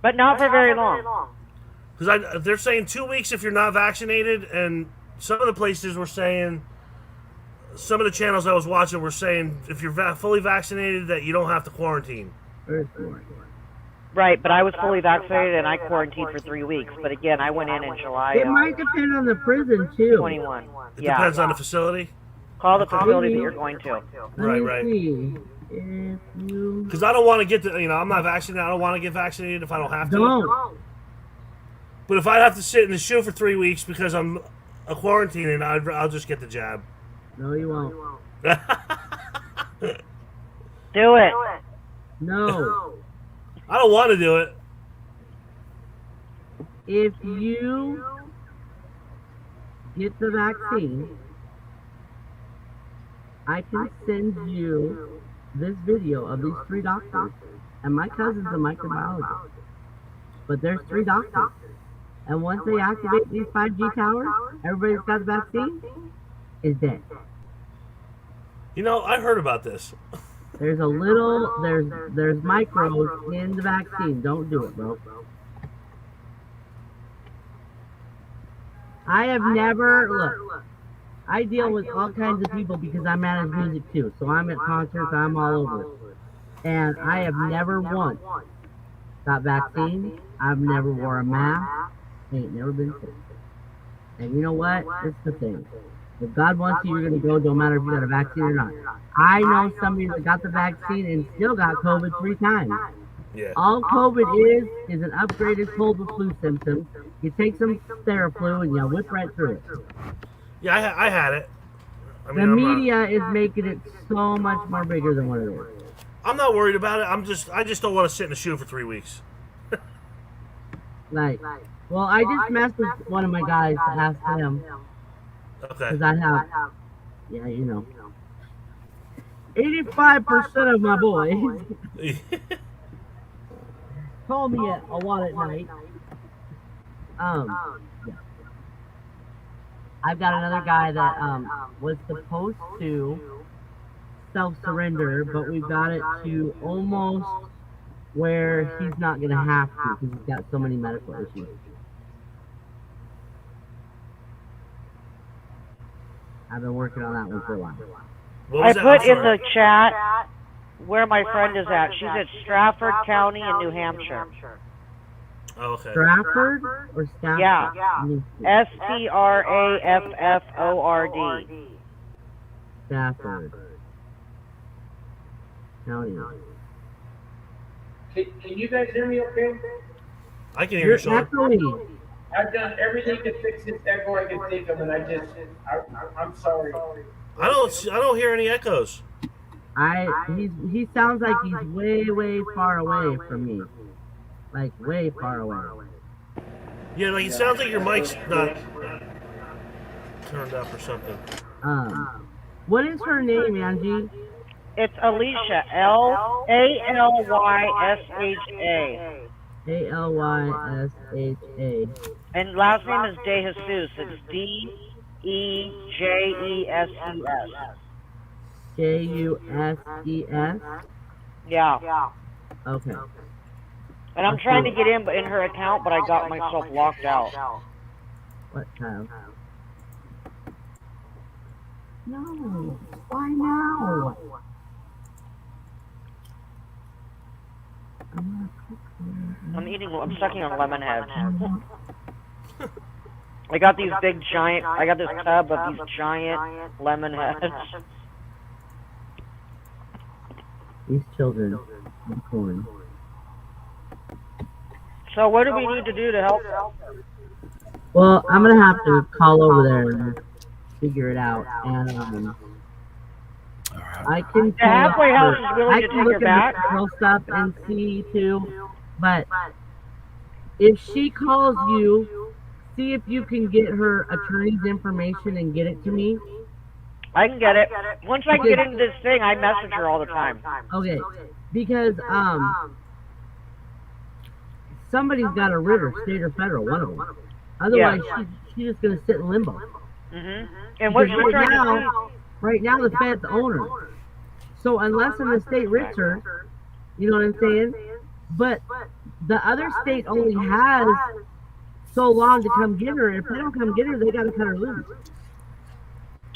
[SPEAKER 7] But not for very long.
[SPEAKER 2] Because they're saying 2 weeks if you're not vaccinated, and some of the places were saying, some of the channels I was watching were saying if you're fully vaccinated that you don't have to quarantine.
[SPEAKER 7] Right, but I was fully vaccinated and I quarantined for 3 weeks. But again, I went in July
[SPEAKER 4] It might depend on the prison too.
[SPEAKER 7] 21.
[SPEAKER 2] It depends on the facility.
[SPEAKER 7] Call the facility that you're going to.
[SPEAKER 2] Right.
[SPEAKER 4] See. If you
[SPEAKER 2] Because I don't want to get I'm not vaccinated. I don't want to get vaccinated if I don't have to.
[SPEAKER 4] don't.
[SPEAKER 2] But if I have to sit in the shoe for 3 weeks because I'm a quarantine, I'll just get the jab.
[SPEAKER 4] No, you won't.
[SPEAKER 7] Do it.
[SPEAKER 4] No.
[SPEAKER 2] I don't want to do it.
[SPEAKER 4] If you get the vaccine, I can send you this video of these 3 doctors. And my cousin's a microbiologist. But there's 3 doctors. And once they activate these 5G towers, everybody that's got the vaccine is dead.
[SPEAKER 2] You know, I heard about this.
[SPEAKER 4] There's a little, there's microbes in the vaccine. Don't do it, bro. I have never, look, I deal with all kinds of people because I manage music too. So I'm at concerts, I'm all over it. And I have never once got vaccine. I've never wore a mask. Ain't never been sick. And you know what? It's the thing. If God wants you, you're going to go, don't matter if you got a vaccine or not. I know somebody that got the vaccine and still got COVID 3 times.
[SPEAKER 2] Yeah.
[SPEAKER 4] All COVID is an upgraded cold with flu symptoms. You take some Theraflu and you whip right through it.
[SPEAKER 2] Yeah, I had it. I mean,
[SPEAKER 4] the media is making it so much more bigger than what it is.
[SPEAKER 2] I'm not worried about it. I just don't want to sit in the shoe for 3 weeks.
[SPEAKER 4] Well, I just messed with one of my guys to ask him.
[SPEAKER 2] Okay.
[SPEAKER 4] Because I have, yeah, you know, 85% of my boys call me a lot at night. Yeah. I've got another guy that was supposed to self-surrender, but we've got it to almost where he's not going to have to because he's got so many medical issues. I've been working on that one for a while.
[SPEAKER 7] I put in the chat where my friend is at. She's at Stratford County in New Hampshire.
[SPEAKER 2] Oh, okay.
[SPEAKER 4] Stratford or Stafford?
[SPEAKER 7] Yeah. Strafford.
[SPEAKER 4] Stafford County.
[SPEAKER 1] Can you guys hear me okay?
[SPEAKER 2] I can hear you, Sean.
[SPEAKER 1] I've done everything to fix this echo I can think of, and I'm sorry.
[SPEAKER 2] I don't hear any echoes.
[SPEAKER 4] He sounds like he's way far away from me. Like way far away.
[SPEAKER 2] Yeah, like it sounds like your mic's not turned up or something.
[SPEAKER 4] What is her name, Angie?
[SPEAKER 7] It's Alicia. Alysha.
[SPEAKER 4] Alysha.
[SPEAKER 7] And last name is De Jesus. It's Dejesus.
[SPEAKER 4] Juses?
[SPEAKER 7] Yeah.
[SPEAKER 4] Okay.
[SPEAKER 7] And I'm trying to get in her account, but I got myself locked out.
[SPEAKER 4] What child? No. Why now?
[SPEAKER 7] I'm sucking on lemon heads. I got this tub of these giant lemon heads.
[SPEAKER 4] These children are corn.
[SPEAKER 7] So what do we need to do to help?
[SPEAKER 4] Well, I'm gonna have to call over there and figure it out. And I can
[SPEAKER 7] the halfway house is willing to take her back.
[SPEAKER 4] Stuff and see too, but if she calls you, see if you can get her attorney's information and get it to me.
[SPEAKER 7] I can get it. Once I get into this thing, I message her all the time.
[SPEAKER 4] Okay, because somebody's got to rid her, state or federal, one of them. Otherwise, she's just gonna sit in limbo.
[SPEAKER 7] And what she's trying to do.
[SPEAKER 4] Right now, the Fed's own her. So unless the state writs her, you know what I'm saying? But the other state only has so long to come get her. If they don't come get her, they got to cut her loose.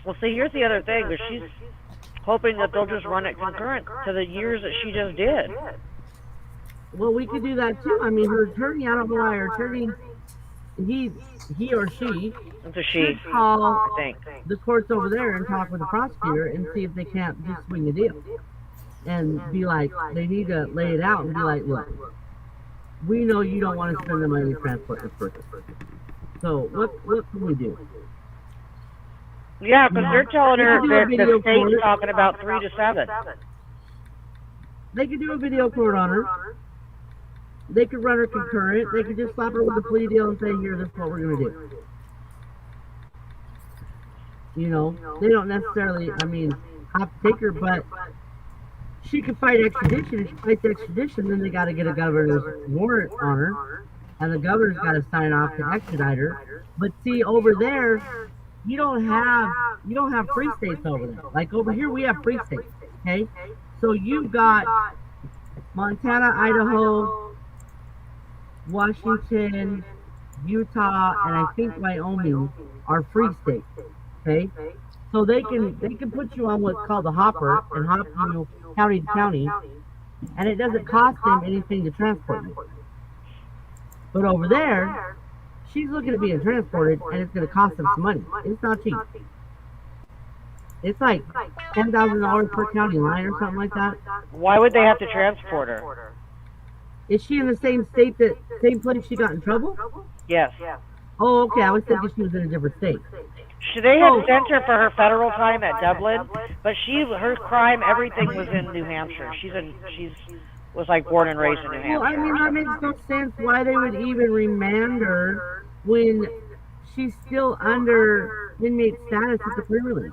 [SPEAKER 7] Well, see, here's the other thing. Is she's hoping that they'll just run it concurrent to the years that she just did.
[SPEAKER 4] Well, we could do that too. I mean, her attorney, I don't know why her attorney, he or she,
[SPEAKER 7] it's a she,
[SPEAKER 4] call
[SPEAKER 7] I think.
[SPEAKER 4] the courts over there and talk with the prosecutor and see if they can't just swing a deal. And be like, they need to lay it out and be like, look, we know you don't want to spend the money to transport this person. So what can we do?
[SPEAKER 7] Yeah, because they're telling her that the state's talking about 3 to 7.
[SPEAKER 4] They could do a video court on her. They could run her concurrent. They could just slap her with a plea deal and say, here, this is what we're going to do. You know, they don't necessarily, I mean, have to take her, but she could fight extradition. If she fights extradition, then they got to get a governor's warrant on her, and the governor's got to sign off to extradite her. But see, over there, you don't have free states over there. Like over here, we have free states. Okay, so you've got Montana, Idaho, Washington, Utah, and I think Wyoming are free states. Okay, so they can put you on what's called a hopper and hop you county to county, and it doesn't cost them anything to transport you. But over there, she's looking at being transported, and it's going to cost them some money. It's not cheap. It's like $10,000 per county line or something like that.
[SPEAKER 7] Why would they have to transport her?
[SPEAKER 4] Is she in the same state same place she got in trouble?
[SPEAKER 7] Yes.
[SPEAKER 4] Oh, okay. I was thinking she was in a different state.
[SPEAKER 7] They had sent her for her federal time at Dublin, but her crime, everything was in New Hampshire. She's was like born and raised in New Hampshire.
[SPEAKER 4] Well, I mean, that makes no sense why they would even remand her when she's still under inmate status at the pre-release.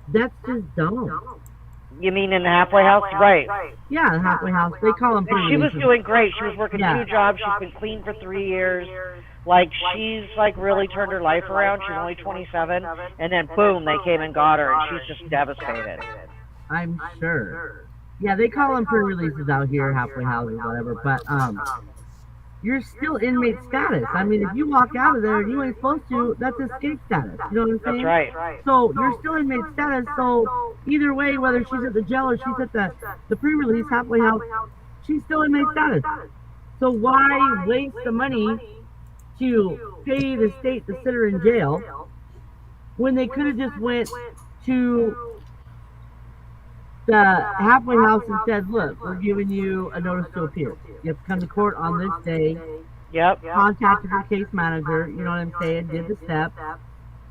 [SPEAKER 4] That's just dumb.
[SPEAKER 7] You mean in the halfway house? Right.
[SPEAKER 4] Yeah, the halfway house. They call them
[SPEAKER 7] And she was
[SPEAKER 4] pre-releases.
[SPEAKER 7] doing great. She was working 2 jobs. She's been clean for 3 years. Like, she's like really turned her life around. She's only 27. And then boom, they came and got her, and she's just devastated.
[SPEAKER 4] I'm sure. Yeah, they call them pre-releases out here, halfway houses, whatever. But you're still inmate status. I mean, if you walk out of there and you ain't supposed to, that's escape status. You know what I'm saying?
[SPEAKER 7] That's right.
[SPEAKER 4] So you're still inmate status. So either way, whether she's at the jail or she's at the pre-release halfway house, she's still inmate status. So why waste the money to pay the state to sit her in jail when they could have just went to the halfway house and said, look, we're giving you a notice to appear. You have to come to court on this day.
[SPEAKER 7] Yep.
[SPEAKER 4] Contacted her case manager, you know what I'm saying, did the steps,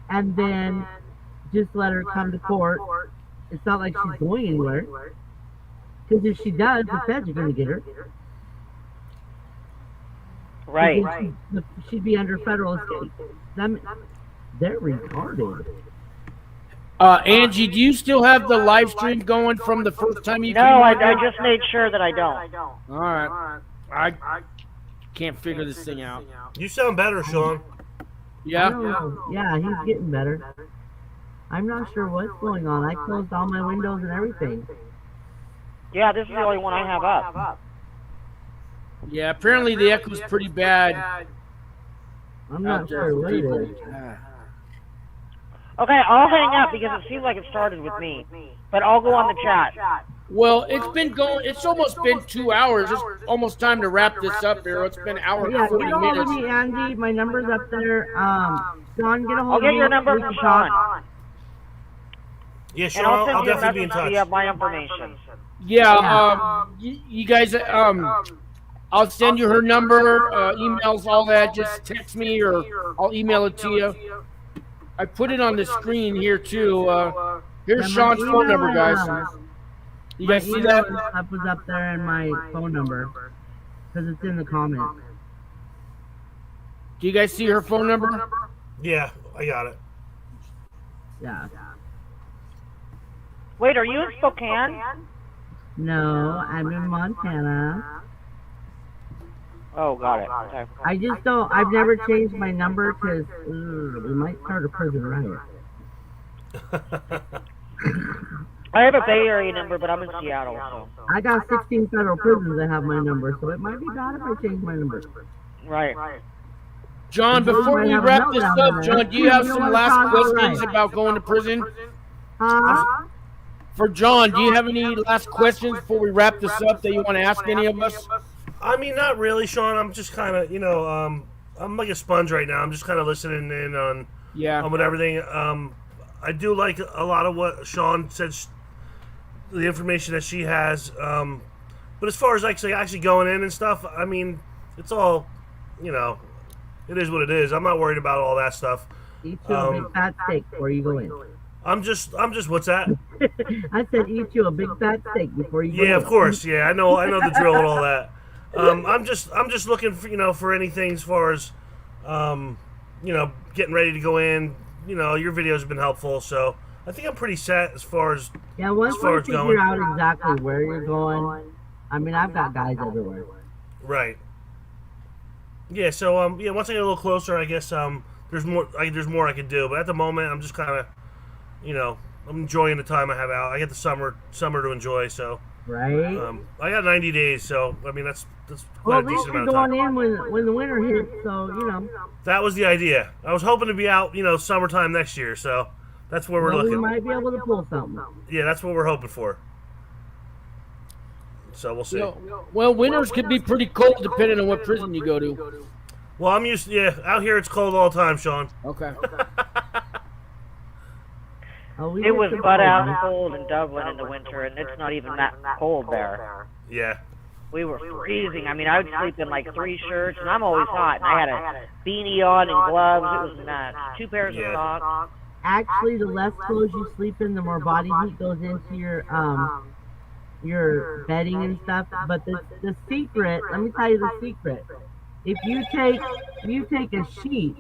[SPEAKER 4] and then just let her come to court. It's not like she's going anywhere. Because if she does, the feds are going to get her.
[SPEAKER 7] Right.
[SPEAKER 4] She'd be under federal escape. They're retarded.
[SPEAKER 1] Angie, do you still have the live stream going from the first time you came
[SPEAKER 7] No,
[SPEAKER 1] on?
[SPEAKER 7] I just made sure that I don't.
[SPEAKER 1] All right. I can't figure this thing out.
[SPEAKER 2] You sound better, Sean.
[SPEAKER 1] Yeah?
[SPEAKER 4] Yeah, he's getting better. I'm not sure what's going on. I closed all my windows and everything.
[SPEAKER 7] Yeah, this is the only one I have up.
[SPEAKER 1] Yeah, apparently the echo's pretty bad.
[SPEAKER 4] I'm not sure what it is.
[SPEAKER 7] Okay, I'll hang up because it seems like it started with me. But I'll go on the chat.
[SPEAKER 1] Well, it's almost been 2 hours. It's almost time to wrap this up here. It's been an hour and
[SPEAKER 4] Yeah,
[SPEAKER 1] 40
[SPEAKER 4] get a hold of
[SPEAKER 1] minutes.
[SPEAKER 4] me, Andy. My number's up there. Sean, get a hold
[SPEAKER 7] I'll
[SPEAKER 4] of me.
[SPEAKER 7] get your number
[SPEAKER 4] We
[SPEAKER 7] from
[SPEAKER 4] can talk.
[SPEAKER 7] Sean.
[SPEAKER 2] Yeah, Sean,
[SPEAKER 7] And I'll
[SPEAKER 2] I'll
[SPEAKER 7] send you a
[SPEAKER 2] definitely be
[SPEAKER 7] message
[SPEAKER 2] in
[SPEAKER 7] so
[SPEAKER 2] touch.
[SPEAKER 7] you have my information.
[SPEAKER 1] Yeah, you guys, I'll send you her number, emails, all that. Just text me or I'll email it to you. I put it on the screen here too. Here's Sean's phone number, guys. You guys see that?
[SPEAKER 4] Stuff was up there in my phone number because it's in the comments.
[SPEAKER 1] Do you guys see her phone number?
[SPEAKER 2] Yeah, I got it.
[SPEAKER 4] Yeah.
[SPEAKER 7] Wait, are you in Spokane?
[SPEAKER 4] No, I'm in Montana.
[SPEAKER 7] Oh, got it. Okay.
[SPEAKER 4] I just don't. I've never changed my number because we might start a prison riot.
[SPEAKER 7] I have a Bay Area number, but I'm in Seattle, so.
[SPEAKER 4] I got 16 federal prisons that have my number, so it might be bad if I change my number.
[SPEAKER 7] Right.
[SPEAKER 1] John, before we wrap this up, John, do you have some last questions about going to prison? For John, do you have any last questions before we wrap this up that you want to ask any of us?
[SPEAKER 2] I mean, not really, Sean. I'm just kind of, I'm like a sponge right now. I'm just kind of listening in on what everything. I do like a lot of what Sean said, the information that she has. But as far as actually going in and stuff, I mean, it's all, it is what it is. I'm not worried about all that stuff.
[SPEAKER 4] Eat your big fat steak before you go in.
[SPEAKER 2] I'm just. What's that?
[SPEAKER 4] I said eat you a big fat steak before you.
[SPEAKER 2] Yeah, of course. Yeah, I know the drill and all that. I'm just looking for for anything as far as, getting ready to go in. Your videos have been helpful, so I think I'm pretty set as far as
[SPEAKER 4] once
[SPEAKER 2] as far
[SPEAKER 4] you
[SPEAKER 2] as
[SPEAKER 4] figure
[SPEAKER 2] going.
[SPEAKER 4] out exactly where you're going, I mean, I've got guys everywhere.
[SPEAKER 2] Right. Yeah. So once I get a little closer, I guess there's more I can do. But at the moment, I'm just kind of, I'm enjoying the time I have out. I get the summer to enjoy. So.
[SPEAKER 4] Right.
[SPEAKER 2] I got 90 days, so I mean that's
[SPEAKER 4] Well,
[SPEAKER 2] quite
[SPEAKER 4] at
[SPEAKER 2] a
[SPEAKER 4] least
[SPEAKER 2] decent
[SPEAKER 4] you're
[SPEAKER 2] amount of time.
[SPEAKER 4] going in when the winter hits, so
[SPEAKER 2] That was the idea. I was hoping to be out, summertime next year, so that's where we're
[SPEAKER 4] well,
[SPEAKER 2] looking.
[SPEAKER 4] we might be able to pull something.
[SPEAKER 2] Yeah, that's what we're hoping for. So we'll see.
[SPEAKER 1] Well, winters could be pretty cold depending on what prison you go to.
[SPEAKER 2] Well, I'm used. Out here it's cold all the time, Sean.
[SPEAKER 1] Okay.
[SPEAKER 4] Oh,
[SPEAKER 7] It was butt out cold in Dublin in the winter, and it's not even that cold there.
[SPEAKER 2] Yeah.
[SPEAKER 7] We were freezing. I mean, I would sleep in like 3 shirts, and I'm always hot. And I had a beanie on and gloves. It was nuts. 2 pairs of socks.
[SPEAKER 4] Actually, the less clothes you sleep in, the more body heat goes into your bedding and stuff. But the secret, let me tell you the secret. If you take a sheet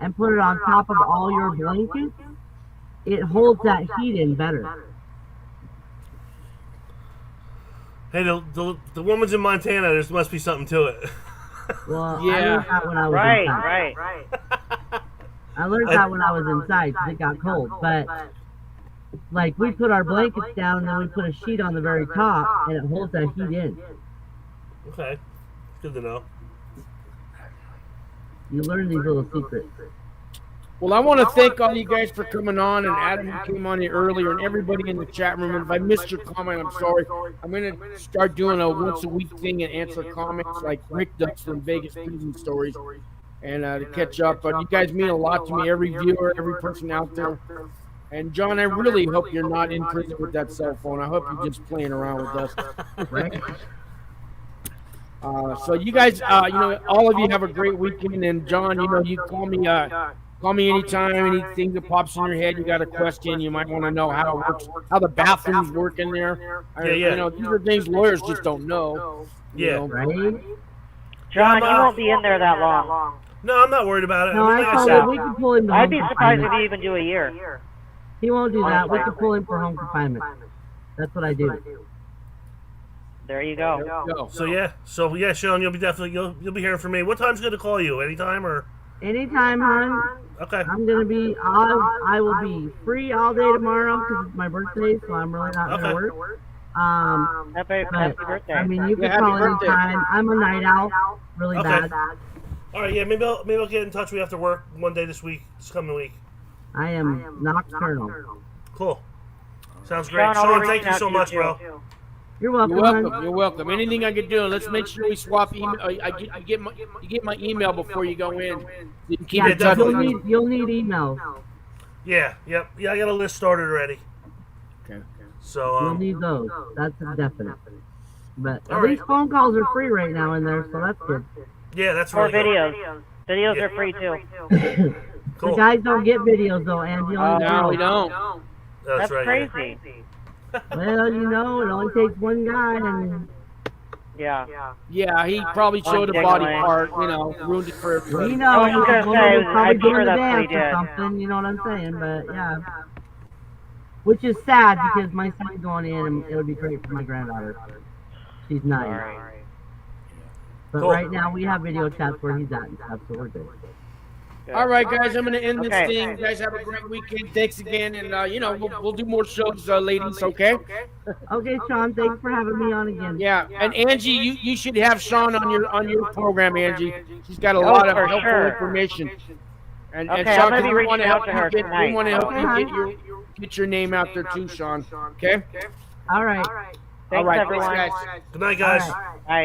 [SPEAKER 4] and put it on top of all your blankets, it holds that heat in better.
[SPEAKER 2] Hey, the woman's in Montana. There must be something to it.
[SPEAKER 4] Well,
[SPEAKER 1] Yeah.
[SPEAKER 4] I learned that when I was inside.
[SPEAKER 7] Right.
[SPEAKER 4] I learned that when I was inside because it got cold. But like we put our blankets down and then we put a sheet on the very top and it holds that heat in.
[SPEAKER 2] Okay, good to know.
[SPEAKER 4] You learn these little secrets.
[SPEAKER 1] Well, I want to thank all you guys for coming on, and Adam who came on here earlier, and everybody in the chat room. And if I missed your comment, I'm sorry. I'm going to start doing a once-a-week thing and answer comments like Rick does from Vegas Prison Stories, and to catch up. But you guys mean a lot to me, every viewer, every person out there. And John, I really hope you're not in prison with that cell phone. I hope you're just playing around with us.
[SPEAKER 4] Right?
[SPEAKER 1] So you guys, all of you have a great weekend. And John, you call me. Call me anytime, anything that pops in your head, you got a question, you might want to know how it works, how the bathrooms work in there.
[SPEAKER 2] Yeah.
[SPEAKER 1] These are things lawyers just don't know.
[SPEAKER 2] Yeah.
[SPEAKER 4] Right?
[SPEAKER 7] John, you won't be in there that long.
[SPEAKER 2] No, I'm not worried about it.
[SPEAKER 4] No,
[SPEAKER 2] I mean,
[SPEAKER 4] I
[SPEAKER 2] like I
[SPEAKER 4] told
[SPEAKER 2] said,
[SPEAKER 4] him we can pull him to
[SPEAKER 7] I'd
[SPEAKER 4] home
[SPEAKER 7] be surprised if
[SPEAKER 4] confinement.
[SPEAKER 7] you even do a year.
[SPEAKER 4] He won't do that. We can pull him for home confinement. That's what I do.
[SPEAKER 7] There you go.
[SPEAKER 1] Go.
[SPEAKER 2] So yeah, Sean, you'll be hearing from me. What time's good to call you? Anytime or?
[SPEAKER 4] Anytime, hon.
[SPEAKER 2] Okay.
[SPEAKER 4] I'm gonna be. I will be free all day tomorrow because it's my birthday, so I'm really not gonna work.
[SPEAKER 7] Happy
[SPEAKER 4] But,
[SPEAKER 7] birthday.
[SPEAKER 4] I mean, you can
[SPEAKER 1] Yeah,
[SPEAKER 4] call
[SPEAKER 1] happy birthday.
[SPEAKER 4] anytime. I'm a night owl, really
[SPEAKER 2] Okay.
[SPEAKER 4] bad.
[SPEAKER 2] All right. Yeah. Maybe I'll get in touch with you after work one day this coming week.
[SPEAKER 4] I am nocturnal.
[SPEAKER 2] Cool. Sounds great.
[SPEAKER 7] I'll
[SPEAKER 2] Sean,
[SPEAKER 7] reach
[SPEAKER 2] thank you
[SPEAKER 7] out
[SPEAKER 2] so
[SPEAKER 7] to
[SPEAKER 2] much,
[SPEAKER 7] too.
[SPEAKER 2] bro.
[SPEAKER 4] You're welcome.
[SPEAKER 1] You're welcome.
[SPEAKER 4] hon.
[SPEAKER 1] You're welcome. Anything I can do, let's make sure we swap email. You get my email before you go in. You can keep
[SPEAKER 4] Yeah,
[SPEAKER 1] in touch with me.
[SPEAKER 4] you'll need emails.
[SPEAKER 2] Yeah. Yep. Yeah. I got a list started already.
[SPEAKER 1] Okay.
[SPEAKER 2] So
[SPEAKER 4] You'll need those. That's a definite. But
[SPEAKER 2] All
[SPEAKER 4] at
[SPEAKER 2] right.
[SPEAKER 4] least phone calls are free right now in there, so that's good.
[SPEAKER 2] yeah, that's
[SPEAKER 7] Or
[SPEAKER 2] really good.
[SPEAKER 7] videos. Videos are free too.
[SPEAKER 4] The
[SPEAKER 2] Cool.
[SPEAKER 4] guys don't get videos though, Angie. Only
[SPEAKER 1] No, we
[SPEAKER 4] girls.
[SPEAKER 1] don't.
[SPEAKER 2] That's right. yeah.
[SPEAKER 7] crazy.
[SPEAKER 4] Well, it only takes one guy, and
[SPEAKER 7] Yeah.
[SPEAKER 1] Yeah, he probably showed a body part, ruined it for everybody.
[SPEAKER 4] we know
[SPEAKER 7] I was
[SPEAKER 4] he's
[SPEAKER 7] gonna say,
[SPEAKER 4] probably
[SPEAKER 7] I'm
[SPEAKER 4] doing
[SPEAKER 7] sure
[SPEAKER 4] the
[SPEAKER 7] that's what he
[SPEAKER 4] dance or
[SPEAKER 7] did.
[SPEAKER 4] something. You know what I'm saying? But yeah, which is sad because my son's going in, and it would be great for my granddaughter. She's 9.
[SPEAKER 7] Alright.
[SPEAKER 4] But
[SPEAKER 2] Cool.
[SPEAKER 4] right now we have video chats where he's at and stuff, so we're good.
[SPEAKER 1] All right, guys, I'm going to end this
[SPEAKER 7] Okay.
[SPEAKER 1] thing. You guys have a great weekend. Thanks again. And, we'll do more shows, ladies, okay?
[SPEAKER 4] Okay, Sean, thanks for having me on again.
[SPEAKER 1] Yeah, and Angie, you should have Sean on your program, Angie. She's got a lot of
[SPEAKER 7] for
[SPEAKER 1] helpful
[SPEAKER 7] sure.
[SPEAKER 1] information. And
[SPEAKER 7] Okay,
[SPEAKER 1] Sean,
[SPEAKER 7] I'm gonna be
[SPEAKER 1] we want to
[SPEAKER 7] reaching
[SPEAKER 1] help
[SPEAKER 7] out to
[SPEAKER 1] you
[SPEAKER 7] her
[SPEAKER 1] get, we
[SPEAKER 7] tonight.
[SPEAKER 1] want to help
[SPEAKER 4] Okay,
[SPEAKER 1] you get your name out there too, Sean. Okay?
[SPEAKER 4] All right.
[SPEAKER 7] Thanks,
[SPEAKER 1] All right,
[SPEAKER 7] everyone.
[SPEAKER 1] thanks, guys.
[SPEAKER 2] Good night, guys.
[SPEAKER 4] All right.
[SPEAKER 7] Bye.